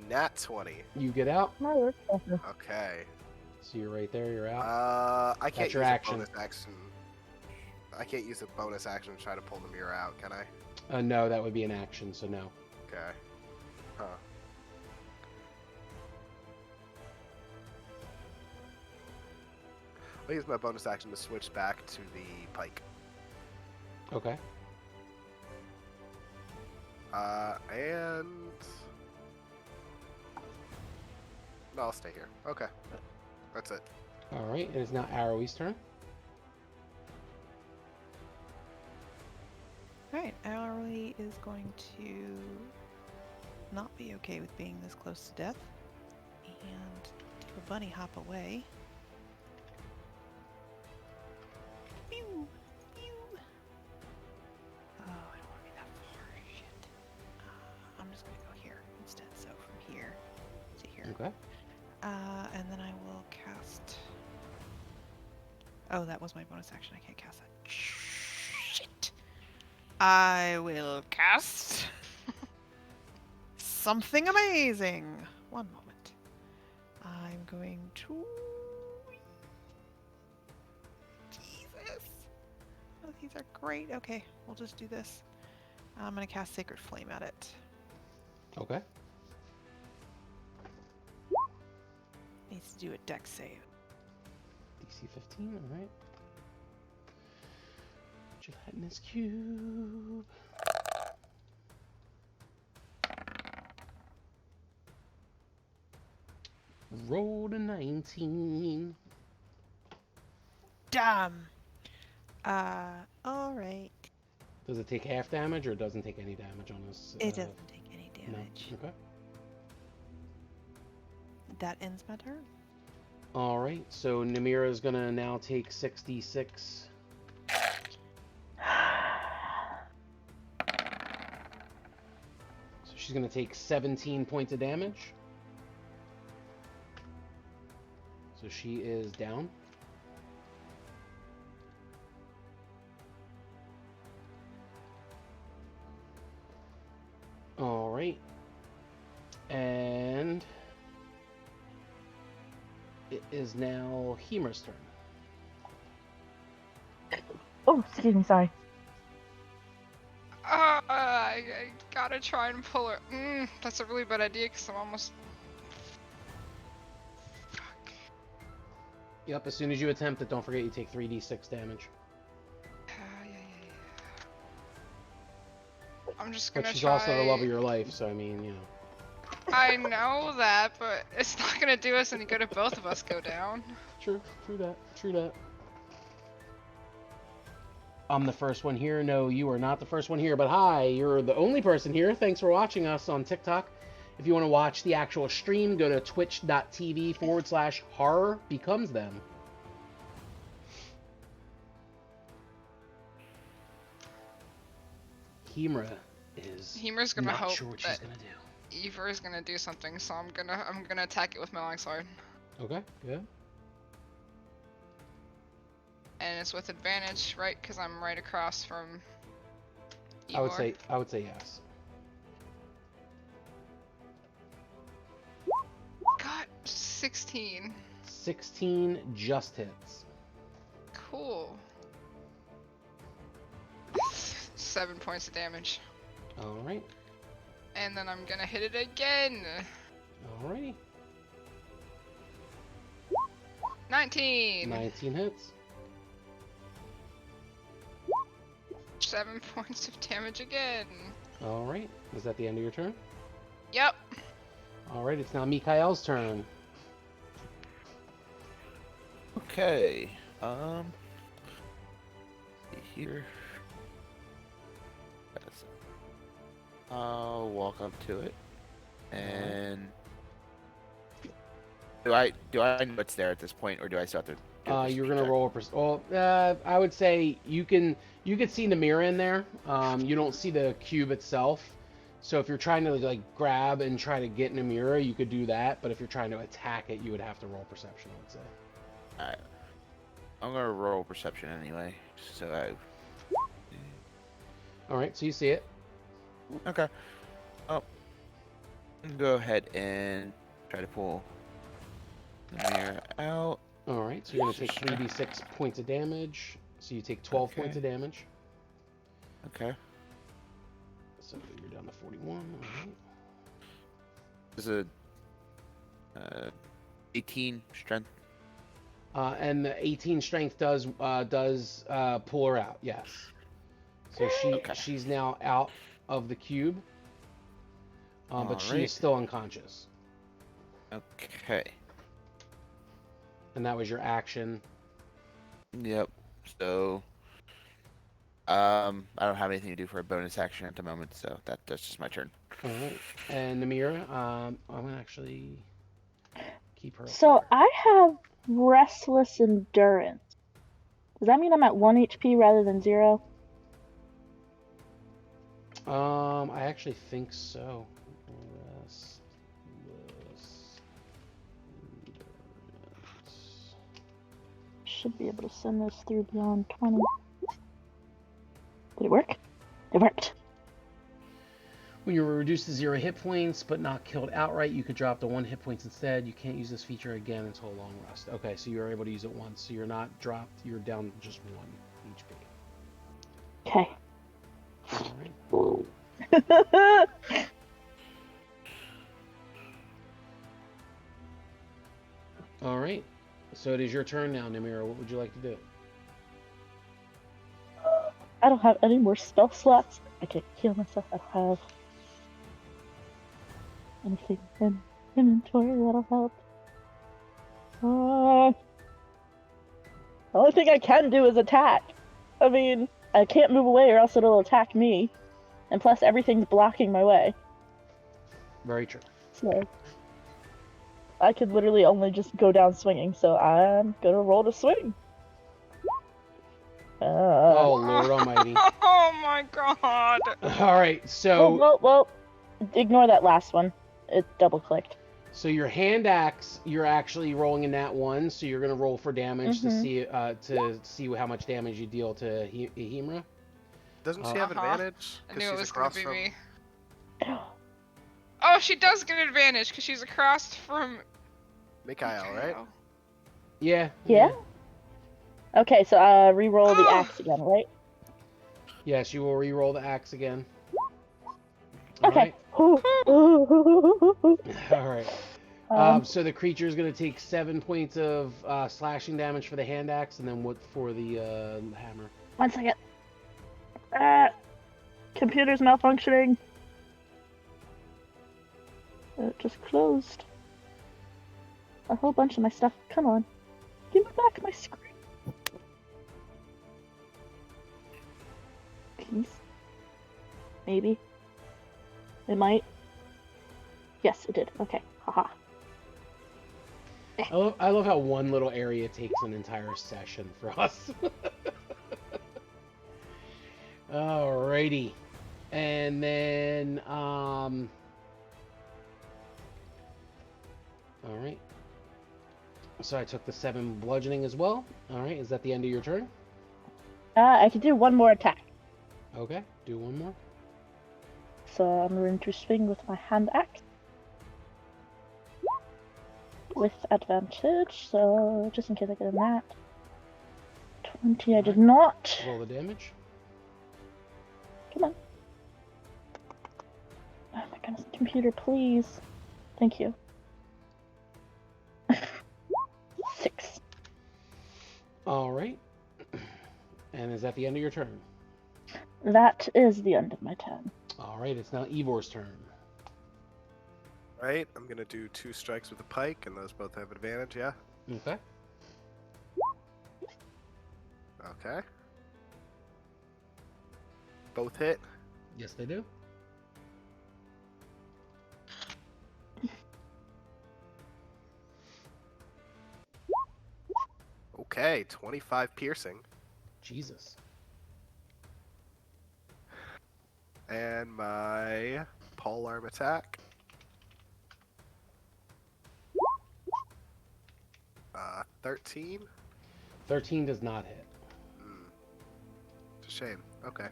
Nat 20. You get out. My lord. Okay. So you're right there. You're out. I can't your use action. a bonus action. I can't use a bonus action to try to pull the mirror out, can I? No, that would be an action, so no. Okay. Huh. I'll use my bonus action to switch back to the pike. Okay. And... No, I'll stay here. Okay. That's it. Alright, it is now Arrowie's turn. Alright, Arrowy is going to not be okay with being this close to death and do a bunny hop away. Pew! Pew! Oh, I don't want to be that far. Shit. I'm just going to go here instead. So from here to here. Okay. And then I will cast... Oh, that was my bonus action. I can't cast that. Shit. I will cast something amazing. One moment. I'm going to... Jesus. Oh, these are great. Okay, we'll just do this. I'm going to cast Sacred Flame at it. Okay. Needs to do a dex save. DC 15, alright. Gelatinous Cube. Roll a 19. Damn. Alright. Does it take half damage or it doesn't take any damage on this? It doesn't take any damage. No. Okay. That ends my turn. Alright, so Namira is gonna now take 66. So she's gonna take 17 points of damage. So she is down. Alright. And it is now Hemor's turn. Oh, excuse me, sorry. I gotta try and pull her. That's a really bad idea because I'm almost. Fuck. Yep, as soon as you attempt it, don't forget you take 3d6 damage. Yeah. I'm just gonna But she's try. also the love of your life, so I mean, you know. I know that, but it's not gonna do us any good if both of us go down. True that. I'm the first one here. No, you are not the first one here, but hi, you're the only person here. Thanks for watching us on TikTok. If you want to watch the actual stream, go to twitch.tv/horror becomes them. Hemra is Hemer's gonna not hope sure what that she's gonna do. Eva is gonna do something, so I'm gonna attack it with my longsword. Okay, good. And it's with advantage, right? Because I'm right across from Igor. I would say yes. Got 16. 16 just hits. Cool. 7 points of damage. Alright. And then I'm gonna hit it again. Alrighty. 19. 19 hits. 7 points of damage again. Alright. Is that the end of your turn? Yep. Alright, it's now Mikhail's turn. Okay. Here. I'll walk up to it, and do I know what's there at this point, or do I still have to? You're gonna roll a well, I would say you can see the mirror in there. You don't see the cube itself. So if you're trying to like grab and try to get in a mirror, you could do that. But if you're trying to attack it, you would have to roll perception, I would say. Alright. I'm gonna roll perception anyway, so Alright, so you see it. Okay. Oh. Go ahead and try to pull the mirror out. Alright, so you're gonna take 3d6 points of damage. So you take 12 Okay. points of damage. Okay. So you're down to 41. All Is a 18 strength. right. And the 18 strength does pull her out. Yes. So she's now out of the cube. But she is still unconscious. Okay. And that was your action. Yep. So, I don't have anything to do for a bonus action at the moment, so that's just my turn. All right. And Namira, I'm gonna actually keep her. Up So there. I have restless endurance. Does that mean I'm at 1 HP rather than 0? I actually think so. Restless endurance. Should be able to send this through beyond 20. Did it work? It worked. When you were reduced to 0 hit points but not killed outright, you could drop to 1 hit points instead. You can't use this feature again until a long rest. Okay, so you're able to use it once. So you're not dropped. You're down just 1 HP. Okay. All right. All right. So it is your turn now, Namira. What would you like to do? I don't have any more spell slots. I can't heal myself. I don't have anything in inventory that'll help. The only thing I can do is attack. I mean, I can't move away or else it'll attack me. And plus, everything's blocking my way. Very true. So I could literally only just go down swinging. So I'm gonna roll to swing. Oh, Lord Almighty. Oh my god. All right. So. Well, ignore that last one. It double clicked. So your hand axe, you're actually rolling in that one. So you're gonna roll for damage to see how much damage you deal to Himra. Doesn't she have advantage? I knew it was across gonna be from me. Oh, she does get advantage because she's across from Mikhail, right? Yeah. Yeah? Okay, so re-roll the axe again, right? Yes, you will re-roll the axe again. Okay. All right. So the creature is going to take 7 points of slashing damage for the hand axe, and then what for the hammer? 1 second. Computer's malfunctioning. It just closed. A whole bunch of my stuff. Come on. Give me back my screen. Please. Maybe. It might. Yes, it did. Okay. Haha. I love how one little area takes an entire session for us. Alrighty. And then, alright. So I took the 7 bludgeoning as well. Alright, is that the end of your turn? I can do one more attack. Okay, do one more. So I'm going to swing with my hand axe. With advantage, so just in case I get a nat. 20, I did not. Roll the damage. Come on. Oh my goodness, computer, please. Thank you. 6. Alright. And is that the end of your turn? That is the end of my turn. Alright, it's now Evor's turn. Right, I'm gonna do 2 strikes with the pike, and those both have advantage, yeah? Okay. Okay. Both hit. Yes, they do. Okay, 25 piercing. Jesus. And my polearm attack. 13. 13 does not hit. It's a shame. Okay.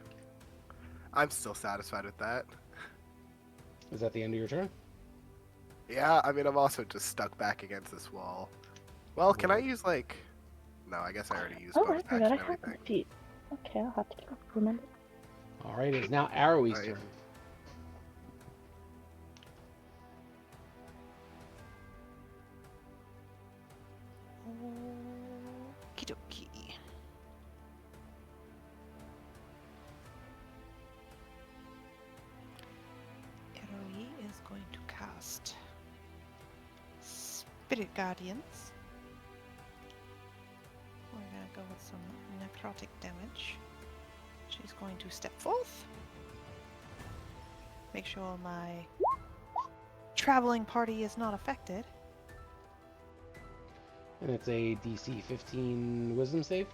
I'm still satisfied with that. Is that the end of your turn? Yeah, I mean, I'm also just stuck back against this wall. Well, can I use, like... No, I guess I already used Oh, I bonus forgot action I and have my everything. feet. Okay, I'll have to remember. Alright, it's now Arrowie's Alright. turn. Spirit Guardians. We're gonna go with some necrotic damage. She's going to step forth. Make sure my traveling party is not affected. And it's a DC 15 Wisdom save.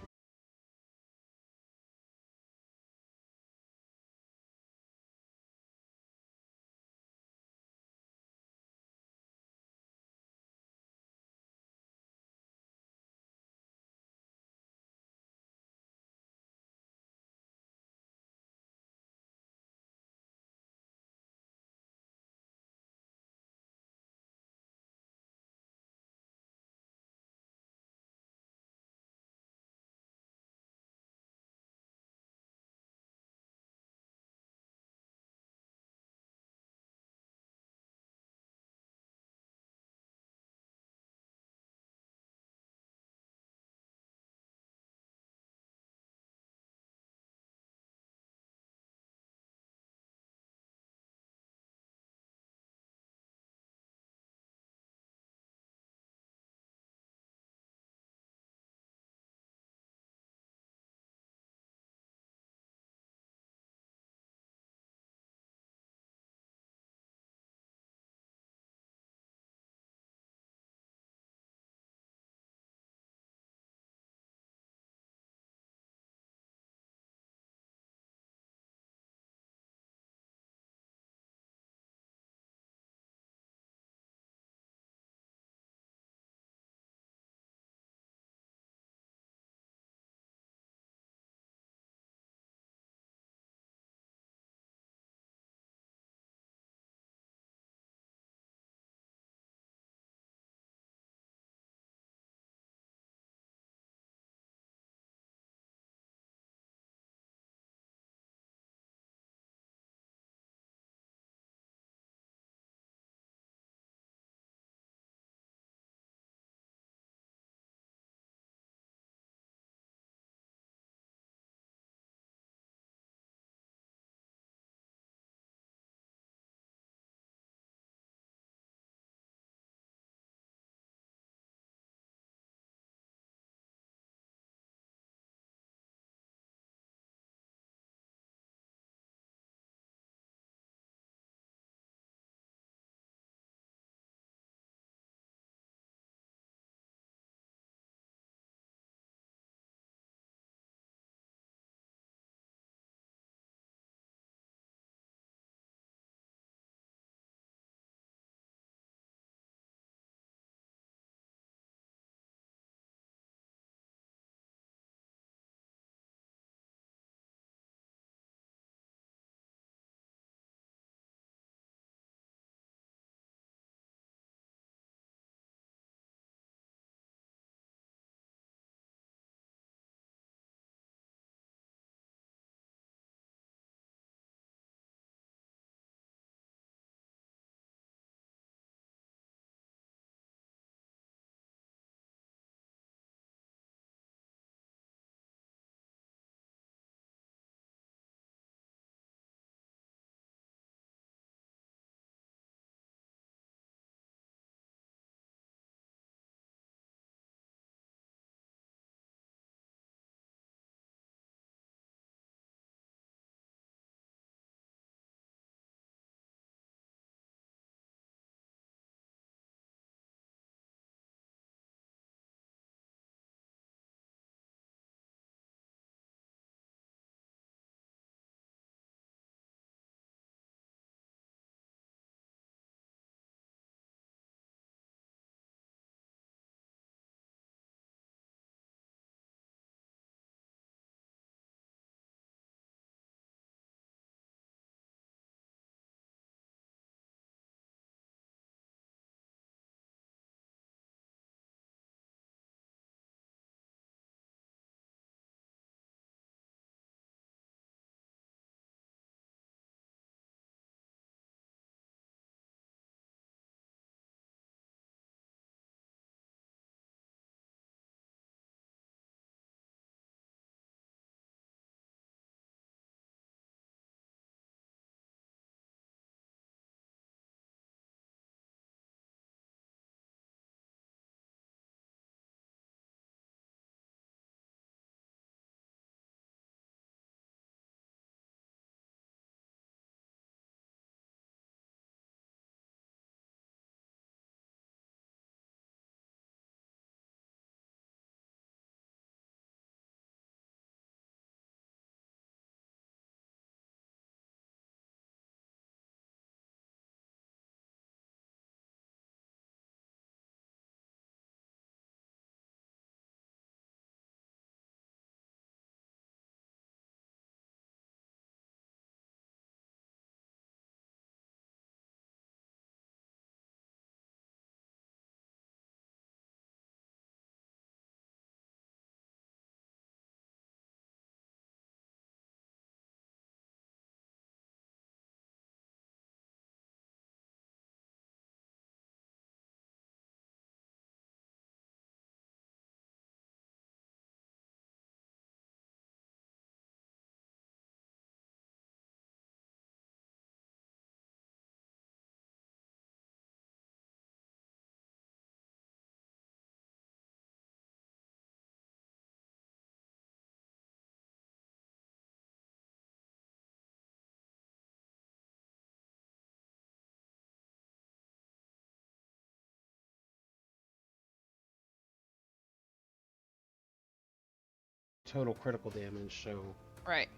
total critical damage, so Right.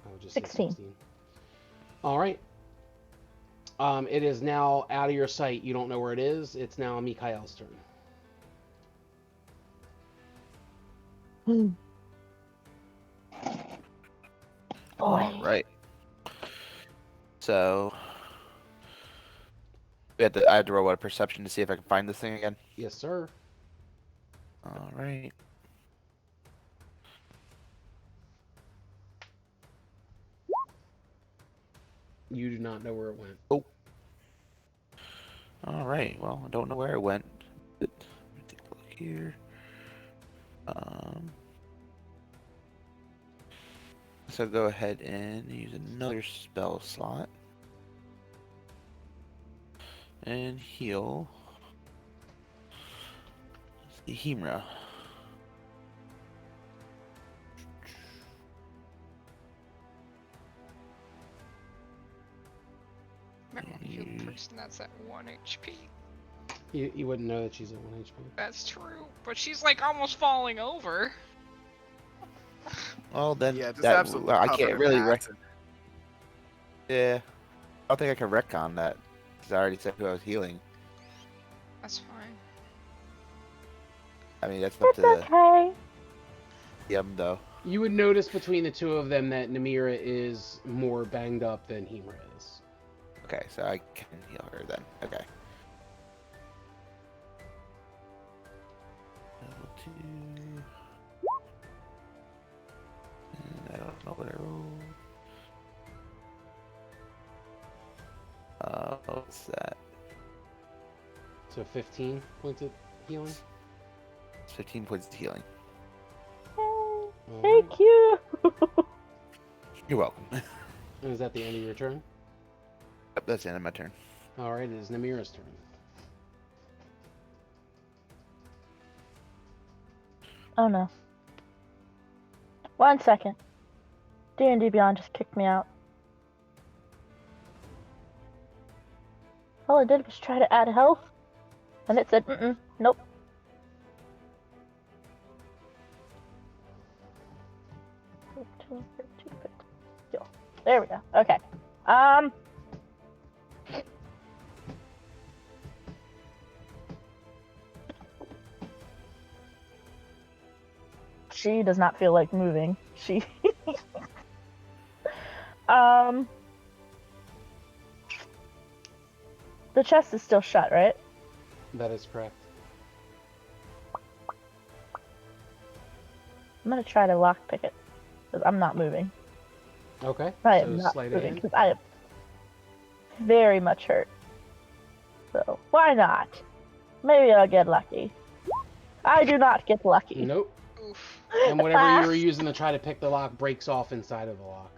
I would just 16. say 16. All right. It is now out of your sight. You don't know where it is. It's now Mikhail's turn. All right. So I have to roll a perception to see if I can find this thing again. Yes, sir. All right. You do not know where it went. Oh. All right. Well, I don't know where it went. Let me take a look here. So go ahead and use another spell slot and heal the Hemra. Heal the person that's at 1 HP. You wouldn't know that she's at 1 HP. That's true, but she's like almost falling over. Well, then Yeah, just that, absolutely. well, I cover can't her really. backs and- Yeah, I don't think I can retcon that because I already said who I was healing. That's fine. I mean, that's up It's to okay. them, though. You would notice between the two of them that Namira is more banged up than Hemra is. Okay, so I can heal her then. Okay. Level 2. And I don't know what I rolled. What's that? So 15 points of healing. It's 15 points of healing. All Thank right. you. You're welcome. And is that the end of your turn? Yep, that's the end of my turn. All right, it is Namira's turn. Oh no. 1 second. D&D Beyond just kicked me out. All I did was try to add health, and it said, nope. There we go. Okay. She does not feel like moving. She the chest is still shut, right? That is correct. I'm gonna try to lockpick it because I'm not moving. Okay. I so am not sleight of moving hand. because I am very much hurt. So why not? Maybe I'll get lucky. I do not get lucky. Nope. Oof. And whatever you were using to try to pick the lock breaks off inside of the lock.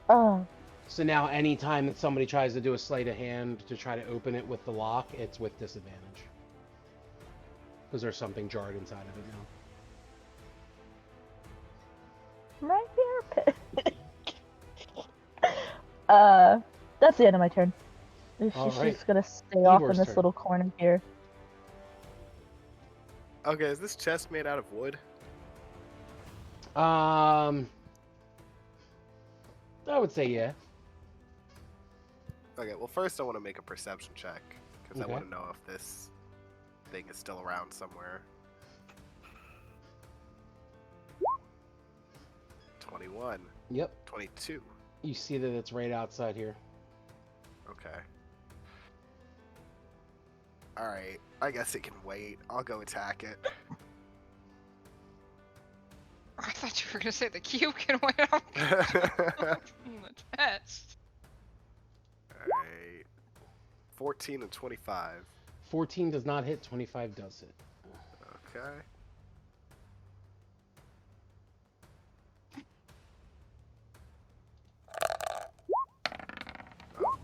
Oh, So now anytime that somebody tries to do a sleight of hand to try to open it with the lock, it's with disadvantage. Because there's something jarred inside of it now. right here. That's the end of my turn. She's Alright. just gonna stay off in Ivor's this turn. little corner here. Okay, is this chest made out of wood? I would say yeah. Okay, well first I want to make a perception check because Okay. I want to know if this thing is still around somewhere. 21, Yep. 22. You see that it's right outside here. Okay. Alright, I guess it can wait. I'll go attack it. I thought you were gonna say the cube can wait on the test. Alright. 14 and 25. 14 does not hit, 25 does hit. Okay. Oh.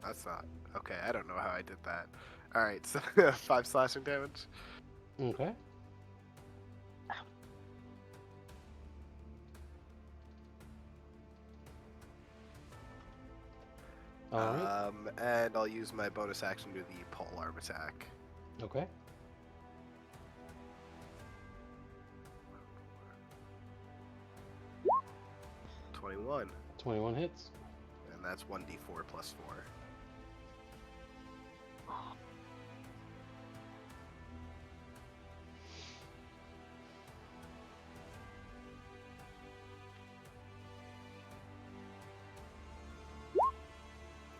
That's not... Okay, I don't know how I did that. Alright, so 5 slashing damage. Okay. Alright. And I'll use my bonus action to do the polearm attack. Okay. 21. 21 hits. And that's 1d4 plus 4.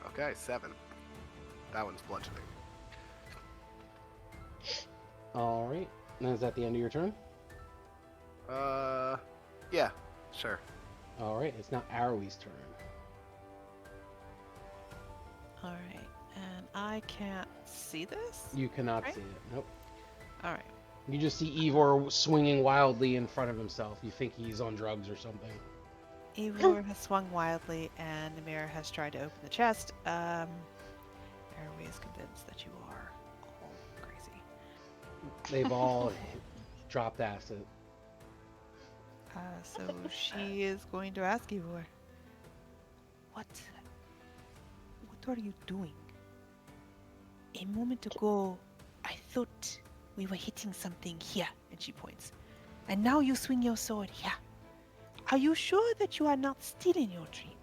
Okay, 7. That one's bludgeoning. All right. And is that the end of your turn? Yeah, sure. All right. It's now Arrowie's turn. All right, and I can't see this. You cannot Right? see it. Nope. All right. You just see Ivor swinging wildly in front of himself. You think he's on drugs or something. Ivor has swung wildly, and Namira has tried to open the chest. Airway is convinced that you are all crazy. They've all dropped acid. So she is going to ask Ivor, What are you doing? A moment ago, I thought we were hitting something here, and she points. And now you swing your sword here. Are you sure that you are not still in your dream?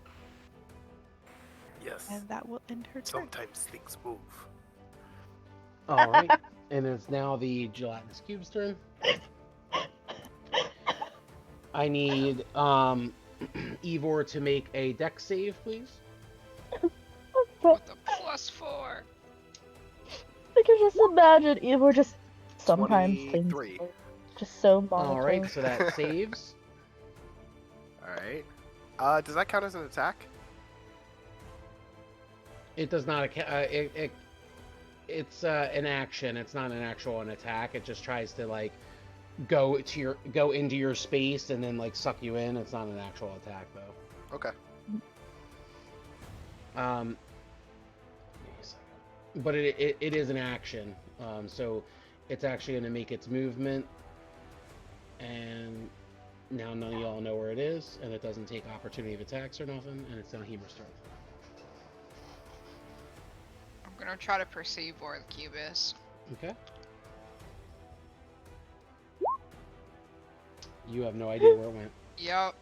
Yes. And that will end her turn. Sometimes things move. All right. And it's now the Gelatinous Cube's turn. I need Ivor to make a dex save, please. With a +4. I can just imagine Ivor just sometimes things 23. just so monotone. All right, so that saves. Alright. Does that count as an attack? It does not. It's an action. It's not an attack. It just tries to like go into your space and then like suck you in. It's not an actual attack though. Okay. Give me a second. But it is an action. So it's actually going to make its movement, and now none of y'all know where it is, and it doesn't take opportunity of attacks or nothing, and it's now Hemer's turn. I'm gonna try to perceive where the cube is. Okay. You have no idea where it went. Yup.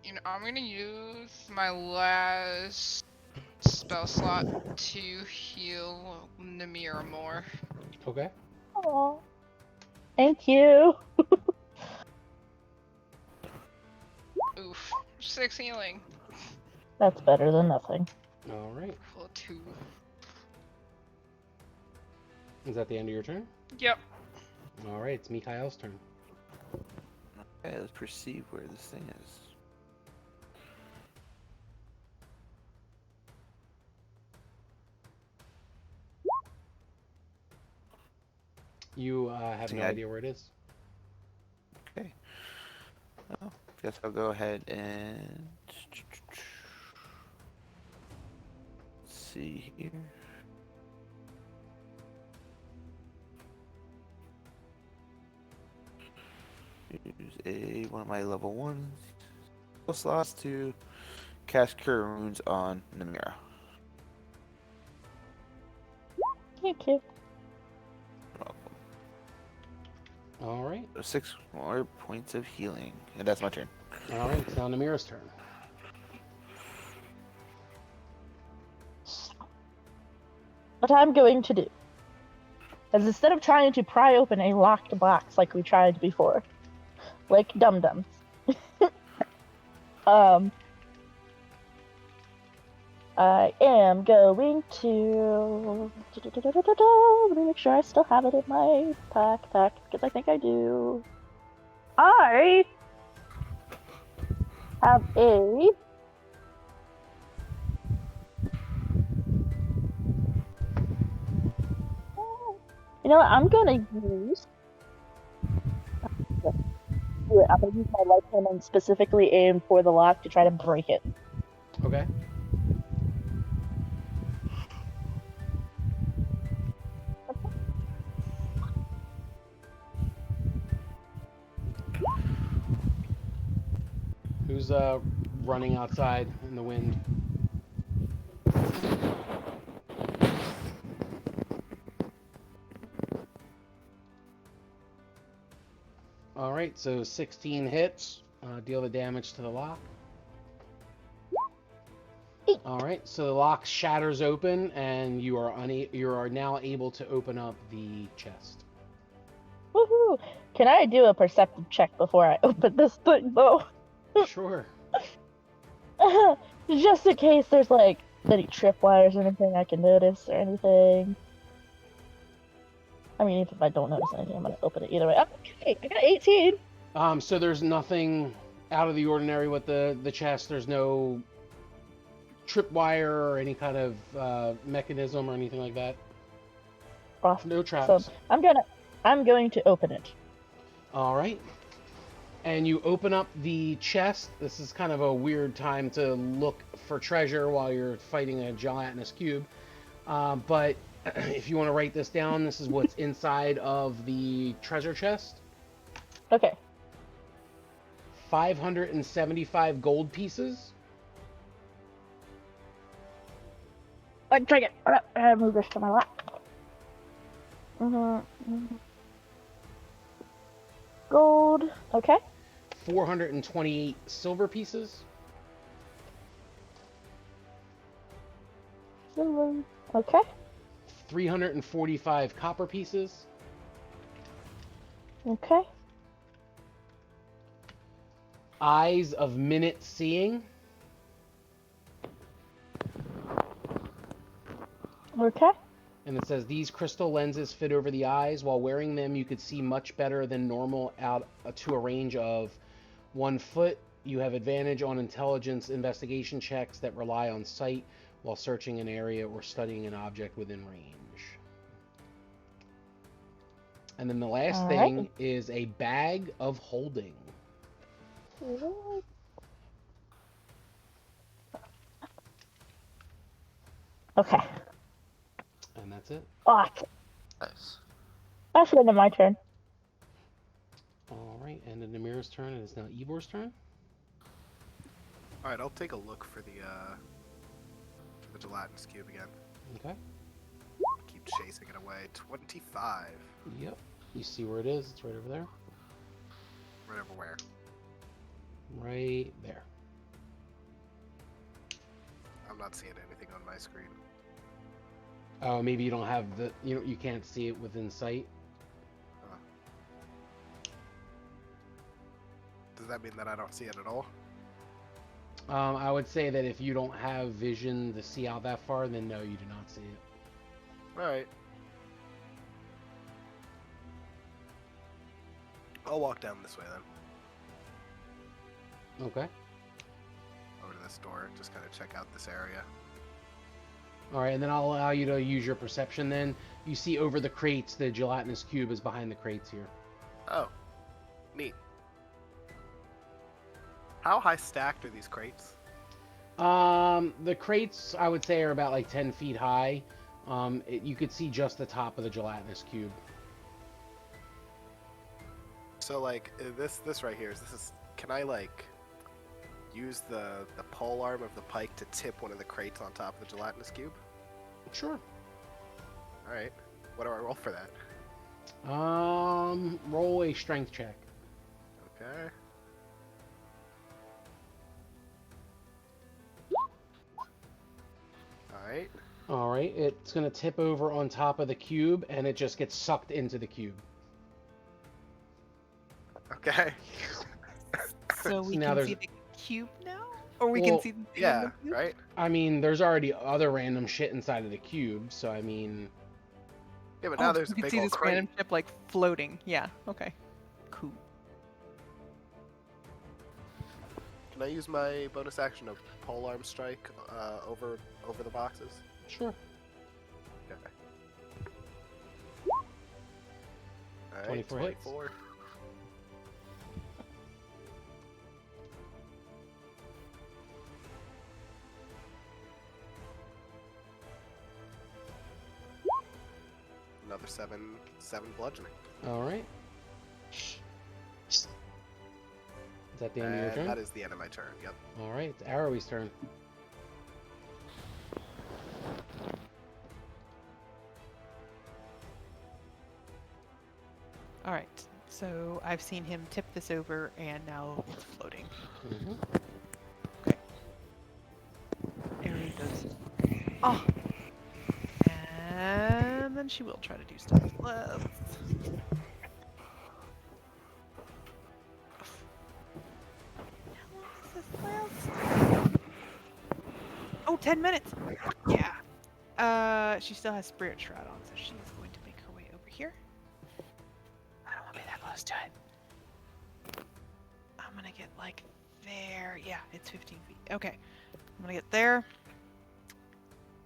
You know, I'm gonna use my last spell slot to heal Namira more. Okay. Aw. Thank you. Oof. 6 healing. That's better than nothing. All right. Full 2. Is that the end of your turn? Yep. All right, it's Mikhail's turn. Okay, let's perceive where this thing is. You have no Yeah. idea where it is. Okay. Oh, guess I'll go ahead and see here. Use one of my level 1 slots to cast Cure Wounds on Namira. Thank you. All right. 6 more points of healing, and that's my turn. All right, it's now Namira's turn. What I'm going to do is instead of trying to pry open a locked box like we tried before, like dum-dums, I am going to... Let me make sure I still have it in my backpack, because I think I do. I have a... You know what, I'm gonna use... I'm gonna use my light cannon specifically aimed for the lock to try to break it. Okay. Who's running outside in the wind? right, so 16 hits. Deal the damage to the lock. All right, so the lock shatters open, and you are now able to open up the chest. Woohoo! Can I do a perceptive check before I open this thing, though? Sure. Just in case there's like any tripwires or anything I can notice or anything. I mean, even if I don't notice anything, I'm gonna open it either way. Okay, I got 18. So there's nothing out of the ordinary with the chest. There's no tripwire or any kind of mechanism or anything like that. Awesome. No traps. So I'm going to open it. All right. And you open up the chest. This is kind of a weird time to look for treasure while you're fighting a gelatinous cube. But if you want to write this down, this is what's inside of the treasure chest. Okay. 575 gold pieces. Let's take it. I move this to my lap. Gold. Okay. 428 silver pieces. Silver. Okay. 345 copper pieces. Okay. Eyes of minute seeing. Okay. And it says these crystal lenses fit over the eyes. While wearing them, you could see much better than normal out to a range of 1 foot. You have advantage on intelligence investigation checks that rely on sight while searching an area or studying an object within range. And then the last thing is a bag of holding. Okay. And that's it. Awesome. Nice. That's the end of my turn. All right, and then Namira's turn, and it's now Ebor's turn. All right, I'll take a look for the gelatinous cube again. Okay. Keep chasing it away. 25. Yep. You see where it is. It's right over there. Right over where? Right there. I'm not seeing anything on my screen. Oh, maybe you don't have the... You can't see it within sight. Does that mean that I don't see it at all? I would say that if you don't have vision to see out that far, then no, you do not see it. Alright. I'll walk down this way then. Okay. Over to this door, just kind of check out this area. All right, and then I'll allow you to use your perception then. You see over the crates, the gelatinous cube is behind the crates here. Oh. Neat. How high stacked are these crates? The crates, I would say, are about like 10 feet high. You could see just the top of the gelatinous cube. So like this right here can I like use the pole arm of the pike to tip one of the crates on top of the gelatinous cube? Sure. All right. What do I roll for that? Roll a strength check. Okay. Alright. All right, it's going to tip over on top of the cube, and it just gets sucked into the cube. Okay. So we Now can see the cube now? Or we can see the thing in the cube? Right? I mean, there's already other random shit inside of the cube, so I mean... Yeah, but now there's you a can big see old this crate. random ship like floating. Yeah, okay. Cool. Can I use my bonus action to pole arm strike over the boxes? Sure. Okay. Alright, 24 hits. 24. Another seven bludgeoning. All right. Is that the end of your turn? That is the end of my turn, yep. All right, it's Arrowie's turn. All right. So I've seen him tip this over, and now it's floating. Mhm. Okay. Ari goes, oh! And then she will try to do stuff. Let's... How long does this last? Oh, 10 minutes! Fuck yeah! She still has Spirit Shroud on, so she's going to make her way over here. I don't want to be that close to it. I'm gonna get like there. Yeah, it's 15 feet. Okay. I'm gonna get there.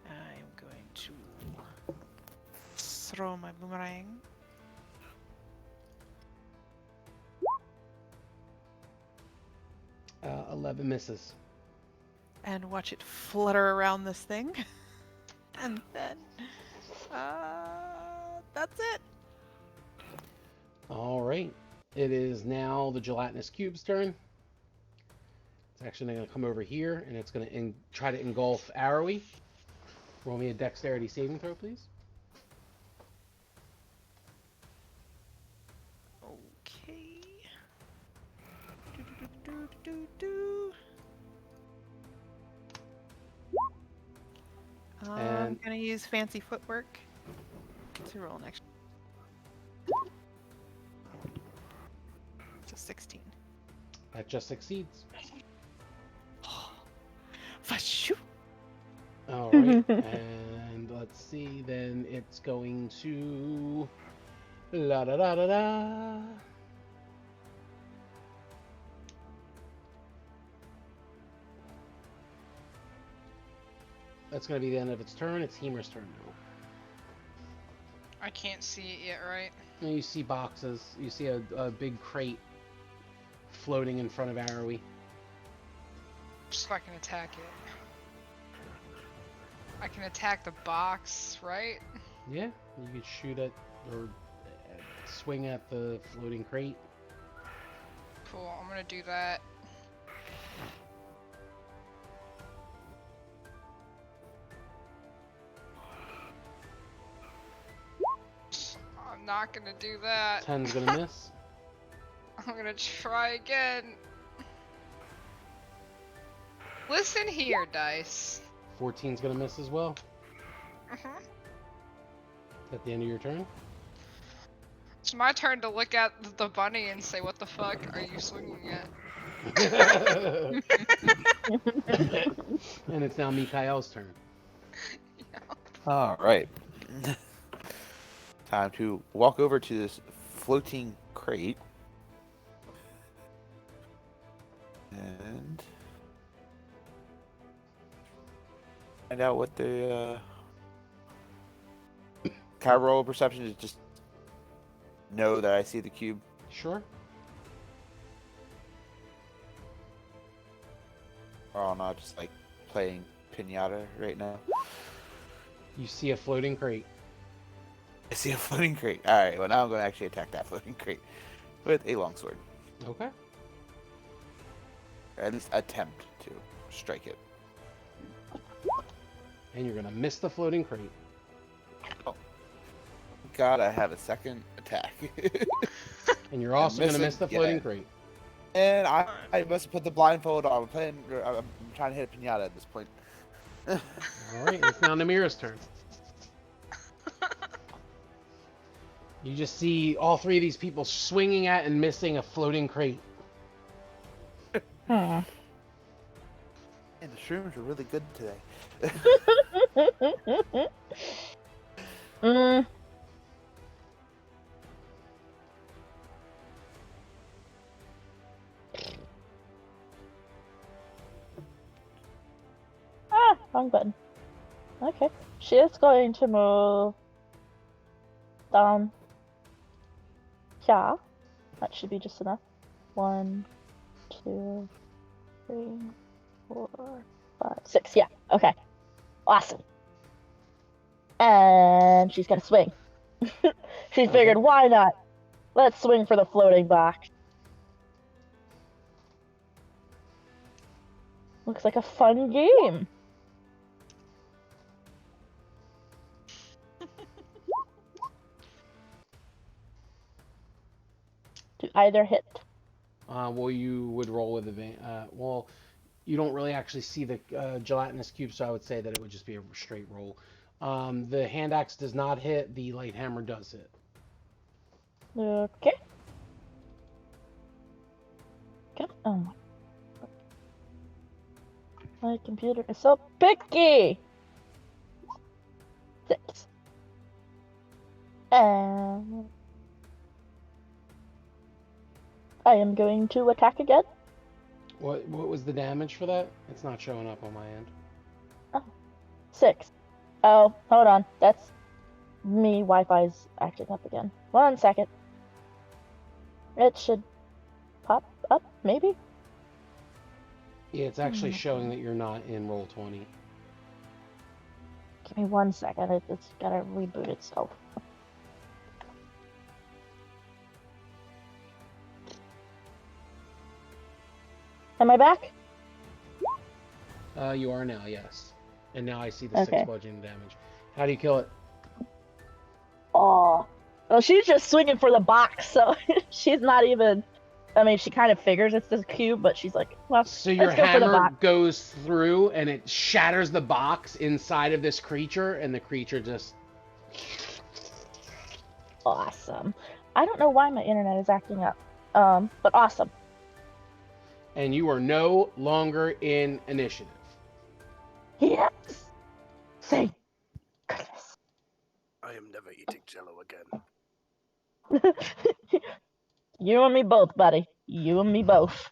I'm going to throw my boomerang. 11 misses. And watch it flutter around this thing. And then, that's it. All right. It is now the Gelatinous Cube's turn. It's actually going to come over here, and it's going to try to engulf Arrowy. Roll me a Dexterity saving throw, please. Okay. Do. I'm And- gonna use fancy footwork to roll an extra. So 16. That just succeeds. Fashu! All right. And let's see, then it's going to... La da da da da. That's going to be the end of its turn. It's Hemer's turn now. I can't see it yet, right? And you see boxes. You see a big crate floating in front of Arrowy. Just so I can attack it. I can attack the box, right? Yeah, you could shoot at or swing at the floating crate. Cool, I'm gonna do that. I'm not gonna do that. 10's gonna miss. I'm gonna try again. Listen here, dice. 14's gonna miss as well. Mhm. At the end of your turn. It's my turn to look at the bunny and say, what the fuck are you swinging at? And it's now Mikhail's turn. All right. Time to walk over to this floating crate. And find out what the can I roll perception to just know that I see the cube? Sure. Or I'm not just like playing pinata right now. You see a floating crate. I see a floating crate. Alright, well now I'm going to actually attack that floating crate with a longsword. Okay. Or at least attempt to strike it. And you're gonna miss the floating crate. God, I have a second attack. And you're also gonna missing, miss the floating yeah. crate. And I must have put the blindfold on. I'm trying to hit a pinata at this point. Alright, it's now Namira's turn. You just see all three of these people swinging at and missing a floating crate. Huh. And the shrooms are really good today. Mm. Ah, wrong button. Okay. She is going to move down here. That should be just enough. 1, 2, 3, 4, 5, 6. Yeah. Okay. Awesome. And she's gonna swing. She figured, why not? Let's swing for the floating box. Looks like a fun game. either hit. Well, you would roll with advantage. Well, you don't really actually see the gelatinous cube, so I would say that it would just be a straight roll. The hand axe does not hit. The light hammer does hit. Okay. Come on. My computer is so picky. 6. And I am going to attack again. What was the damage for that? It's not showing up on my end. 6. Oh, hold on. That's me. Wi-Fi's acting up again. 1 second. It should pop up, maybe? Yeah, it's actually showing that you're not in Roll20. Give me 1 second. It's gotta reboot itself. Am I back? You are now, yes. And now I see the Okay. 6 bludgeoning damage. How do you kill it? Oh. Well, she's just swinging for the box, so she's not even... I mean, she kind of figures it's this cube, but she's like, well, So your let's go for the hammer box. goes through and it shatters the box inside of this creature, and the creature just... Awesome. I don't know why my internet is acting up. But awesome. And you are no longer in initiative. Yes! Thank goodness. I am never eating Jello again. You and me both, buddy. You and me both.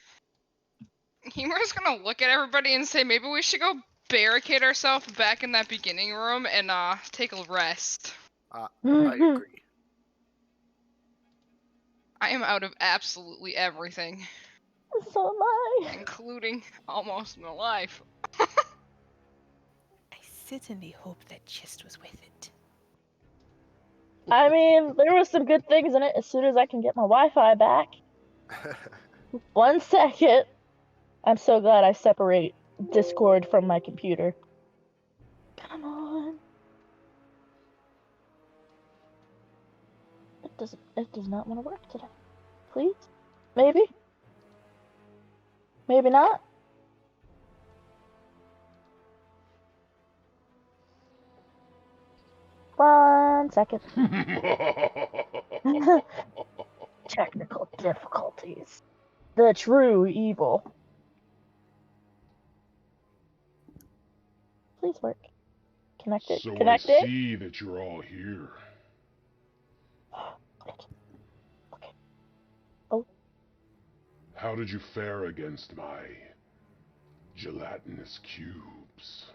Humor's gonna look at everybody and say maybe we should go barricade ourselves back in that beginning room and take a rest. I agree. I am out of absolutely everything, So am I. including almost my life. I certainly hope that chest was worth it. I mean, there was some good things in it as soon as I can get my Wi-Fi back. 1 second. I'm so glad I separate Discord from my computer. Come on. It does not want to work today. Please? Maybe? Maybe not? One second. Technical difficulties. The true evil. Please work. Connected. So Connected. I see that you're all here. Okay. Oh. How did you fare against my gelatinous cubes?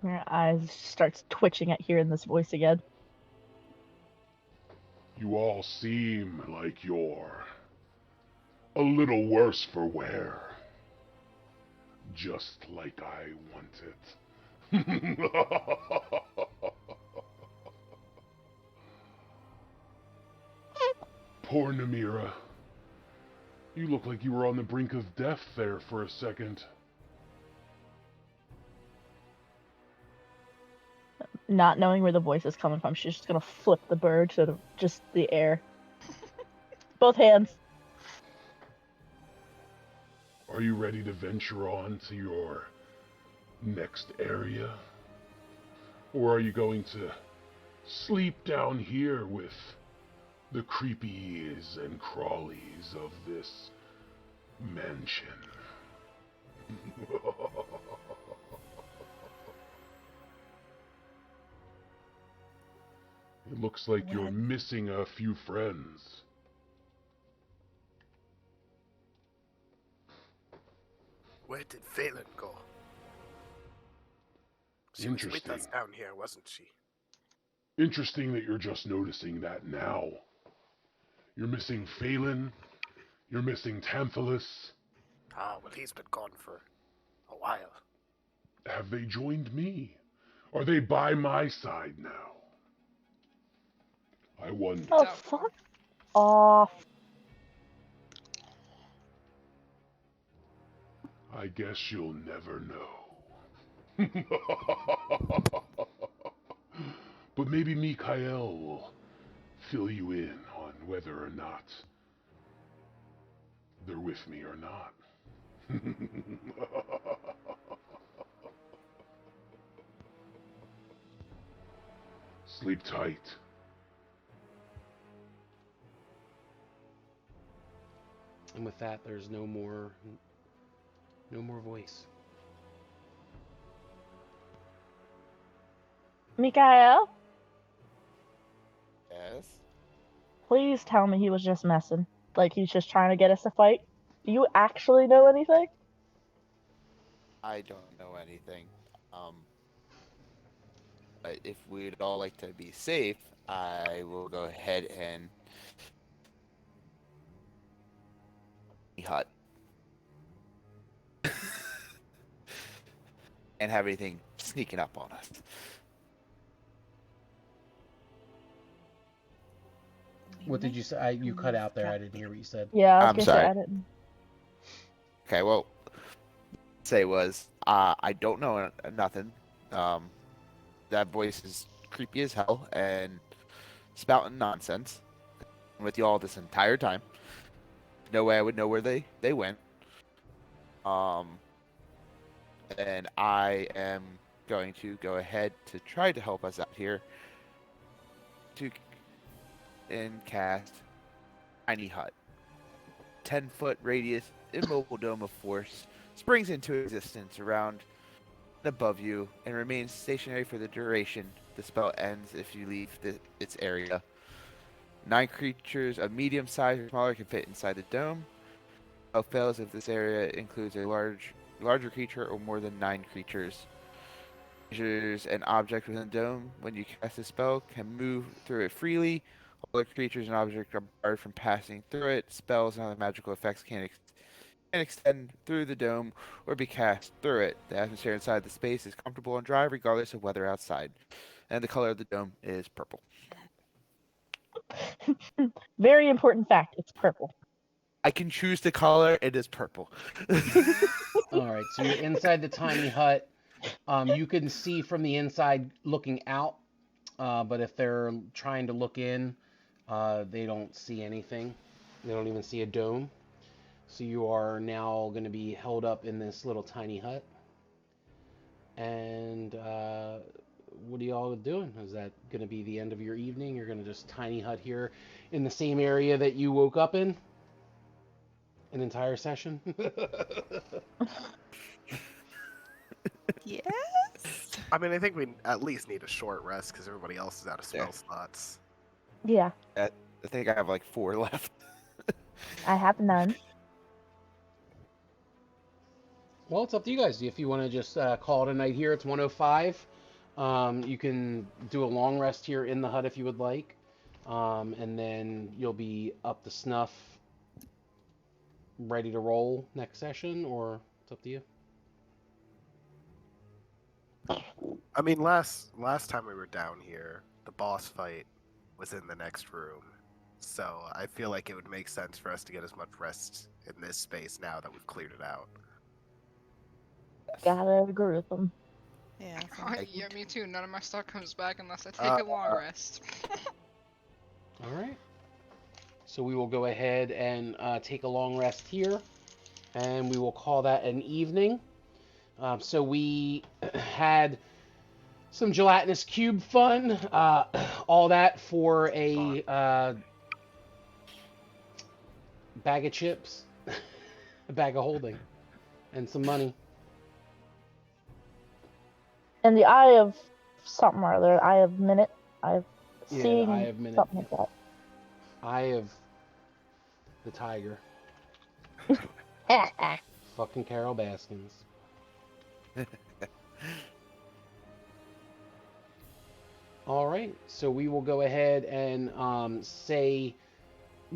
Her eyes starts twitching at hearing this voice again. You all seem like you're a little worse for wear. Just like I wanted. Poor Namira. You look like you were on the brink of death there for a second. Not knowing where the voice is coming from, she's just gonna flip the bird to just the air. Both hands. Are you ready to venture on to your next area? Or are you going to sleep down here with the creepies and crawlies of this mansion? It looks like you're missing a few friends. Where did Phelan go? She was with us Interesting. down here, wasn't she? Interesting that you're just noticing that now. You're missing Phelan. You're missing Tantalus. Ah, well, he's been gone for a while. Have they joined me? Are they by my side now? I wonder. Oh, fuck off. I guess you'll never know. But maybe Mikhail will fill you in on whether or not they're with me or not. Sleep tight. And with that, there's no more voice. Mikael, Yes. please tell me he was just messing. Like he's just trying to get us to fight. Do you actually know anything? I don't know anything. But if we'd all like to be safe, I will go ahead and hut and have anything sneaking up on us. What did you say? You cut out there. I didn't hear what you said. Yeah, I was I'm gonna sorry. say I didn't. Okay, well, say was I don't know nothing. That voice is creepy as hell and spouting nonsense. I'm with you all this entire time. No way I would know where they went. And I am going to go ahead to try to help us out here and cast Tiny Hut. 10-foot radius immobile dome of force springs into existence around and above you and remains stationary for the duration. The spell ends if you leave its area. 9 creatures of medium size or smaller can fit inside the dome. Spell fails if this area includes a larger creature or more than 9 creatures. Creatures and objects within the dome, when you cast a spell, can move through it freely. Other creatures and objects are barred from passing through it. Spells and other magical effects can extend through the dome or be cast through it. The atmosphere inside the space is comfortable and dry regardless of weather outside. And the color of the dome is purple. Very important fact. It's purple. I can choose the color. It is purple. All right, so you're inside the tiny hut. You can see from the inside looking out, but if they're trying to look in, they don't see anything. They don't even see a dome. So you are now going to be held up in this little tiny hut. And what are y'all doing? Is that going to be the end of your evening? You're going to just tiny hut here in the same area that you woke up in? An entire session? Yes. I mean, I think we at least need a short rest because everybody else is out of spell Yeah. slots. Yeah, I think I have like 4 left. I have none. Well, it's up to you guys. If you want to just call it a night here, it's 1:05. You can do a long rest here in the hut if you would like. And then you'll be up to snuff, ready to roll next session, or it's up to you. I mean, last time we were down here, the boss fight was in the next room. So I feel like it would make sense for us to get as much rest in this space now that we've cleared it out. Gotta agree with them. Yeah. Yeah, me too. None of my stuff comes back unless I take a long rest. All right. So we will go ahead and take a long rest here, and we will call that an evening. So we had some Gelatinous Cube fun, all that for a bag of chips, a bag of holding, and some money. And the Eye of something or other, Eye of Minute, Eye of Yeah, the Seeing, Eye of Minute. something like that. Eye of the Tiger. Fucking Carol Baskins. All right, so we will go ahead and say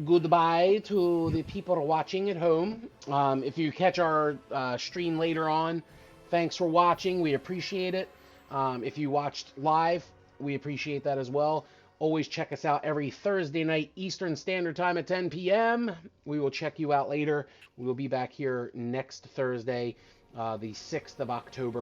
goodbye to the people watching at home. If you catch our stream later on, thanks for watching. We appreciate it. If you watched live, we appreciate that as well. Always check us out every Thursday night Eastern Standard Time at 10 p.m. We will check you out later. We will be back here next Thursday, the 6th of October.